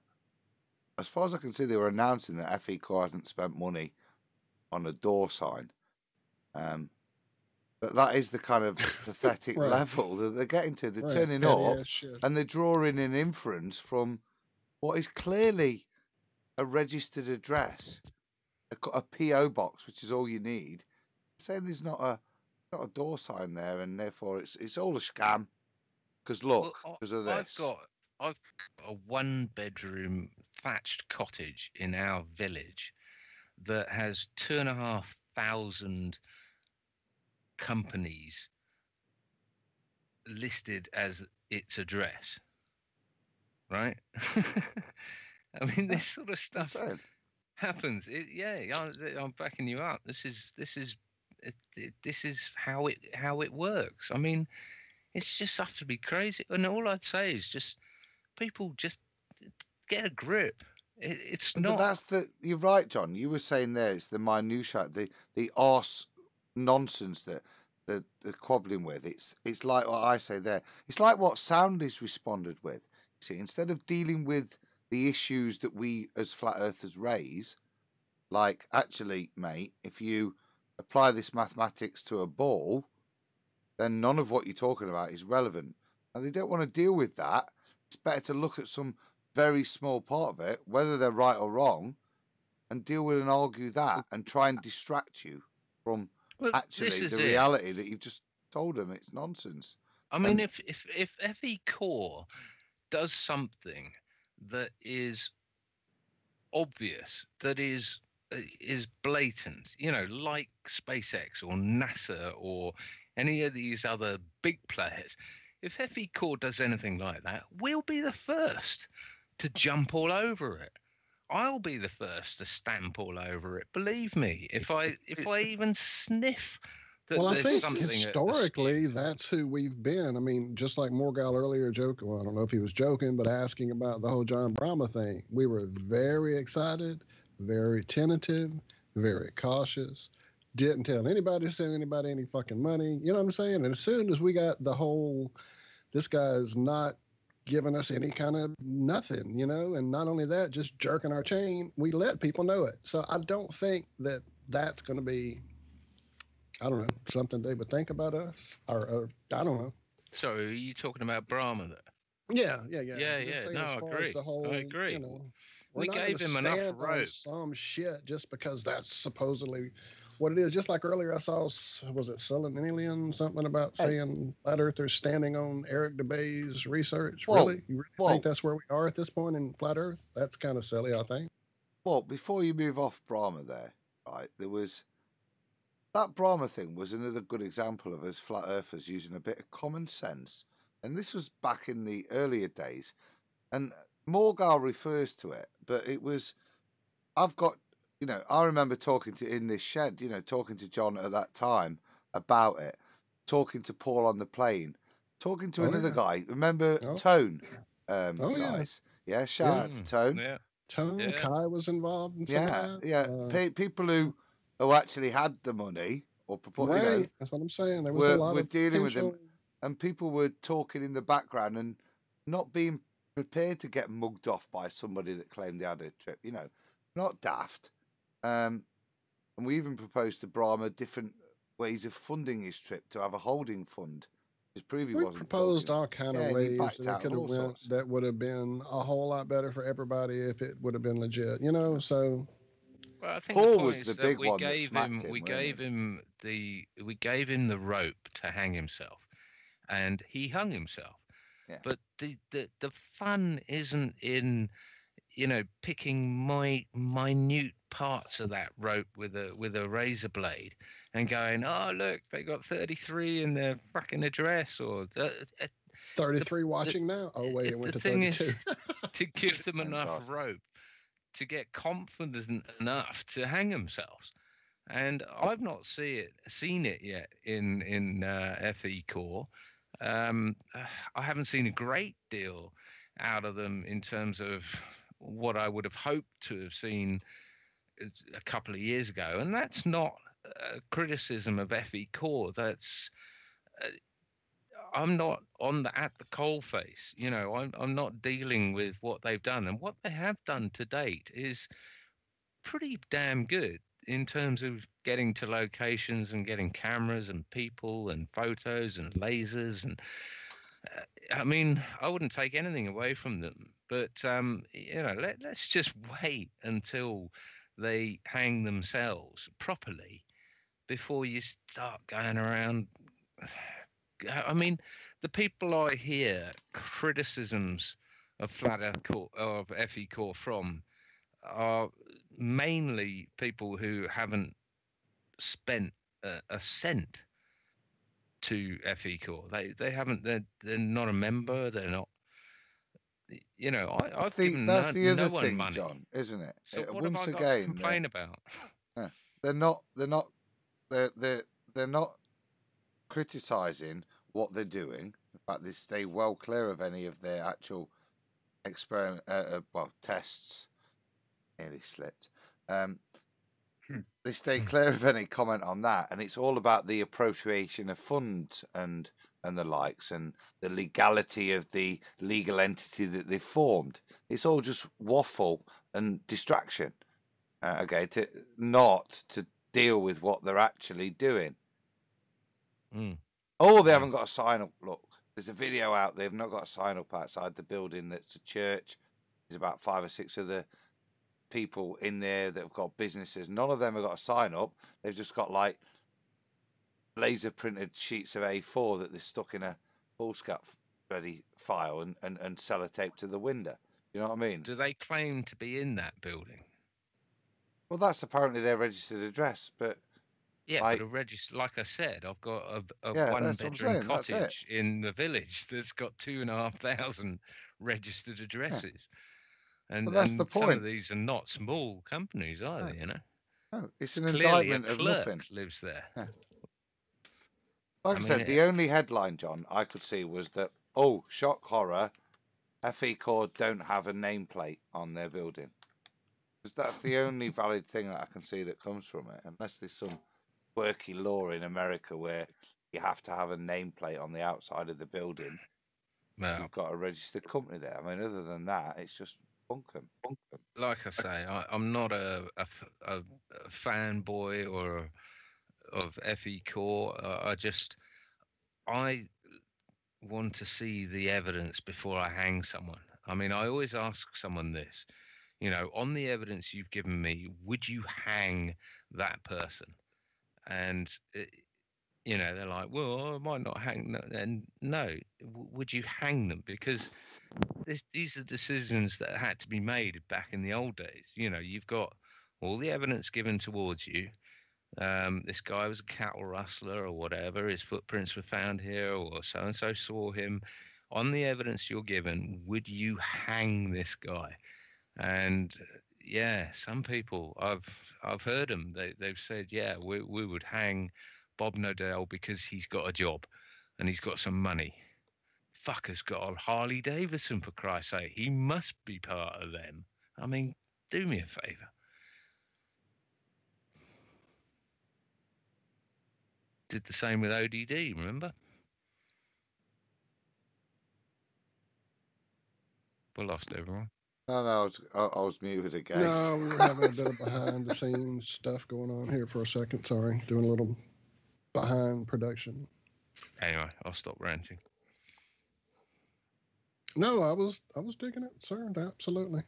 as far as I can see, they were announcing that FEIC hasn't spent money on a door sign. But that is the kind of pathetic level that they're getting to. They're turning up and they're drawing an inference from what is clearly a registered address, a PO box, which is all you need. Saying there's not a door sign there, and therefore it's all a scam. Because look, because of this.
I've got a 1-bedroom thatched cottage in our village that has 2,500 companies listed as its address. Right? I mean, this sort of stuff happens. I'm backing you up. This is how it works. I mean, it's just utterly crazy. And all I'd say is just people just get a grip. It's not.
But you're right, John. You were saying there it's the minutiae, the arse nonsense that they're quabbling with. It's like what I say there. It's like what Sound is responded with. See, instead of dealing with the issues that we as flat earthers raise, like, actually, mate, if you apply this mathematics to a ball, then none of what you're talking about is relevant. And they don't want to deal with that. It's better to look at some very small part of it, whether they're right or wrong, and deal with and argue that and try and distract you from actually the reality that you've just told them. It's nonsense.
I mean, if FEIC does something that is obvious, that is blatant, you know, like SpaceX or NASA or any of these other big players, if FEIC does anything like that, we'll be the first to jump all over it. I'll be the first to stamp all over it. Believe me, if I even sniff
Well, I
there's
think
something
historically that's who we've been. I mean, just like Morgal earlier joking, well, I don't know if he was joking, but asking about the whole John Brahma thing. We were very excited, very tentative, very cautious. Didn't tell anybody, send anybody any fucking money. You know what I'm saying? And as soon as we got the whole, this guy's not giving us any kind of nothing, you know, and not only that, just jerking our chain, we let people know it. So I don't think that that's going to be, I don't know, something they would think about us, or I don't know.
So are you talking about Brahma there?
Yeah.
Yeah. No, I agree. I agree.
You know,
We gave him enough rope.
Some shit just because that's supposedly what it is. Just like earlier, I saw, was it Alien, something about saying flat earthers standing on Eric DeBay's research.
Well,
really? You really think that's where we are at this point in flat earth? That's kind of silly, I think.
Well, before you move off Brahma there, right, there was... That Brahma thing was another good example of us flat earthers using a bit of common sense. And this was back in the earlier days. And Morgal refers to it, but it was... I've got... You know, I remember talking to, in this shed, you know, talking to John at that time about it, talking to Paul on the plane, talking to another guy. Remember Tone, guys? Yeah, shout out to Tone.
Yeah.
Tone, Kai was involved in some of that.
Yeah. People who actually had the money, or you know,
that's what I'm saying. There was a lot
were
of
dealing with them, and people were talking in the background and not being prepared to get mugged off by somebody that claimed they had a trip. You know, not daft. And we even proposed to Brahma different ways of funding his trip, to have a holding fund. His preview
we
wasn't
proposed
talking.
all kind of ways that could have went that would have been a whole lot better for everybody if it would have been legit, you know. So
well, I think
Paul
the
was the big one that
gave
smacked him.
We gave him the rope to hang himself, and he hung himself.
Yeah.
But the fun isn't in, you know, picking minute parts of that rope with a razor blade and going, oh look, they got 33 in their fucking address, or
33 watching now. Oh wait, it went to 32.
The thing is to give them enough rope to get confident enough to hang themselves. And I've not seen it yet in FE Core. I haven't seen a great deal out of them in terms of what I would have hoped to have seen a couple of years ago. And that's not a criticism of FE Core. That's I'm not at the coalface. You know, I'm not dealing with what they've done, and what they have done to date is pretty damn good in terms of getting to locations and getting cameras and people and photos and lasers. And I mean, I wouldn't take anything away from them, but you know, let's just wait until they hang themselves properly before you start going around. I mean, the people I hear criticisms of Flat Earth Core, of FE Core from, are mainly people who haven't spent a cent to FE Core. They haven't. They're not a member. They're not. You know, I've given
that's the other
no one
thing,
money.
John, isn't it?
So what
once
have I got
again,
to complain about?
They're not criticizing what they're doing. In fact, they stay well clear of any of their actual experiment, tests. Nearly slipped. They stay clear of any comment on that, and it's all about the appropriation of funds and the likes, and the legality of the legal entity that they've formed. It's all just waffle and distraction. Not to deal with what they're actually doing. Oh, they haven't got a sign up. Look, there's a video out. They've not got a sign up outside the building. That's a church. There's about 5 or 6 other people in there that have got businesses. None of them have got a sign up. They've just got like laser printed sheets of A4 that they're stuck in a foolscap ready file and sellotape to the window. You know what I mean?
Do they claim to be in that building?
Well, that's apparently their registered address, but
yeah, but a register. Like I said, I've got a one-bedroom cottage in the village that's got 2,500 registered addresses, and
that's the point.
Some of these are not small companies either. You know,
no, it's an indictment of nothing.
Lives there.
Yeah. Like I said, the only headline, John, I could see was that, oh, shock horror, FEIC don't have a nameplate on their building. Because that's the only valid thing that I can see that comes from it, unless there's some quirky law in America where you have to have a nameplate on the outside of the building.
No.
You've got a registered company there. I mean, other than that, it's just bunkum.
Like I say, I'm not a fanboy or of FEIC. I want to see the evidence before I hang someone. I mean, I always ask someone this, on the evidence you've given me, would you hang that person? And, they're like, well, I might not hang them. And no, would you hang them? Because these are decisions that had to be made back in the old days. You've got all the evidence given towards you. This guy was a cattle rustler or whatever. His footprints were found here, or so-and-so saw him. On the evidence you're given, would you hang this guy? And yeah, some people, I've heard them. They've said, yeah, we would hang Bob Nodell because he's got a job and he's got some money. Fucker's got a Harley Davidson, for Christ's sake. He must be part of them. I mean, do me a favour. Did the same with ODD, remember? We lost everyone.
No, I was muted again.
No, we were having a bit of behind the scenes stuff going on here for a second. Sorry, doing a little behind production.
Anyway, I'll stop ranting.
No, I was digging it, sir. Absolutely.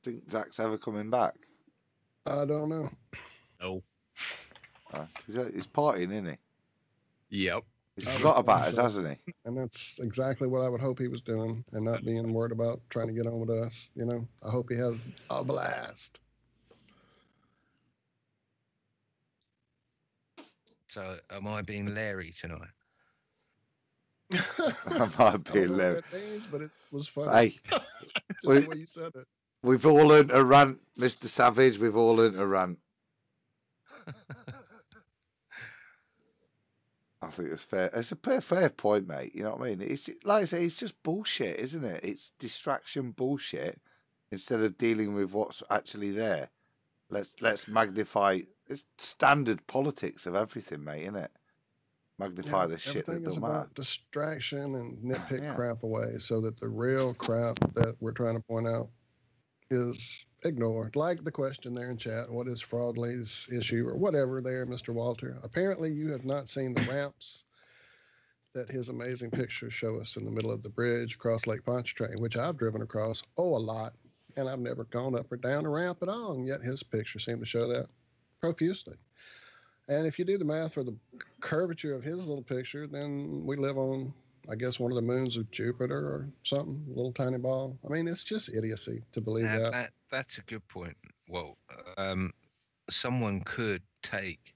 Think Zach's ever coming back?
I don't know.
No.
He's partying, isn't he?
Yep.
He's forgot about us, hasn't he?
And that's exactly what I would hope he was doing, and not being worried about trying to get on with us. I hope he has a blast.
So, am I being Larry tonight?
I might be Larry.
But it was funny.
Hey,
the way you said it.
We've all learned a rant, Mr. Savage. We've all learned a rant. I think it's fair. It's a fair point, mate. You know what I mean? It's like I say, it's just bullshit, isn't it? It's distraction bullshit. Instead of dealing with what's actually there, let's magnify. It's standard politics of everything, mate, isn't it? Magnify the shit that don't matter.
About distraction and nitpick crap away, so that the real crap that we're trying to point out is ignored. Like the question there in chat, what is Fraudley's issue or whatever there, Mr. Walter? Apparently you have not seen the ramps that his amazing pictures show us in the middle of the bridge across Lake Pontchartrain, which I've driven across, a lot, and I've never gone up or down a ramp at all, and yet his pictures seem to show that profusely. And if you do the math for the curvature of his little picture, then we live on, I guess, one of the moons of Jupiter or something, a little tiny ball. I mean, it's just idiocy to believe that.
That's a good point. Well, someone could take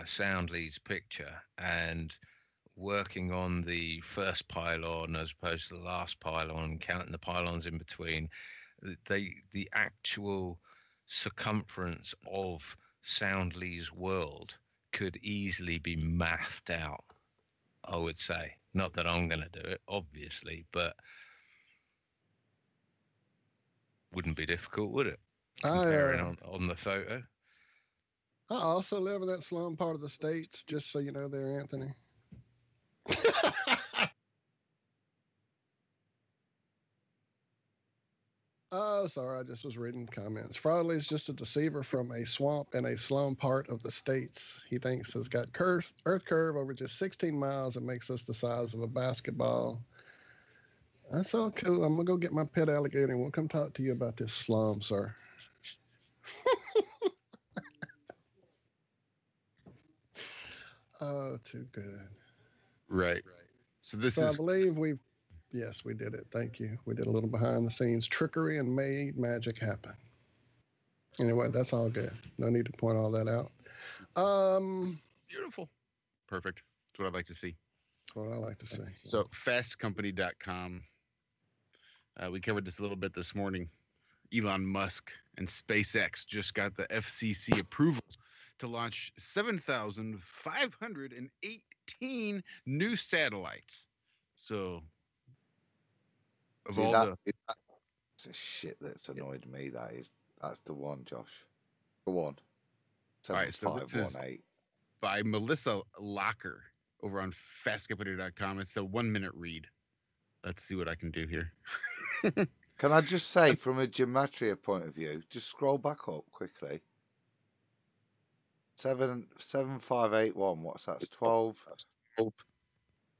Soundly's picture and working on the first pylon as opposed to the last pylon, counting the pylons in between, the actual circumference of Soundly's world could easily be mathed out, I would say. Not that I'm going to do it, obviously, but wouldn't be difficult, would it? Comparing on the photo.
I also live in that slum part of the States, just so you know there, Anthony. Oh, sorry, I just was reading comments. Fraudley is just a deceiver from a swamp in a slum part of the States. He thinks has got earth curve over just 16 miles and makes us the size of a basketball. That's all cool. I'm going to go get my pet alligator and we'll come talk to you about this slum, sir. Oh, too good.
Right. So
I believe yes, we did it. Thank you. We did a little behind the scenes trickery and made magic happen. Anyway, that's all good. No need to point all that out.
Beautiful. Perfect. That's what I'd like to see.
That's what I like to see.
So fastcompany.com. We covered this a little bit this morning. Elon Musk and SpaceX just got the FCC approval to launch 7,518 new satellites. So, of
See,
all
that's
the
a shit that's annoyed me. That's the one, Josh. Go on.
All right, so this is
7518.
by Melissa Locker over on fastcompany.com. It's a 1 minute read. Let's see what I can do here.
Can I just say, from a gematria point of view, just scroll back up quickly. 7581. What's that? It's 12,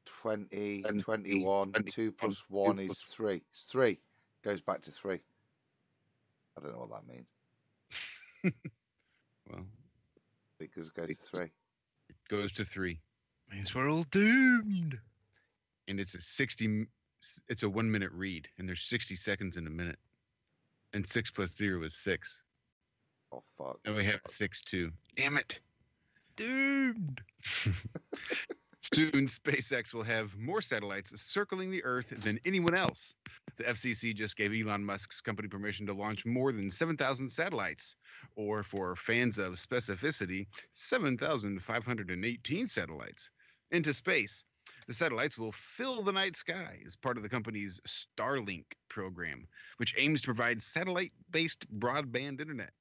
20, 21. 2 plus 1 is 3. It's 3. Goes back to 3. I don't know what that means.
Well,
it goes to 3.
It goes to 3.
Means we're all doomed.
And it's a 1 minute read, and there's 60 seconds in a minute. And 6 plus 0 is 6.
Oh fuck.
And we have 6 too. Damn it.
Doomed.
Soon, SpaceX will have more satellites circling the Earth than anyone else. The FCC just gave Elon Musk's company permission to launch more than 7,000 satellites, or for fans of specificity, 7,518 satellites, into space. The satellites will fill the night sky as part of the company's Starlink program, which aims to provide satellite-based broadband internet.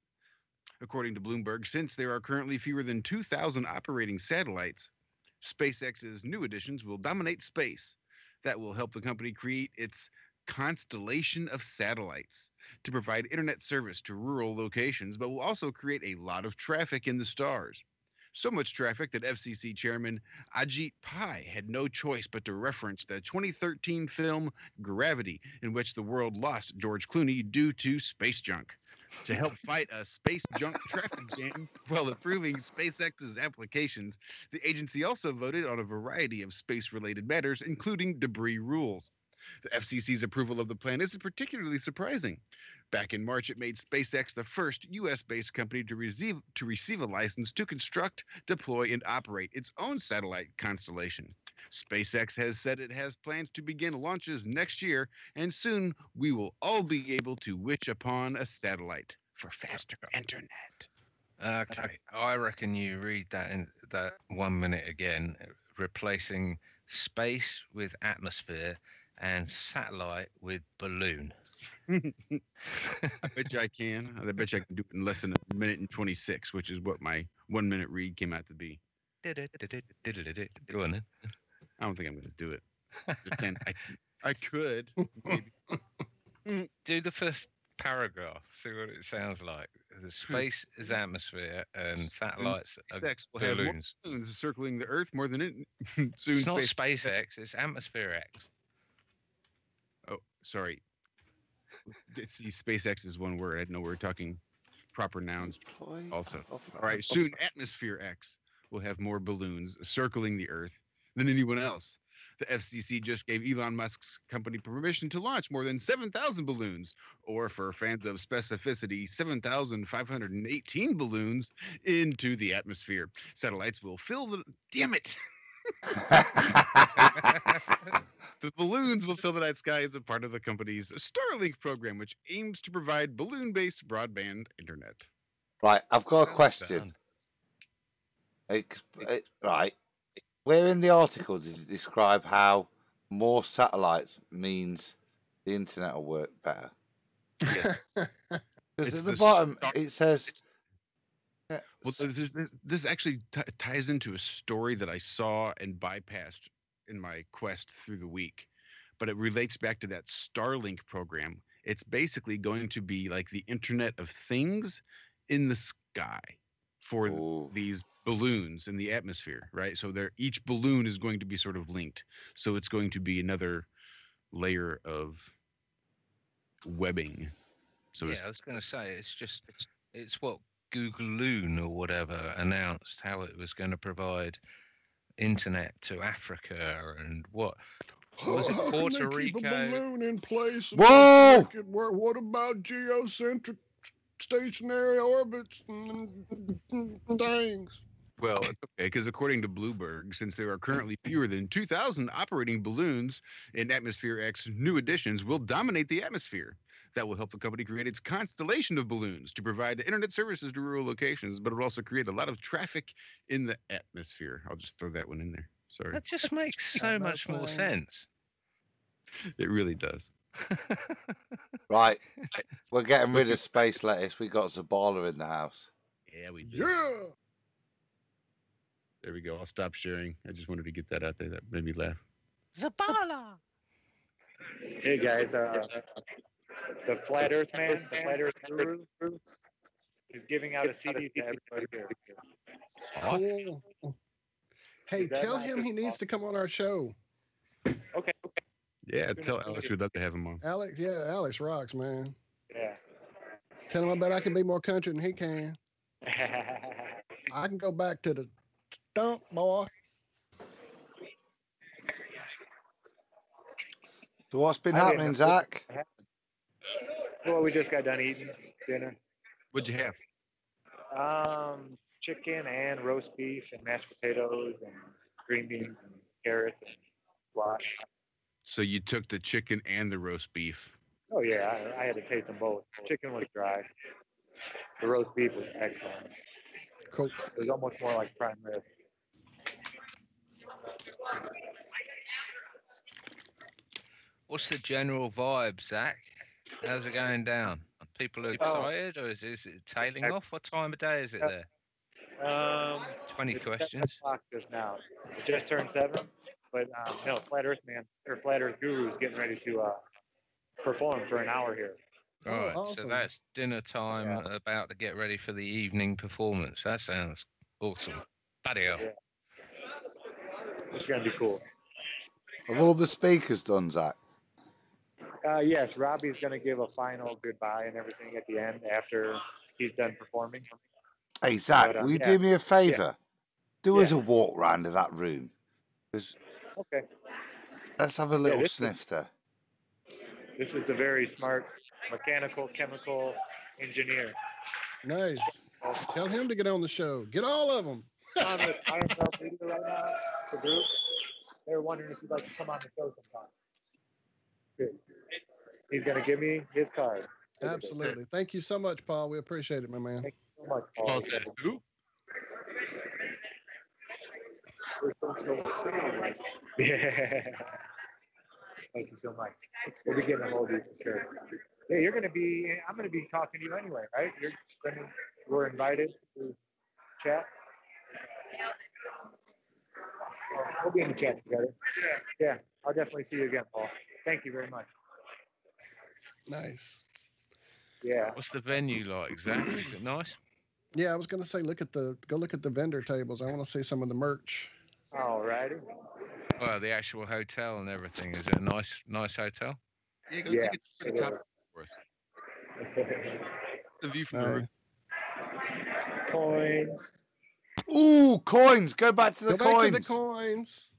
According to Bloomberg, since there are currently fewer than 2,000 operating satellites, SpaceX's new additions will dominate space. That will help the company create its constellation of satellites to provide internet service to rural locations, but will also create a lot of traffic in the stars. So much traffic that FCC Chairman Ajit Pai had no choice but to reference the 2013 film Gravity, in which the world lost George Clooney due to space junk. To help fight a space junk traffic jam while approving SpaceX's applications, the agency also voted on a variety of space-related matters, including debris rules. The FCC's approval of the plan isn't particularly surprising. Back in March, it made SpaceX the first U.S.-based company to receive a license to construct, deploy, and operate its own satellite constellation. SpaceX has said it has plans to begin launches next year, and soon we will all be able to wish upon a satellite for faster internet.
Okay, I reckon you read that in that 1 minute again, replacing space with atmosphere and satellite with balloon.
I bet you I can. I bet you I can do it in less than a minute and 26, which is what my 1 minute read came out to be.
Go on then.
I don't think I'm going to do it. Just saying, I could. Maybe.
Do the first paragraph. See what it sounds like. The space is atmosphere and satellites are
SpaceX will have more
balloons.
balloons circling the Earth more than it. Soon
It's not SpaceX, it's Atmosphere X.
Oh, sorry. See, SpaceX is one word. I didn't know we were talking proper nouns also. All right, soon Atmosphere X will have more balloons circling the Earth than anyone else. The FCC just gave Elon Musk's company permission to launch more than 7,000 balloons, or for fans of specificity, 7,518 balloons into the atmosphere. Satellites will fill the... Damn it! The balloons will fill the night sky as a part of the company's Starlink program, which aims to provide balloon-based broadband internet.
Right, I've got a question. Right, where in the article does it describe how more satellites means the internet will work better? Because at the bottom it says...
Well, this actually ties into a story that I saw and bypassed in my quest through the week, but it relates back to that Starlink program. It's basically going to be like the Internet of Things in the sky for these balloons in the atmosphere, right? So each balloon is going to be sort of linked. So it's going to be another layer of webbing. So
yeah, I was going to say it's what Googleoon or whatever announced, how it was going to provide internet to Africa and what was it, Puerto Rico?
Keep a balloon in place.
Whoa!
What about geocentric stationary orbits and things?
Well, it's okay, because according to Bloomberg, since there are currently fewer than 2,000 operating balloons in Atmosphere X, new additions will dominate the atmosphere. That will help the company create its constellation of balloons to provide internet services to rural locations, but it will also create a lot of traffic in the atmosphere. I'll just throw that one in there. Sorry.
That just makes so much more sense.
It really does.
Right. We're getting rid of space lettuce. We got Zabala in the house.
Yeah, we do.
Yeah.
There we go. I'll stop sharing. I just wanted to get that out there. That made me laugh.
Zabala.
Hey guys, the Flat Earth Man, the Flat Earth Guru, is giving out a CD to everybody here.
Cool. Hey,
Is that
tell
not
him
just
he needs to come on our show.
Okay.
Yeah, tell Alex we'd love to have him on.
Alex, yeah, Alex rocks, man.
Yeah.
Tell him I bet I can be more country than he can. I can go back to the stump, boy.
So what's been happening, Zach?
Well, we just got done eating dinner.
What'd you have?
Chicken and roast beef and mashed potatoes and green beans and carrots and squash.
So you took the chicken and the roast beef.
Oh yeah, I had to taste them both. Chicken was dry. The roast beef was excellent.
Cool.
It was almost more like prime rib.
What's the general vibe, Zach? How's it going down? Are people excited, or is it tailing off? What time of day is it there? 20
it's
questions.
7 o'clock just now. It just turned 7, but no, Flat Earth Man or Flat Earth Guru is getting ready to perform for an hour here.
All right,
awesome.
so that's dinner time, about to get ready for the evening performance. That sounds awesome. Bloody hell.
Yeah. It's gonna be cool.
Have all the speakers done, Zach?
Yes, Robbie's gonna give a final goodbye and everything at the end after he's done performing.
Hey, Zach,
But,
will you
yeah.
do me a favour? Do us
Yeah.
a walk round of that room. 'Cause
Okay.
let's have a little
this is-
snifter.
This is the very smart mechanical chemical engineer.
Nice. Tell him to get on the show. Get all of them.
On the IML media right now, the group. They're wondering if you'd like to come on the show sometime. Good. He's gonna give me his card.
Absolutely. Thank you so much, Paul. We appreciate it, my man.
Thank you so much, Paul.
Paul said, who?
Yeah. Thank you so much. We'll be getting a hold of you for sure. Yeah, I'm gonna be talking to you anyway, right? We're invited to chat. We'll be in the chat together. Yeah, I'll definitely see you again, Paul. Thank you very much.
Nice.
Yeah.
What's the venue like, Zach? Is it nice?
Yeah, I was gonna say go look at the vendor tables. I want to see some of the merch.
All righty.
Well, the actual hotel and everything. Is it a nice hotel?
Yeah, go
Yeah,
take it to the top for us. The view from the roof.
Coins.
Ooh, coins! Go back to the
Go back
coins.
to the coins.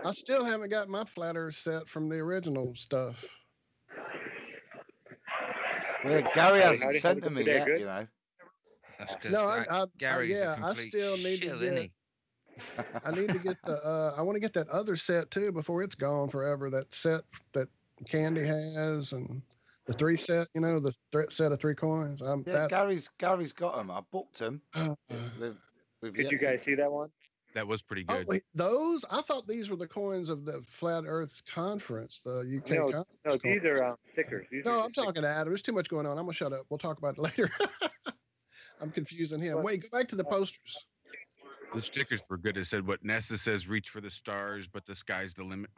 I still haven't got my flat earth set from the original stuff.
Well, Gary hasn't
howdy,
sent them me
today,
yet,
good?
you know.
That's because
No,
Gary's
yeah,
a complete
still need
shill,
to
isn't
get.
he?
I need to get the. I want to get that other set too before it's gone forever. That set that Candy has and the 3 set. You know, the set of 3 coins.
Yeah, Gary's got them. I booked them.
Did you guys see that one?
That was pretty
Oh,
good.
wait, those? I thought these were the coins of the Flat Earth Conference, the UK conference.
No, these are stickers.
No, I'm talking to Adam. There's too much going on. I'm gonna shut up. We'll talk about it later. I'm confusing him. Wait, go back to the posters.
The stickers were good. It said what NASA says: reach for the stars, but the sky's the limit.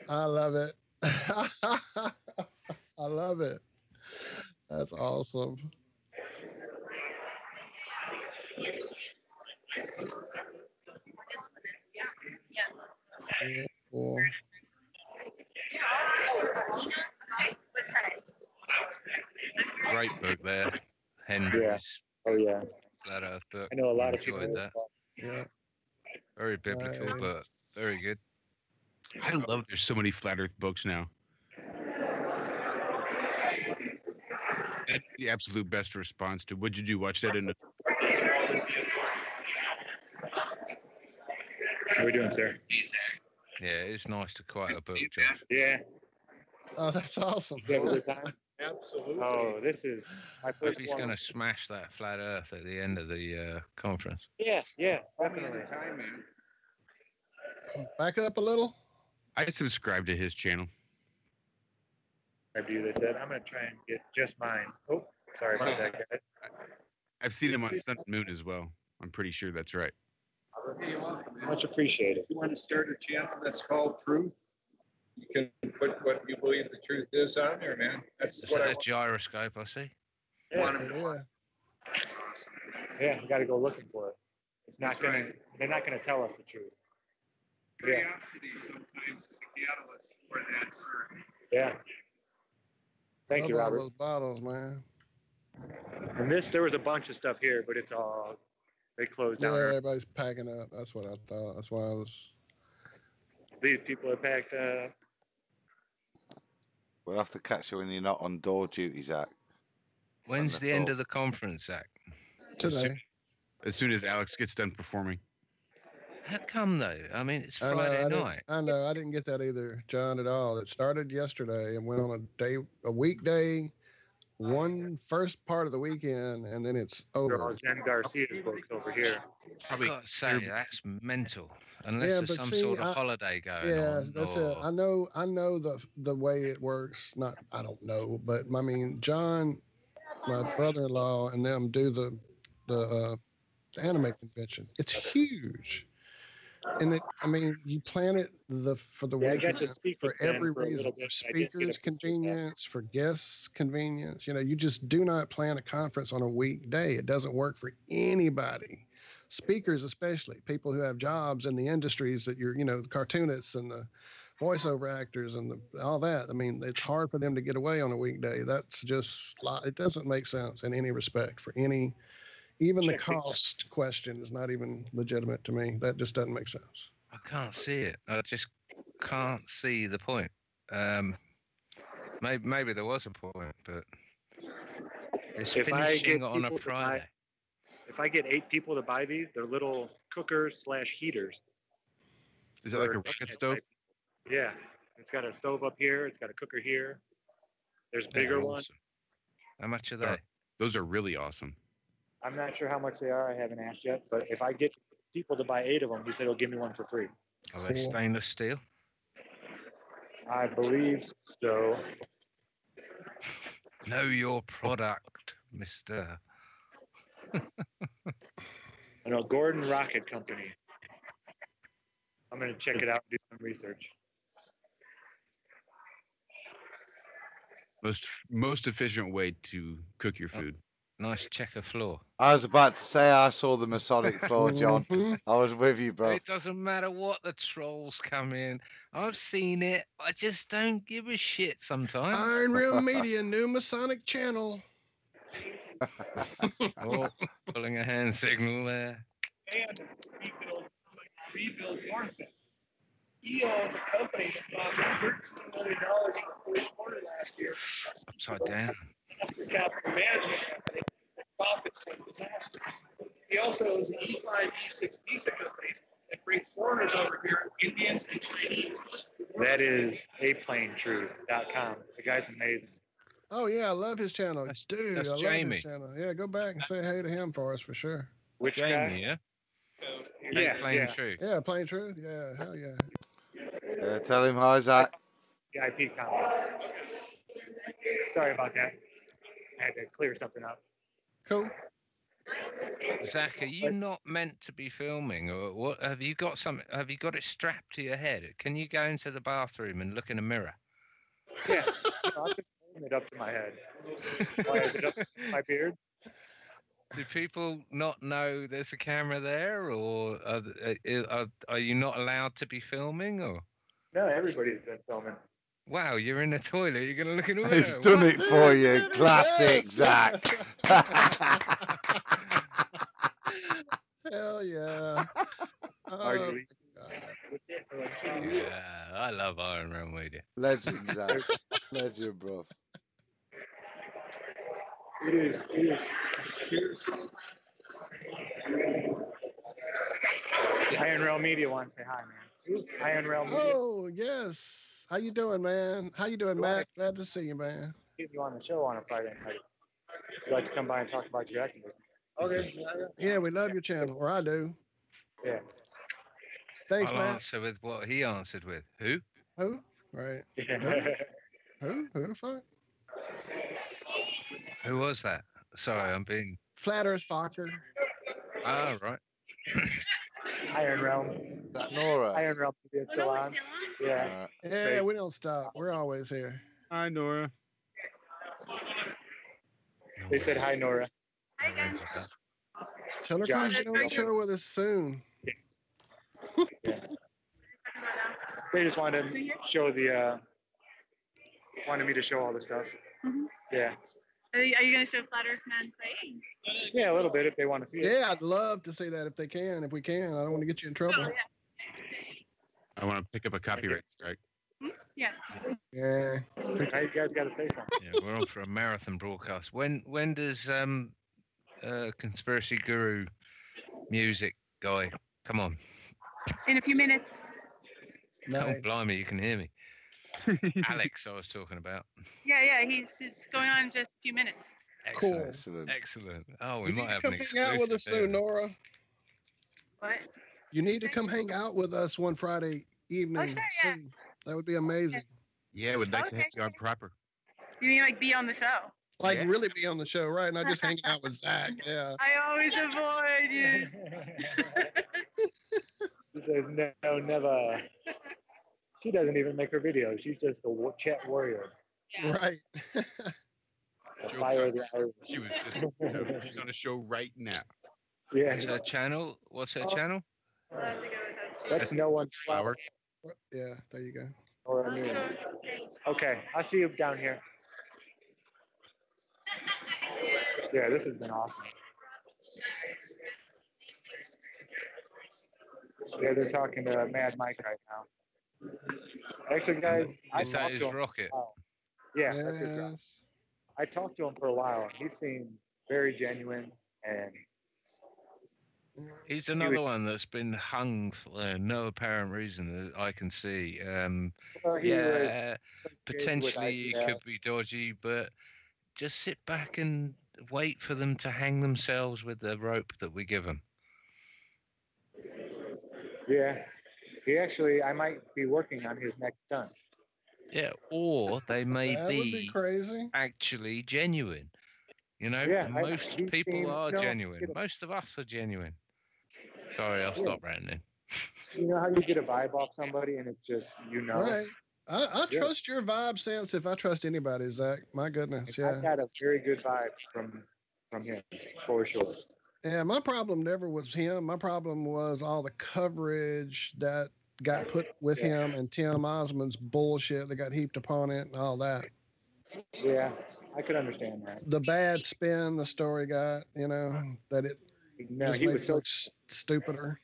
I love it. I love it. That's awesome. Yeah, cool.
Great book there, Henry's
Oh yeah.
Flat Earth book.
I know a lot of
Enjoyed
people.
that.
Yeah.
Very biblical, but
Nice.
very good.
I love there's so many flat Earth books now. That's the absolute best response to. What'd you do? Watch that in the.
How we doing, sir?
Yeah, it's nice to quote a book, Josh.
Yeah.
Oh, that's awesome.
You have a good time? Absolutely. Oh, this is my
Hope
first
he's
one.
going to smash that flat Earth at the end of the conference.
Yeah, definitely.
Back up a little.
I subscribe to his channel.
They said, I'm going to try and get just mine. Oh, sorry about that, guys.
I've seen him on Sun and Moon as well. I'm pretty sure that's right.
Much appreciated.
You want to start a channel that's called Truth? You can put what you believe the truth is on there, man. That's
Is
what
that
I
a gyroscope I see?
Yeah, we got to go looking for it. It's not going to. They're not going to tell us the truth.
Curiosity sometimes is the catalyst for that certain.
Yeah. Thank you,
Love all
Robert.
those bottles, man.
And there was a bunch of stuff here, but it's all they closed
Yeah,
down.
everybody's packing up. That's what I thought. That's why I was.
These people are packed up.
We'll have to catch you when you're not on door duty, Zach.
When's the end of the conference, Zach?
Today.
As soon as Alex gets done performing.
How come though? I mean, it's
I know,
Friday night.
I know. I didn't get that either, John, at all. It started yesterday and went on a weekday, first part of the weekend, and then it's over.
Jen Garcia's folks over here.
I've got to say, that's mental. Unless
Yeah,
there's
but
some
see,
sort of holiday going on.
Yeah, that's it. I know the way it works. I don't know, but I mean, John, my brother-in-law, and them do the anime convention. It's huge. And you plan it for the
I got
weekend
to speak
for
with Ben
every
for a
reason.
little
For
bit. I did get
speakers'
a
convenience, for guests' convenience. You just do not plan a conference on a weekday. It doesn't work for anybody. Speakers, especially people who have jobs in the industries that the cartoonists and the voiceover actors and all that. I mean, it's hard for them to get away on a weekday. That's just, it doesn't make sense in any respect for any. Even the cost question is not even legitimate to me. That just doesn't make sense.
I can't see it. I just can't see the point. Maybe there was a point, but it's finishing on a Friday.
If I get 8 people to buy these, they're little cookers / heaters.
Is that like a rocket stove?
Yeah. It's got a stove up here. It's got a cooker here. There's bigger ones.
Awesome. How much are they?
Those are really awesome.
I'm not sure how much they are. I haven't asked yet. But if I get people to buy 8 of them, he said he'll give me one for free.
Are they stainless steel?
I believe so.
Know your product, mister.
I know, Gordon Rocket Company. I'm going to check it out and do some research.
Most efficient way to cook your food.
Nice checker floor.
I was about to say I saw the Masonic floor, John. I was with you, bro.
It doesn't matter what the trolls come in. I've seen it. I just don't give a shit sometimes.
Iron Rim Media, new Masonic channel.
Oh, pulling a hand signal there.
And rebuild Martha. He owns a company that bought $13 million in the first quarter last year.
Upside down.
Capital management company. Profits from disasters. He also owns the E5, E6 visa companies that bring foreigners over here, Indians and Chinese.
That is aplanetruth.com. The guy's amazing.
Oh yeah, I love his channel. Dude,
that's
I love
Jamie.
his channel. Yeah, go back and say hey to him for us for sure.
Which
Jamie,
guy?
yeah?
Yeah,
Plain Truth.
Yeah, Plain Truth. Yeah, hell yeah.
Tell him hi, Zach.
IP comment. Sorry about that. I had to clear something up.
Cool.
Zach, are you not meant to be filming, or what? Have you got it strapped to your head? Can you go into the bathroom and look in a mirror?
Yeah, I'm just holding it up to my head. Why is it up to my beard?
Do people not know there's a camera there, or are you not allowed to be filming, or?
No, everybody's been filming.
Wow, you're in the toilet. You're gonna look in the mirror.
He's done it for you. Classic, Zach.
Hell yeah.
Yeah, I love Iron Man Media.
Legend, Zach. Legend, bro.
It is spiritual.
Iron Rail Media wants to say hi, man. Iron Rail Media.
Oh, yes. How you doing, man? How you doing, Matt? Glad to see you, man.
Get you on the show on a Friday night. You'd like to come by and talk about your acting business. Okay.
Yeah, we love your channel, or I do.
Yeah.
Thanks,
I'll
Matt.
answer with what he answered with. Who?
Who? Right. Who? Who the fuck?
Who was that? Sorry, I'm being...
Flat Earth Fokker.
Ah, right.
Is
Iron Realm.
that Nora?
Iron Realm is still on. Yeah.
Yeah, we don't stop. We're always here.
Hi, Nora.
They said hi, Nora.
Hi, guys.
Tell her come get on the show with us soon.
Yeah. They just wanted to show the, wanted me to show all the stuff.
Mm-hmm.
Yeah.
Are you going to show Flat Earth Man praying?
Yeah, a little bit if they want to see it.
Yeah, I'd love to see that if they can. If we can, I don't want to get you in trouble.
Oh, yeah.
I want to pick up a copyright strike.
Yeah.
Yeah.
Now you guys got to say something.
Yeah, we're on for a marathon broadcast. When does conspiracy guru music guy come on?
In a few minutes.
No.
Oh, blimey, you can hear me. Alex, I was talking about.
Yeah, he's going on in just a few minutes.
Cool.
Excellent.
Excellent. Oh, we
You
might
need to
have
come
an
hang out with us
exclusive
soon,
there.
Nora.
What?
You need to come hang out with us one Friday evening
sure, yeah.
soon. That would be amazing.
Yeah, we'd like to have
Okay.
you on proper.
You mean like be on the show?
Like
Yeah.
really be on the show, right? Not just hanging out with Zach. Yeah.
I always avoid you.
She says, no, never. She doesn't even make her videos. She's just a chat warrior.
Right.
The fire of the Irish.
She was just, she's on a show right now.
Yeah.
What's her channel? What's her channel?
I'll have to go with
That's no one's flower.
Yeah, there you go.
Or I mean, okay, I'll see you down here. Yeah, this has been awesome. Yeah, they're talking to Mad Mike right now. Actually, guys, I
Is that
talked
his
to him.
rocket?
Yeah, that's his rocket.
Yes.
I talked to him for a while. He seemed very genuine, and
He's another one that's been hung for no apparent reason that I can see.
he
Yeah,
was
potentially it could be dodgy, but just sit back and wait for them to hang themselves with the rope that we give them.
Yeah, he actually, I might be working on his next stunt.
Yeah, or they may
That would be crazy.
actually genuine. You know,
Yeah,
most
he
people
seemed-
are
no,
genuine.
you know-
Most of us are genuine. Sorry, I'll stop ranting.
You know how you get a vibe off somebody and it's just, you know.
Right. I
Yeah.
trust your vibe sense if I trust anybody, Zach. My goodness.
I
Yeah.
got a very good vibe from him, for sure.
Yeah, my problem never was him. My problem was all the coverage that got put with him and Tim Osmond's bullshit that got heaped upon it and all that.
Yeah, I could understand that.
The bad spin the story got, that it
No,
just
he
made
was
it
so
look stupider.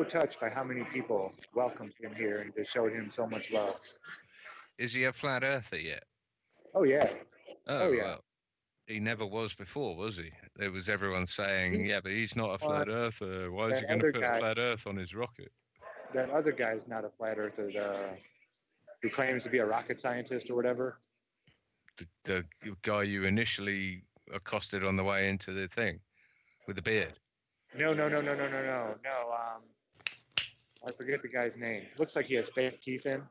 touched by how many people welcomed him here and just showed him so much love.
Is he a flat earther yet?
Oh yeah.
Oh,
yeah.
well, he never was before, was he? There was everyone saying, yeah, but he's not a flat earther. Why is he
that
going to
other
put
guy-
flat earth on his rocket?
That other guy's not a flat earther, who claims to be a rocket scientist or whatever.
The guy you initially accosted on the way into the thing with the beard.
No. I forget the guy's name. Looks like he has fake teeth in.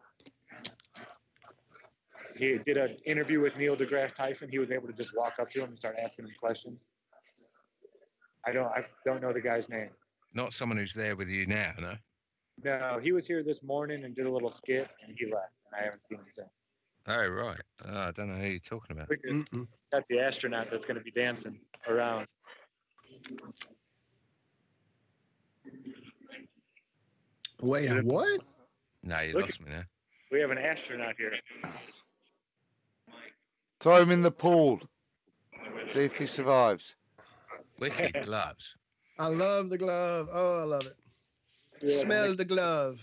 He did an interview with Neil deGrasse Tyson. He was able to just walk up to him and start asking him questions. I don't know the guy's name.
Not someone who's there with you now, no?
No, he was here this morning and did a little skit, and he left. And I haven't seen him since.
Oh, right. Oh, I don't know who you're talking about.
That's the astronaut that's going to be dancing around.
Wait, what?
No, you
Look
lost me now.
We have an astronaut here.
Throw him in the pool. See if he survives.
Wicked gloves.
I love the glove. Oh, I love it.
Yeah.
Smell the glove.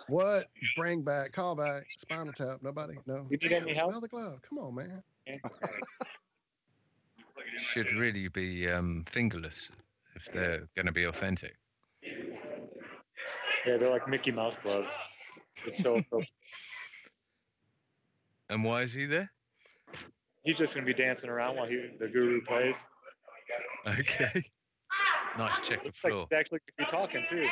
What? Bring back, call back, Spinal Tap. Nobody? No.
You need any help?
Smell the glove. Come on, man.
should really be fingerless if they're going to be authentic.
Yeah, they're like Mickey Mouse gloves. It's so appropriate.
And why is he there?
He's just gonna be dancing around while the guru plays.
Okay. Nice check of
Looks like
floor.
he's actually could be talking too.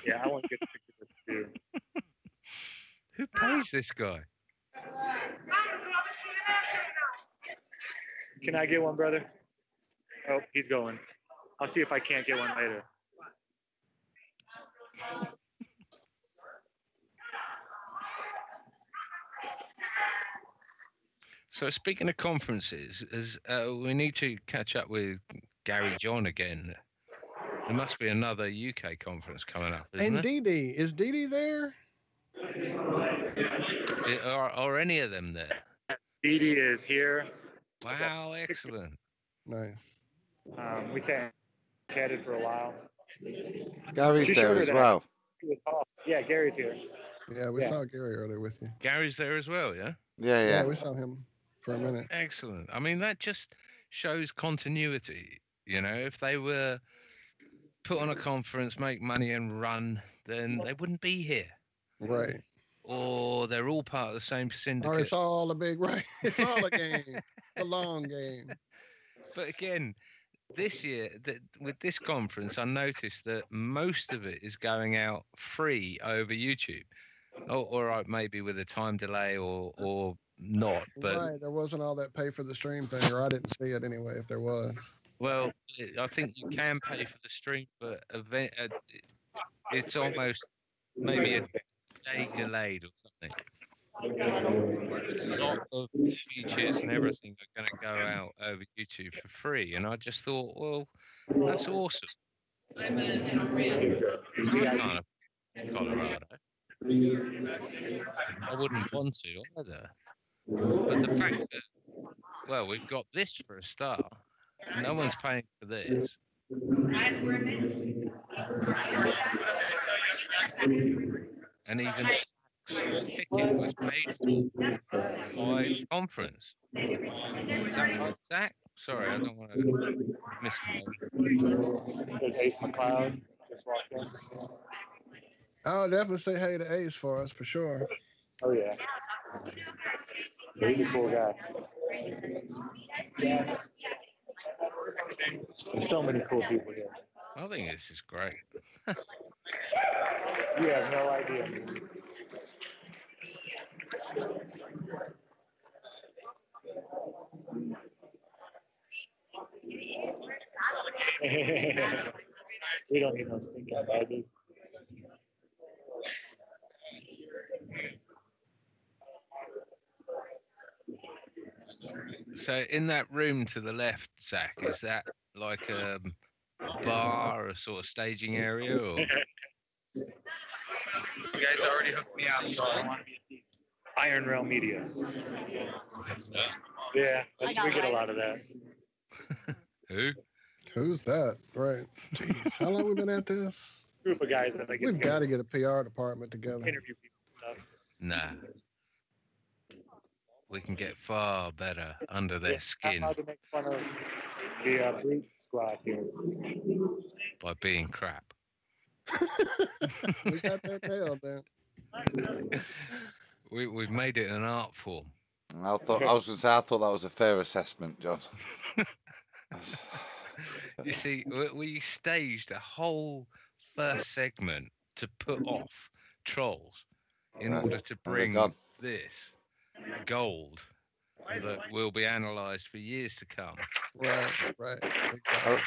Yeah, I want to get a picture of this too.
Who pays this guy?
Can I get one, brother? Oh, he's going. I'll see if I can't get one later.
So speaking of conferences, we need to catch up with Gary John again. There must be another UK conference coming up, isn't
And
there?
Dee Dee. Is Dee Dee there?
Are any of them there?
Dee Dee is here.
Wow, excellent.
Nice.
We chatted for a while.
Gary's
She
there
showed her
as
that.
well.
Yeah, Gary's here.
Yeah, we
Yeah.
saw Gary earlier with you.
Gary's there as well, yeah?
Yeah,
Yeah,
yeah.
we saw him for a minute.
Excellent. I mean, that just shows continuity. You know, if they were put on a conference, make money and run, then they wouldn't be here.
Right.
Or they're all part of the same
Or
syndicate.
it's all a big right. It's all a game. A long game.
But again, this year, with this conference, I noticed that most of it is going out free over YouTube. Or maybe with a time delay or not. But
Right. There wasn't all that pay for the stream thing, or I didn't see it anyway, if there was.
well, I think you can pay for the stream, but it's almost maybe a day delayed or something. A lot of features and everything are going to go out over YouTube for free, and I just thought, well, that's awesome. I'm kind of Colorado. I wouldn't want to either. But the fact that, well, we've got this for a start. No one's paying for this. And even Zack's ticket was paid for by conference. Is that right, Zach? Sorry, I don't want to misquote.
There's Ace McLeod. Just walked in.
I'll definitely say hey to Ace for us, for sure.
Oh yeah. He's a cool guy. There's so many cool people here.
I think this is great.
You have no idea. We don't need no stinking baggage.
So in that room to the left, Zach, is that like a bar, a sort of staging area, or?
You guys already hooked me up, so I want to be a thief. Iron Realm Media. Yeah, we get a lot of that.
Who?
Who's that? Right. Jeez, how long we been at this?
Group of guys that I get
We've got to get a PR department together.
interview people and stuff.
Nah. We can get far better under their skin
How to make fun of the Brute Squad here.
by being crap.
We got that nailed then.
We've made it an art form.
I was going to say, I thought that was a fair assessment, John.
You see, we staged a whole first segment to put off trolls in order to bring
gone.
this gold that will be analysed for years to come.
Right, right. Exactly.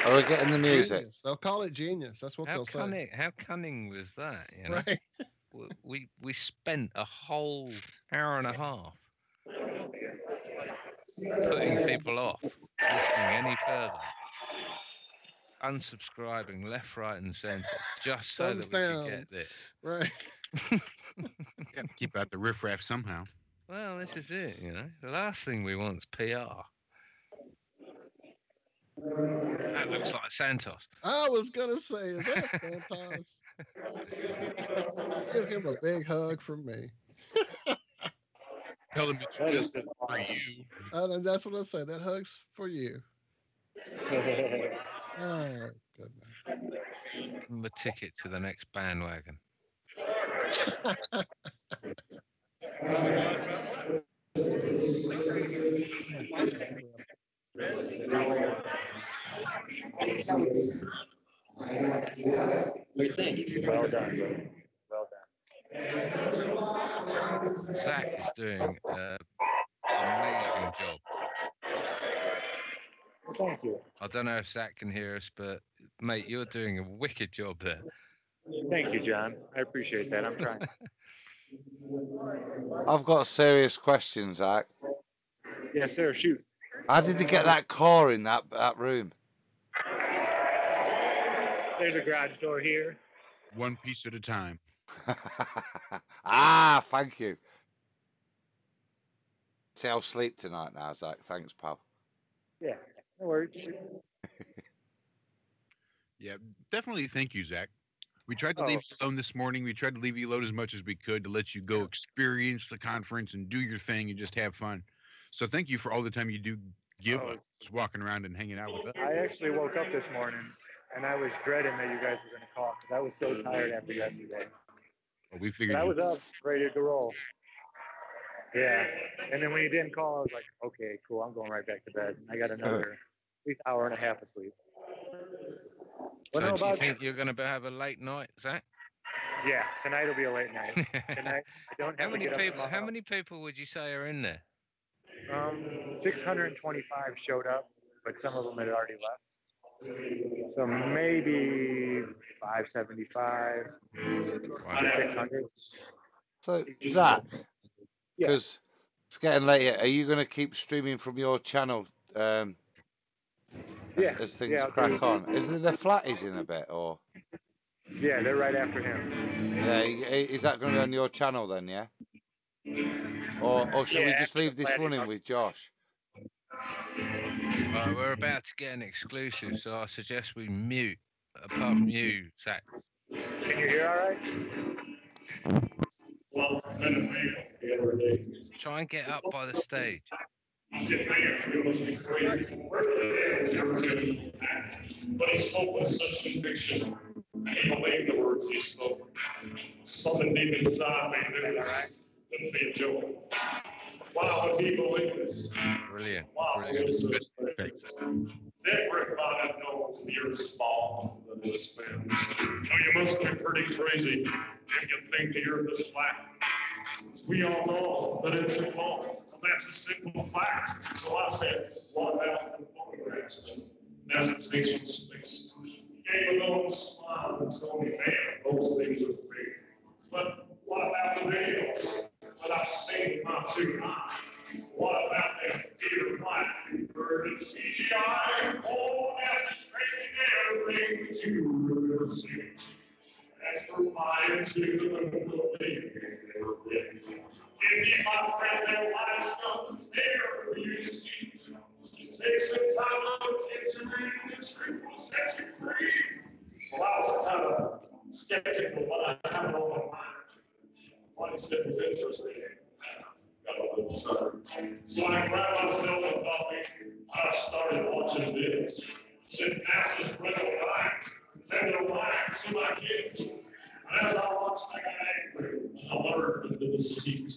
Are we getting the music?
Genius. They'll call it genius. That's what they'll say.
How cunning was that? You know?
Right.
We spent a whole hour and a half putting people off listening any further, unsubscribing left, right, and centre, just so
Thumbs
that we
down.
could get this.
Right.
Got to keep out the riffraff somehow.
Well, this is it. You know, the last thing we want is PR. That looks like Santos.
I was gonna say, is that Santos? Give him a big hug from me.
Tell them it's
That is
just
just
for
awesome.
you.
And that's what I say. That hug's for you. Oh, goodness.
I'm a ticket to the next bandwagon.
Well done, bro. Well done.
Zach is doing an amazing job.
Well, thank you.
I don't know if Zach can hear us, but mate, you're doing a wicked job there.
Thank you, John. I appreciate that. I'm trying.
I've got a serious question, Zach.
Yes, sir. Shoot.
How did they get that car in that room?
There's a garage door here.
One piece at a time.
Thank you. See, I'll sleep tonight now, Zach. Thanks, pal.
Yeah, no worries.
Yeah, definitely. Thank you, Zach. We tried to leave you alone this morning. We tried to leave you alone as much as we could to let you go experience the conference and do your thing and just have fun. So thank you for all the time you do give us walking around and hanging out with us.
I actually woke up this morning and I was dreading that you guys were going to call because I was so tired after yesterday.
Well, we figured
But I was up, ready to roll. Yeah. And then when you didn't call, I was like, okay, cool. I'm going right back to bed. I got another at least hour and a half of sleep.
So do you think you're going to have a late night, Zach?
Yeah, tonight will be a late night. Tonight, I don't have
How many people would you say are in there?
625 showed up, but some of them had already left. So maybe 575, 600.
So, Zach, because it's getting late here, are you going to keep streaming from your channel as things crack on? Is there the flatties in a bit, or?
Yeah, they're right after him.
Yeah, is that going to be on your channel then, yeah? Or should we just leave this running with Josh?
We're about to get an exclusive, so I suggest we mute, apart from you, Zach.
Can you hear all right?
Try and get up by the stage.
But he spoke with such conviction, and he believed the words he spoke. Something deep inside me didn't be a joke. Wow, would he believe this?
Brilliant.
Wow, everybody knows the earth's small than this spin. So you must be pretty crazy if you think the earth is flat. We all know that it's small. That's a simple fact. So I said, what about the photographs? As it takes from space. You gave a little smile and told me, man, those things are fake. But what about the videos that I've seen with my two eyes? What about them Peter Black converted CGI? Oh, that's just making everything that you've ever seen. As for flying to the moon, give me my friend their life stuff is there for you to see. Just take some time to look into it, and the truth will set you free. Well, I was kind of skeptical, but I had it on my mind. What he said was interesting. Got a little time. So I grabbed myself a coffee, and I started watching vids. Said NASA's Brendon then they're lying to my kids. And as I watched, I got angry. I learned into the deceit.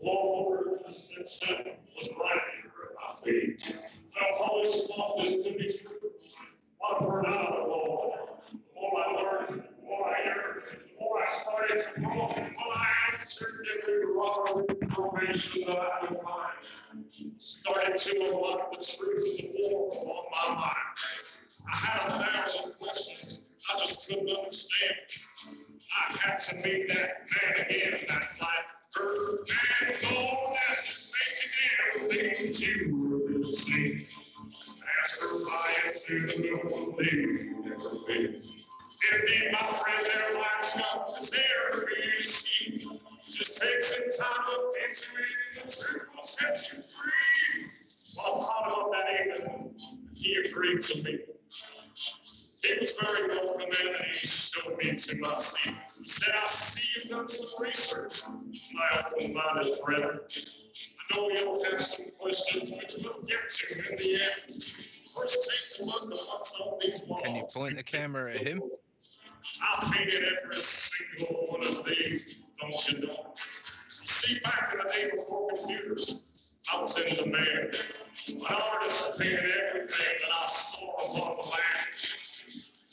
Lord, the ascension was right here at my feet. Now, Polish thought this to be true. What word out of the Lord? The more I learned, the more I heard, the more I started to grow. When I answered every wrong information that I could find, started to unlock the truth of the war on my mind. I had 1,000 questions I just couldn't understand. I had to meet that man again, that black earth man. Oh, that's just making everything that you were seeing. As for flying to the moon, they never been. Indeed, my friend, their life's not is there for you to see. Just take some time to look into it, and the truth will set you free. Well, I caught him that evening. He agreed to me. It was very welcome and he showed me to my seat. Said, I see you've done some research, my open-minded friend. I know you'll have some questions, which we'll get to in the end. First, take a look at what's on these walls.
Can you point the camera at him?
I painted every single one of these, don't you know? So see, back in the day before computers, I was in demand. An artist painted everything that I saw upon the land.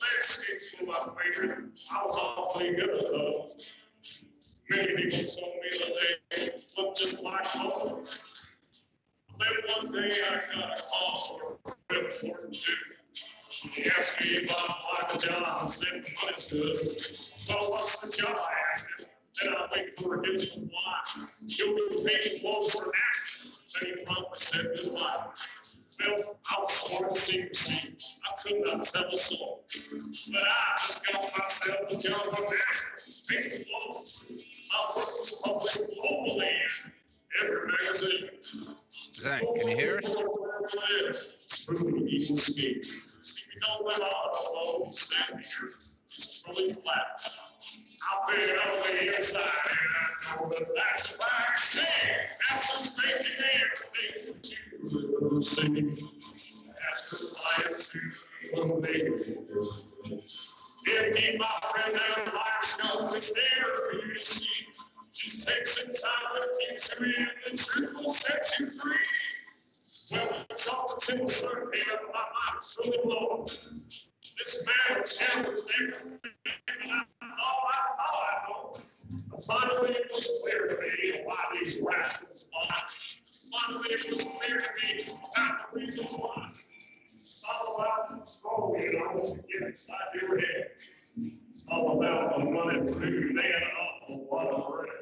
Landscapes were my favorite. I was awfully good at those. Many people told me that they looked just like photos. Then one day I got a call for a real important dude. He asked me if I liked the job. I said, money's good. Well, what's the job? I asked him. Then I wait for his reply. You'll be painting clothes for NASA. Then he promptly said goodbye. Well, I was sworn to secrecy. I could not tell a soul. But I just got myself a job on NASA. Painting clothes. My work was published globally in every magazine.
Zach, can you hear us?
True evil speak. See, we don't live out alone. Sand here is truly flat. I've been on the inside, and I know that that's a fact. Say, that's what's making everything that you see. That's the science to believe. Indeed, my friend, that life's is there for you to see. Just take some time to get to it, and the truth will set you free. Well, we talked to Tim Sir, here, my mind is really blown. This man challenged everything I thought I know. Finally, it was clear to me why these rascals lie. Finally, it was clear to me about the reason why. It's all about control, you know, to get inside your head. It's all about the money, too, man, an awful lot of bread.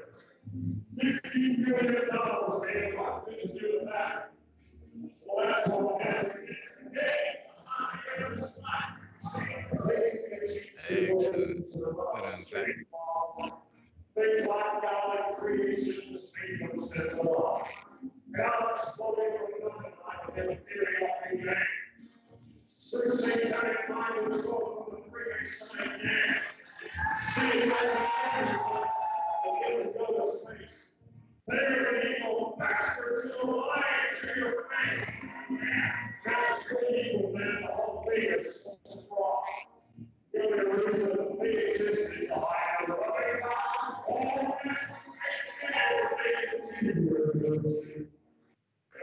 $50 million, man, why couldn't you do that? Well, that's what I'm asking you today.
Excellent. Well done, Zach.
Things like God creation, the freedom sets aloft. God exploding from nothing like an ethereal man. Certain things I didn't mind control from the Freemason gang. See, go to space. There, evil bastards, you'll lie to your face. That's the evil, man. The whole thing is wrong. The only reason that we exist is to hide our way. All this and everything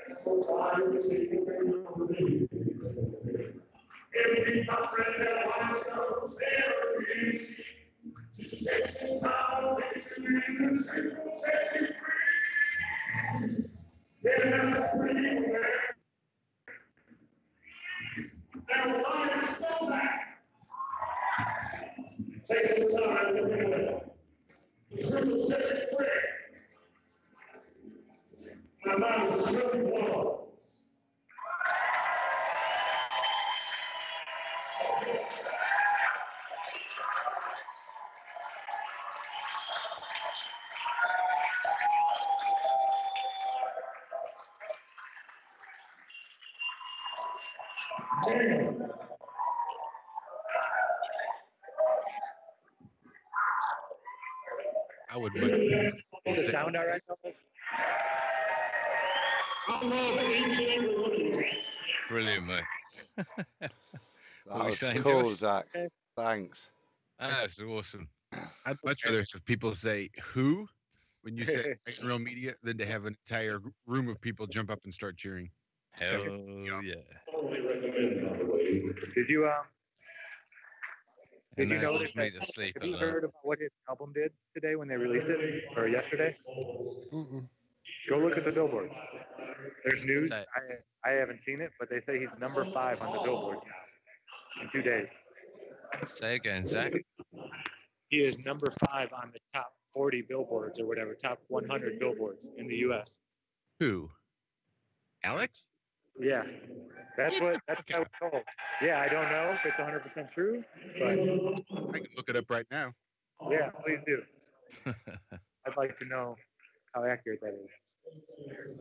that's what I was thinking of me. Everything my friend that myself there is. Just take some time to get to me and the truth will set you free. Yeah, that's free, man. Now, why is so bad? Take some time to get it. The truth will set you free. My mind is really blown.
I would much prefer
The sound all right?
I love each and every one of you.
Brilliant, mate.
That
What were you
was
saying,
cool,
Josh?
Zach. Thanks.
That's awesome.
I'd much rather have people say "who" when you say in real media than to have an entire room of people jump up and start cheering.
Hell yeah.
Did you
And
Did you
that
notice
puts me
that?
to sleep
Have
at
you
night.
heard about what his album did today when they released it, or yesterday?
Mm-mm.
Go look at the billboard. There's news.
Say-
I haven't seen it, but they say he's number 5 on the billboard in 2 days.
Say again, Zach.
He is number 5 on the top 40 billboards or whatever, top 100 billboards in the U.S.
Who? Alex?
Yeah, that's what I was told. Yeah, I don't know if it's 100% true, but
I can look it up right now.
yeah, please do. I'd like to know how accurate that is.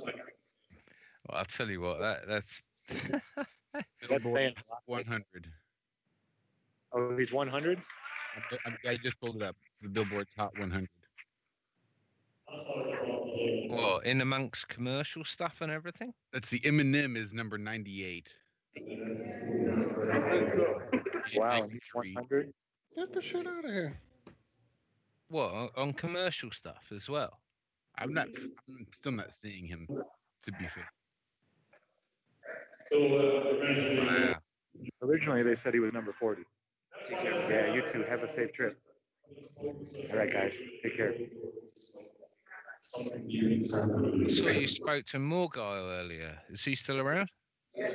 Well, I'll tell you what, that's
Billboard
saying a lot.
100.
Oh, he's 100?
I just pulled it up. the Billboard's Hot 100.
Well, in amongst commercial stuff and everything.
Let's see. Eminem is number 98.
Wow, he's 100.
Get the shit out of here.
What, on commercial stuff as well?
I'm still not seeing him, to be fair.
Wow.
Originally, they said he was number 40. Take care. Yeah, you too. Have a safe trip. All right, guys. Take care.
I saw you spoke to more guy earlier. Is he still around?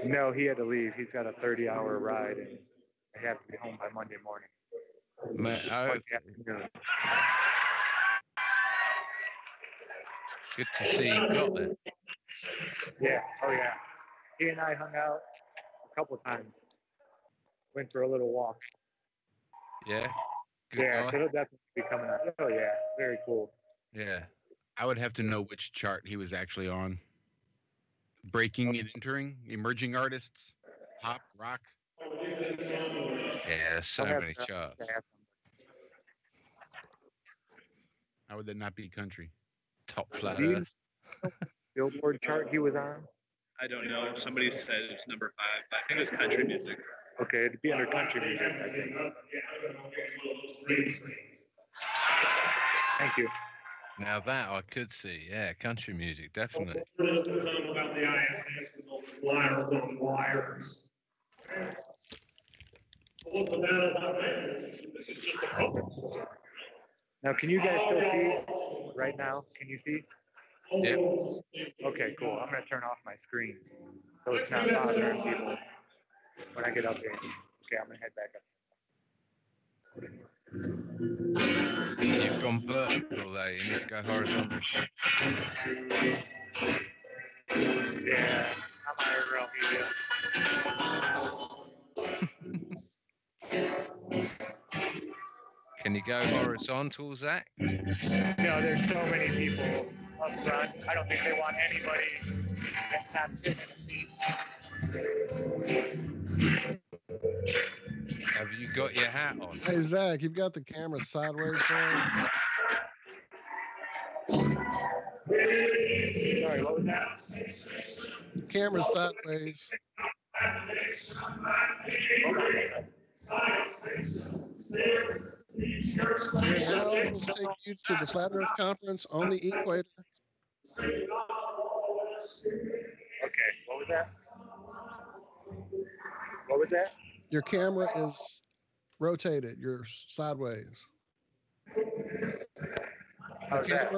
No, he had to leave. He's got a 30-hour ride, and I have to be home by Monday morning.
Monday afternoon. Good to see you got there.
Yeah. Oh, yeah. He and I hung out a couple of times. Went for a little walk.
Yeah. Good
Yeah,
guy.
so he'll definitely be coming up. Oh, yeah. Very cool.
Yeah.
I would have to know which chart he was actually on. Breaking and entering, emerging artists, pop, rock.
Yeah, there's so many charts.
How would that not be country?
Top flat
Do you
earth.
know Billboard chart he was on?
I don't know. Somebody said it was number 5. I think it was country music.
Okay, it'd be under country music, I think. Thank you.
Now that I could see. Yeah, country music, definitely.
About the ISS and all the wires. This is just a couple.
Now, can you guys still see right now? Can you see?
Yep.
Okay, cool. I'm going to turn off my screen so it's not bothering people when I get up there. Okay, I'm going to head back up.
You've gone vertical there. You need to go horizontal.
Yeah, I'm IRL media.
Can you go horizontal, Zach?
No, there's so many people up front. I don't think they want anybody that's not sitting in a seat.
Have you got your hat on?
Hey, Zach, you've got the camera sideways for us?
Sorry, what was that?
Camera sideways. Now we'll take you to the Flat Earth Conference on the equator.
Okay, what was that? What was that?
Your camera is rotated. You're sideways.
How's that?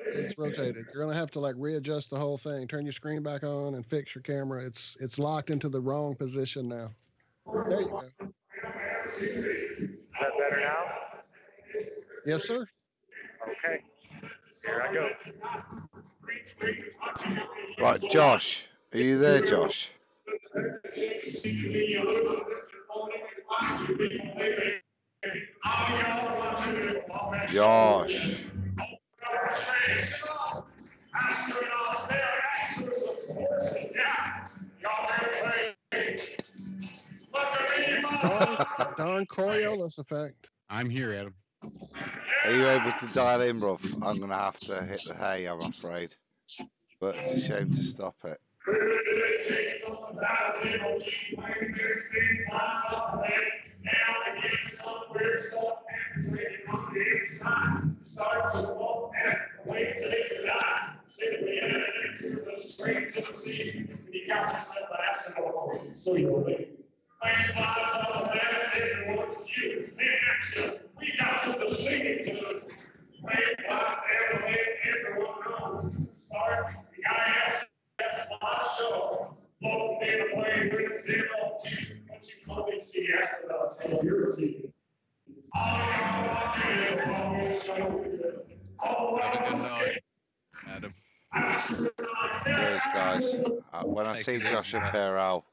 It's rotated. You're gonna have to like readjust the whole thing. Turn your screen back on and fix your camera. It's locked into the wrong position now. There you go.
Is that better now?
Yes, sir.
Okay. Here I go.
Right, Josh. Are you there, Josh? Josh.
Darn Coriolis effect.
I'm here, Adam.
Are you able to dial in, bruv? I'm going to have to hit the hay, I'm afraid. But it's a shame to stop it.
We got something singing to do. Everyone knows. Start the ISS show. Local data play with 0 to what you call it, see astronauts on your TV.
Have a good night, Adam.
Cheers, guys. When I see Josh up here, I'll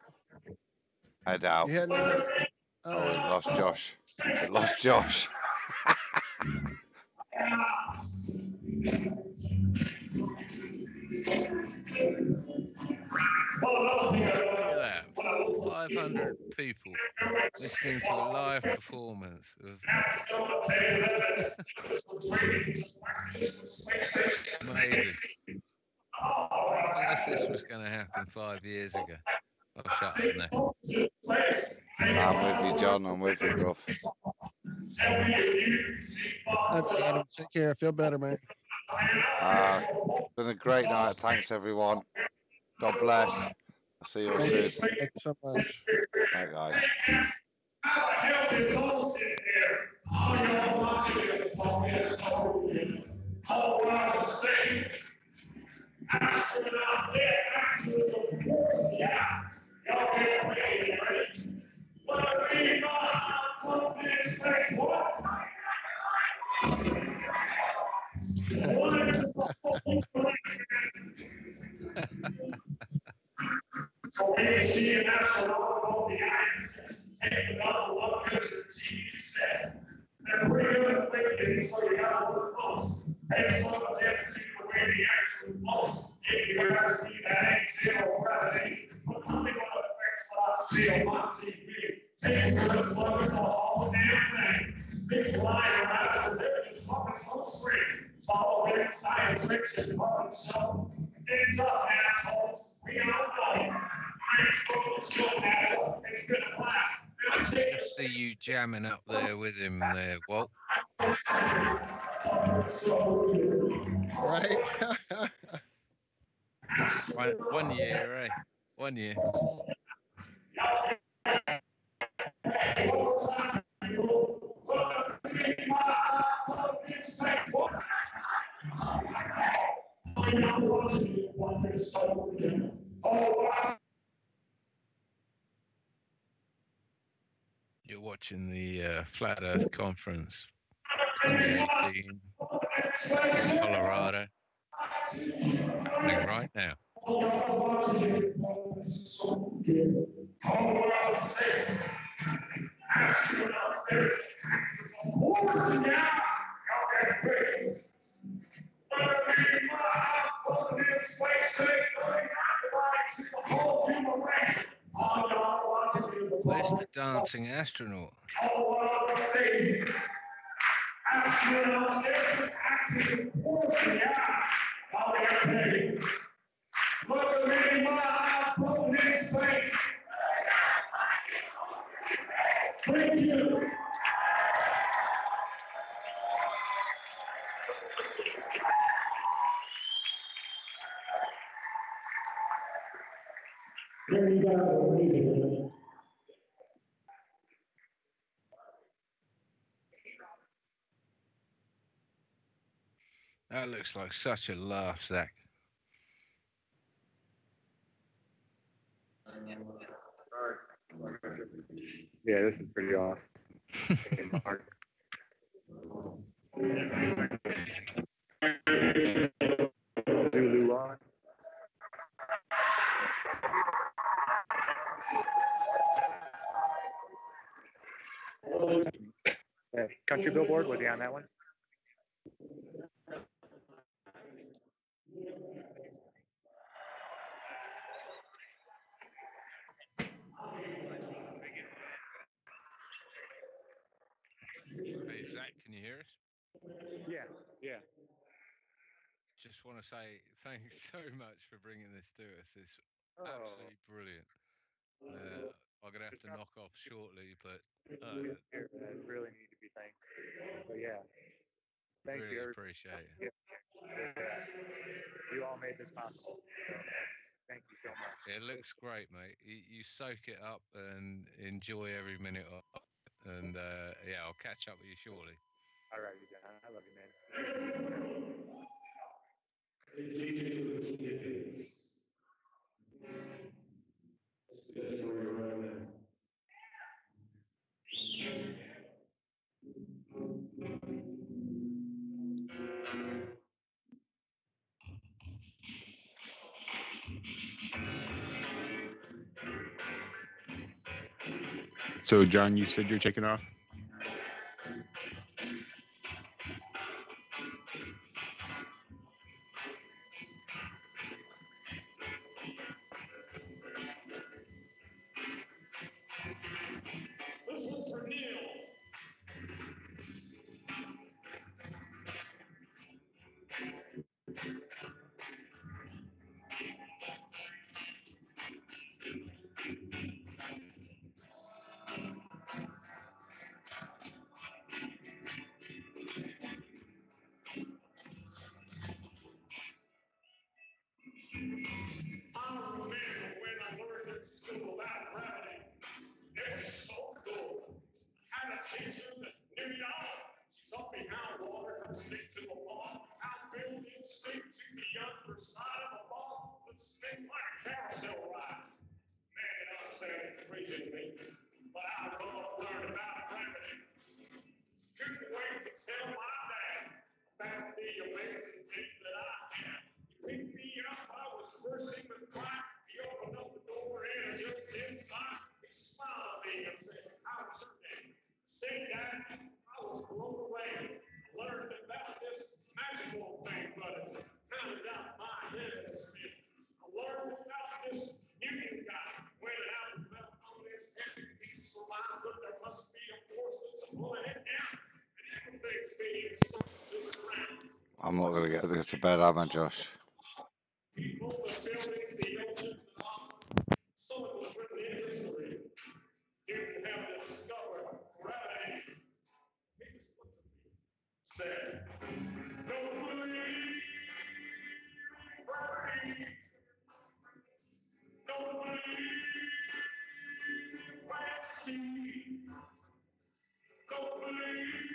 head out. Oh, we lost Josh. We lost Josh.
Look at that. 500 people. listening to a live performance of amazing. Tell us this was going to happen 5 years ago. Oh, shut up now.
I'm with you, John. I'm with you, bruv.
Adam, take care. Feel better, man.
Been a great night. Thanks, everyone. God bless. I'll see you all soon.
Thank you so much.
Bye, guys.
So when you see an astronaut go behind us, take another look at the TV set, and bring it in the way so you got a little close. Hey, someone's have to take away the actual pulse. If you ask me that ain't zero gravity, but coming on the next lot, see on TV. Take it to the plug and all the damn thing. This line around as if it's fucking so straight. It's all in science fiction fucking stuff. Hands up, assholes. We all know.
I see you jamming up there with him there, Walt.
Right?
1 year, eh? 1 year. You're watching the Flat Earth Conference 2018 in Colorado. Happening right now. Where's the dancing astronaut?
Thank you. You guys are amazing.
That looks like such a laugh, Zach.
Yeah, this is pretty awesome. Zulu on. Country Billboard, was he on that one?
Hey, Zach, can you hear us?
Yeah.
Just want to say thanks so much for bringing this to us. It's absolutely brilliant. I'm going to have to knock off shortly, but
I really need to be thanked. But yeah, thank
really
you.
Appreciate it.
Yeah. You all made this possible. So, thank you so much.
It looks great, mate. You soak it up and enjoy every minute of it. And yeah, I'll catch up with you shortly.
All right, you John. I love you, man.
It's easy to the kids. It's good for you right now.
So, John, you said you're taking off?
teacher that knew it all. She taught me how water can stick to a wall, how film can stick to the underside of a ball that spins like a carousel ride. Man, it sounded crazy to me, but I was going to learn about gravity. Couldn't wait to tell my dad about the amazing thing that I had. He picked me up, I was bursting with pride. He opened up the door and I jumped inside. He smiled at me and said, "How was your day?" I said, "Dad, I was blown away. I learned about this magical thing, but it's pounded out my head and spin. I learned about this Meakin guy went out and fell on his head. He surmised that there must be a force that's pulling it down. And everything's being sunk to the ground.
I'm not going to get to bed, am I, Josh?
People, the buildings, the oceans, and all. Some of us written in history didn't have discovered gravity. He just looked at me and said, "Don't believe in gravity. Don't believe in fantasy. Don't believe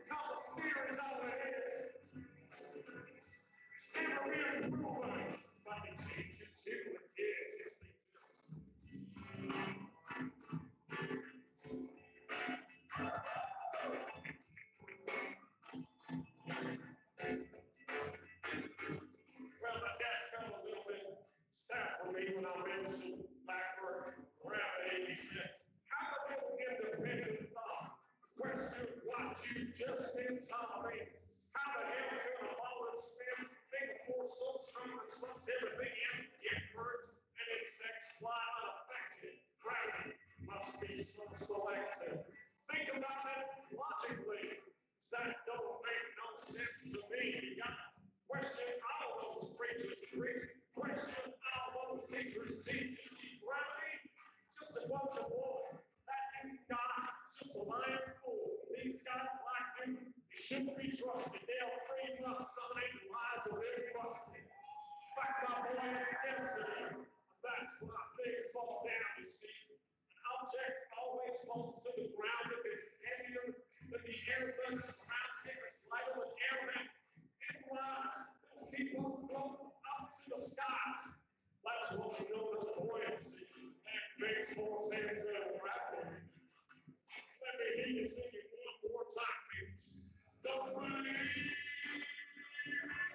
how the fear is out there. It's never been proven by the teachers who were kids. Yes, they Well, my dad felt a little bit sad for me when I mentioned backward gravity. He said, "How do independent thought question what you just been taught me? How the hell can a ball that spins think a force so strong that sucks everything in, yet birds and insects fly unaffected? Gravity must be so selective. Think about it logically. That don't make no sense to me. You got question all those preachers preach. Question all those teachers teach. You see, gravity, just a bunch of bull. That new guy, just a lying fool. These guys like him, they shouldn't be trusted. They'll free us sign lies of their busted. Fact, my boy, it's density. That's why things fall down, you see. An object always falls to the ground if it's heavier than the air that surrounds it. It's lighter than air that it rise. People float up to the skies. That's what's known as buoyancy. And makes more sense than gravity. Let me hear you sing it one more time, please. Don't believe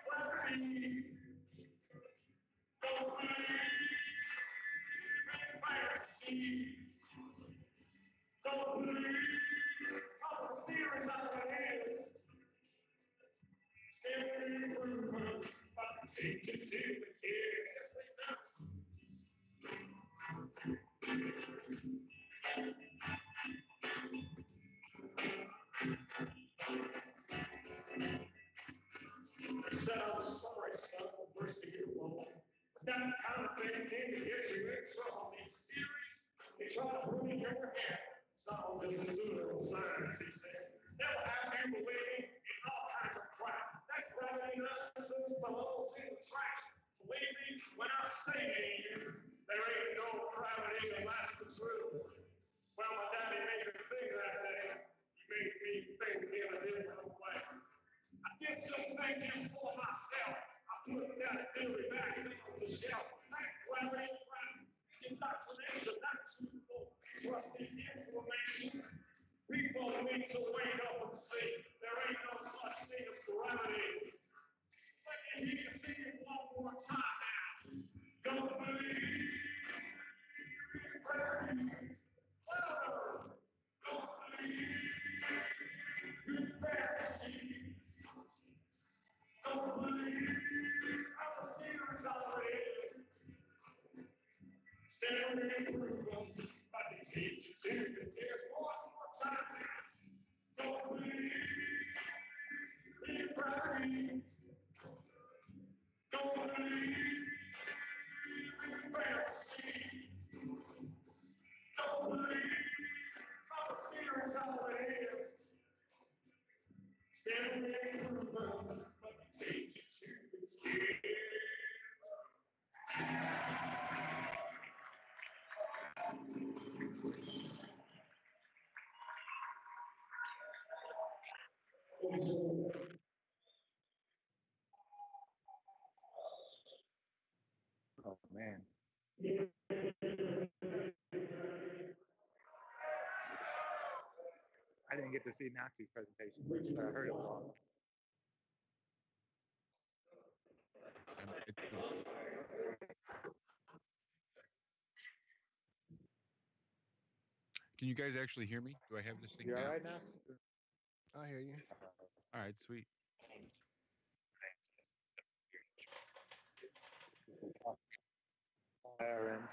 gravity. Don't believe in fantasy. Don't believe how the theories out there is. Still being proven by the teachers to the kids. Yes, they do. They said, "I'm sorry, son, for bursting your bubble. But that kind of thing came to get you in trouble. These theories, they try to put in your head. It's all just pseudoscience," he said. "They'll have you believing in all kinds of crap. That gravity nonsense belongs in the trash. Believe me when I say to you, there ain't no gravity that lasts the truth." Well, my daddy made me think that day. He made me think in a different way. I did some thinking for myself. I put that theory back on the shelf. That gravity crap is indoctrination, not truthful, trusted information. People need to wake up and see there ain't no such thing as gravity. Let me hear you sing it one more time now. Don't believe in gravity. Oh, don't believe in fantasy. Don't believe how the theories are is. Still being proven by the teachers who can tears one more time now. Don't believe in gravity. Don't believe in fantasy. Don't believe how the theories are is. Still being proven by the teachers who can tears.
Oh man. I didn't get to see Noxie's presentation, but I heard it was awesome.
Can you guys actually hear me? Do I have this thing
You all
down?
right, Nox?
I hear you.
All right, sweet.
IRM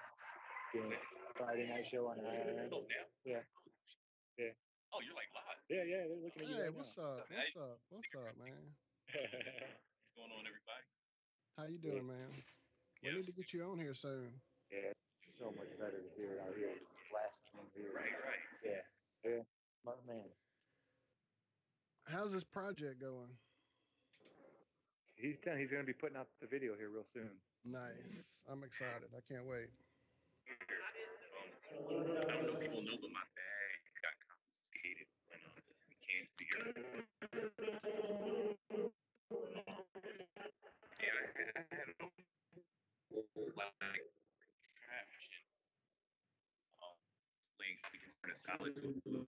doing Friday night show on IRM. Yeah. Yeah.
Oh, you're like live.
Yeah, yeah, they're looking at you
Hey,
right
what's
now.
up? What's up? What's up, man?
What's going on, everybody?
How you doing, man? We need to get you on here soon.
Yeah, it's so much better to hear it out here. Blasting in here.
Right.
Yeah. Yeah. Smart man.
How's this project going?
He's done. He's going to be putting out the video here real soon.
Nice. I'm excited. I can't wait.
I don't know if people know, but my bag got confiscated when we came to the airport. Yeah, I had a whole contraption. Link we can turn a solid to a blue.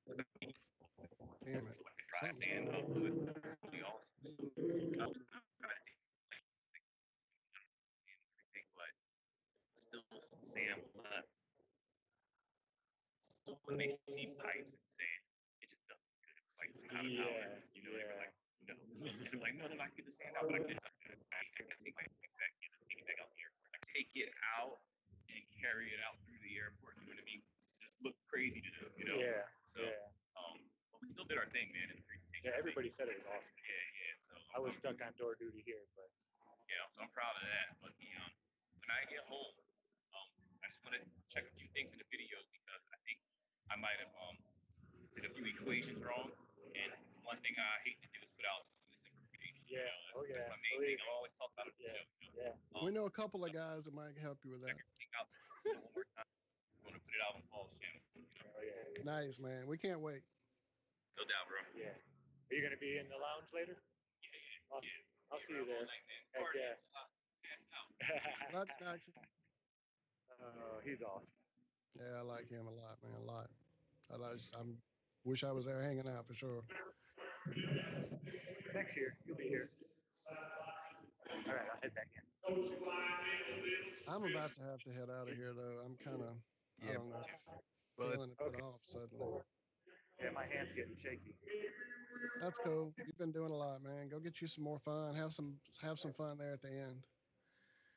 Damn it.
So I can try to stand up with it. Really awesome. So, I was trying to take everything, but still some sand left. So when they see pipes and sand, it just doesn't look good. It's like it's not a powder. You know, they were like, no. And I'm like, no, I can get the sand out, but I can take my thing back in and take it back out the airport. I take it out and carry it out through the airport. You know what I mean? It just looked crazy to do, you know?
Yeah.
So, but we still did our thing, man, in the presentation.
Yeah, everybody said it was awesome.
Yeah. So
I was stuck on door duty here, but
yeah, so I'm proud of that. But when I get home, I just want to check a few things in the videos because I think I might have did a few equations wrong. And one thing I hate to do is put out misinformation.
yeah.
You know, that's my main thing. I always talk about it.
Yeah.
We know a couple of guys that might help you with that.
Out one more time. I'm going to put it out on Paul's channel. You know?
Oh yeah.
Nice, man. We can't wait.
No doubt, bro.
Yeah. Are you going to be in the lounge later?
Yeah.
Awesome. I'll see you there. Heck yeah.
Love you, Noxie.
Oh, he's awesome.
Yeah, I like him a lot, man. A lot. I wish I was there hanging out for sure.
Next year, you'll be here. All right, I'll head back in.
I'm about to have to head out of here, though. I'm kind of, I don't know, feeling a bit off suddenly.
Yeah, my hand's getting shaky.
That's cool. You've been doing a lot, man. Go get you some more fun. Have some fun there at the end.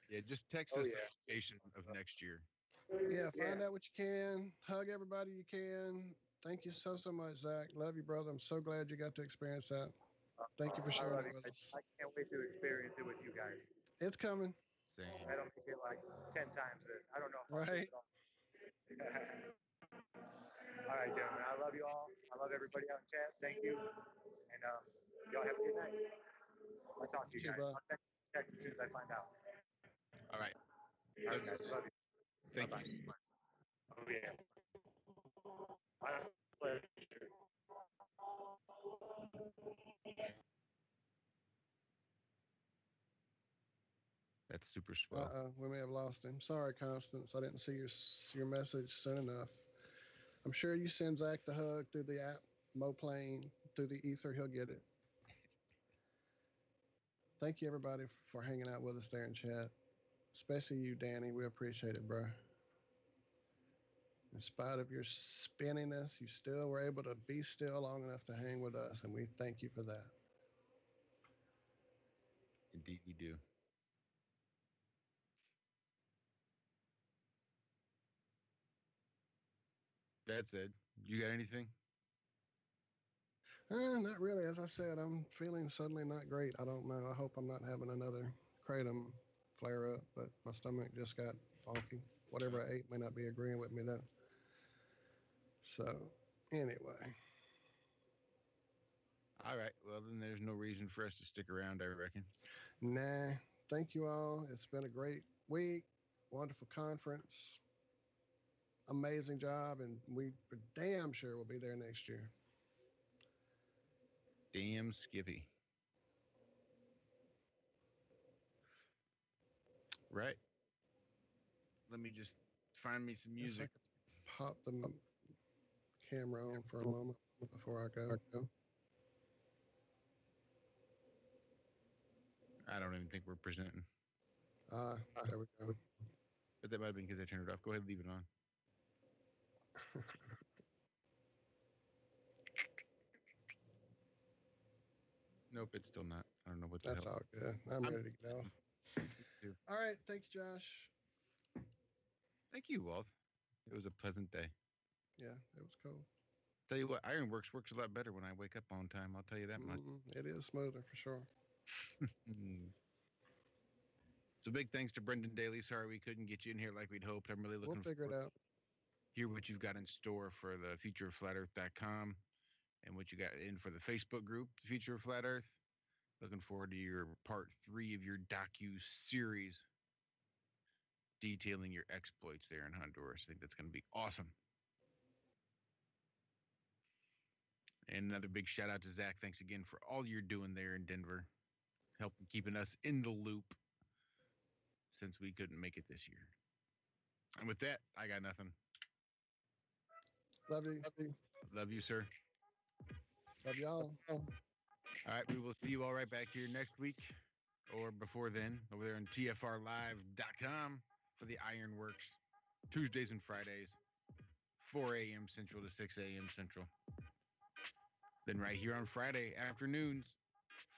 Yeah, just text us the location of next year.
Yeah, find out what you can. Hug everybody you can. Thank you so much, Zach. Love you, brother. I'm so glad you got to experience that. Thank you for sharing it with us.
I can't wait to experience it with you guys.
It's coming.
Same.
I don't make it like 10 times this. I don't know if I'll do it all. All right, gentlemen. I love you all. I love everybody out in chat. Thank you. And y'all have a good night. I'll talk to you guys. I'll text as soon as I find out.
All right.
All right, guys. Love you.
Thank
Bye-bye.
you.
Oh, yeah. My pleasure.
That's super swell.
We may have lost him. Sorry, Constance. I didn't see your message soon enough. I'm sure you send Zach the hug through the app, Moplane, through the ether. He'll get it. Thank you, everybody, for hanging out with us there in chat. Especially you, Danny. We appreciate it, bro. In spite of your spinniness, you still were able to be still long enough to hang with us, and we thank you for that.
Indeed, we do. That said, you got anything?
Not really. As I said, I'm feeling suddenly not great. I don't know. I hope I'm not having another kratom flare up, but my stomach just got funky. Whatever I ate may not be agreeing with me though. So, anyway.
All right. Well, then there's no reason for us to stick around, I reckon.
Nah. Thank you all. It's been a great week. Wonderful conference. Amazing job. And we damn sure will be there next year.
Damn Skippy. Right. Let me just find me some music.
Pop the camera on for a moment before I go.
I don't even think we're presenting.
There we go.
But that might have been because I turned it off. Go ahead and leave it on. Nope, it's still not. I don't know what the
That's
hell.
all good. I'm ready to get off. All right. Thank you, Josh.
Thank you, Walt. It was a pleasant day.
Yeah, it was cool.
Tell you what, Ironworks works a lot better when I wake up on time. I'll tell you that much.
It is smoother for sure.
So big thanks to Brendon Daley. Sorry we couldn't get you in here like we'd hoped. I'm really looking
We'll figure it out.
Hear what you've got in store for the future of FlatEarth.com and what you got in for the Facebook group, the Future of Flat Earth. Looking forward to your part 3 of your docu-series detailing your exploits there in Honduras. I think that's going to be awesome. And another big shout out to Zach. Thanks again for all you're doing there in Denver, helping keeping us in the loop since we couldn't make it this year. And with that, I got nothing.
Love you.
Love you, sir.
Love y'all.
All right, we will see you all right back here next week or before then over there on TFRlive.com for the Ironworks Tuesdays and Fridays, 4 a.m. Central to 6 a.m. Central. Then right here on Friday afternoons,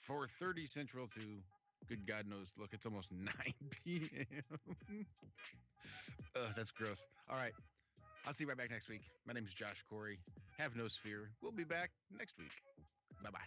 4:30 Central to good God knows. Look, it's almost 9 p.m. That's gross. All right. I'll see you right back next week. My name is Josh Corey. Have no sphere. We'll be back next week. Bye-bye.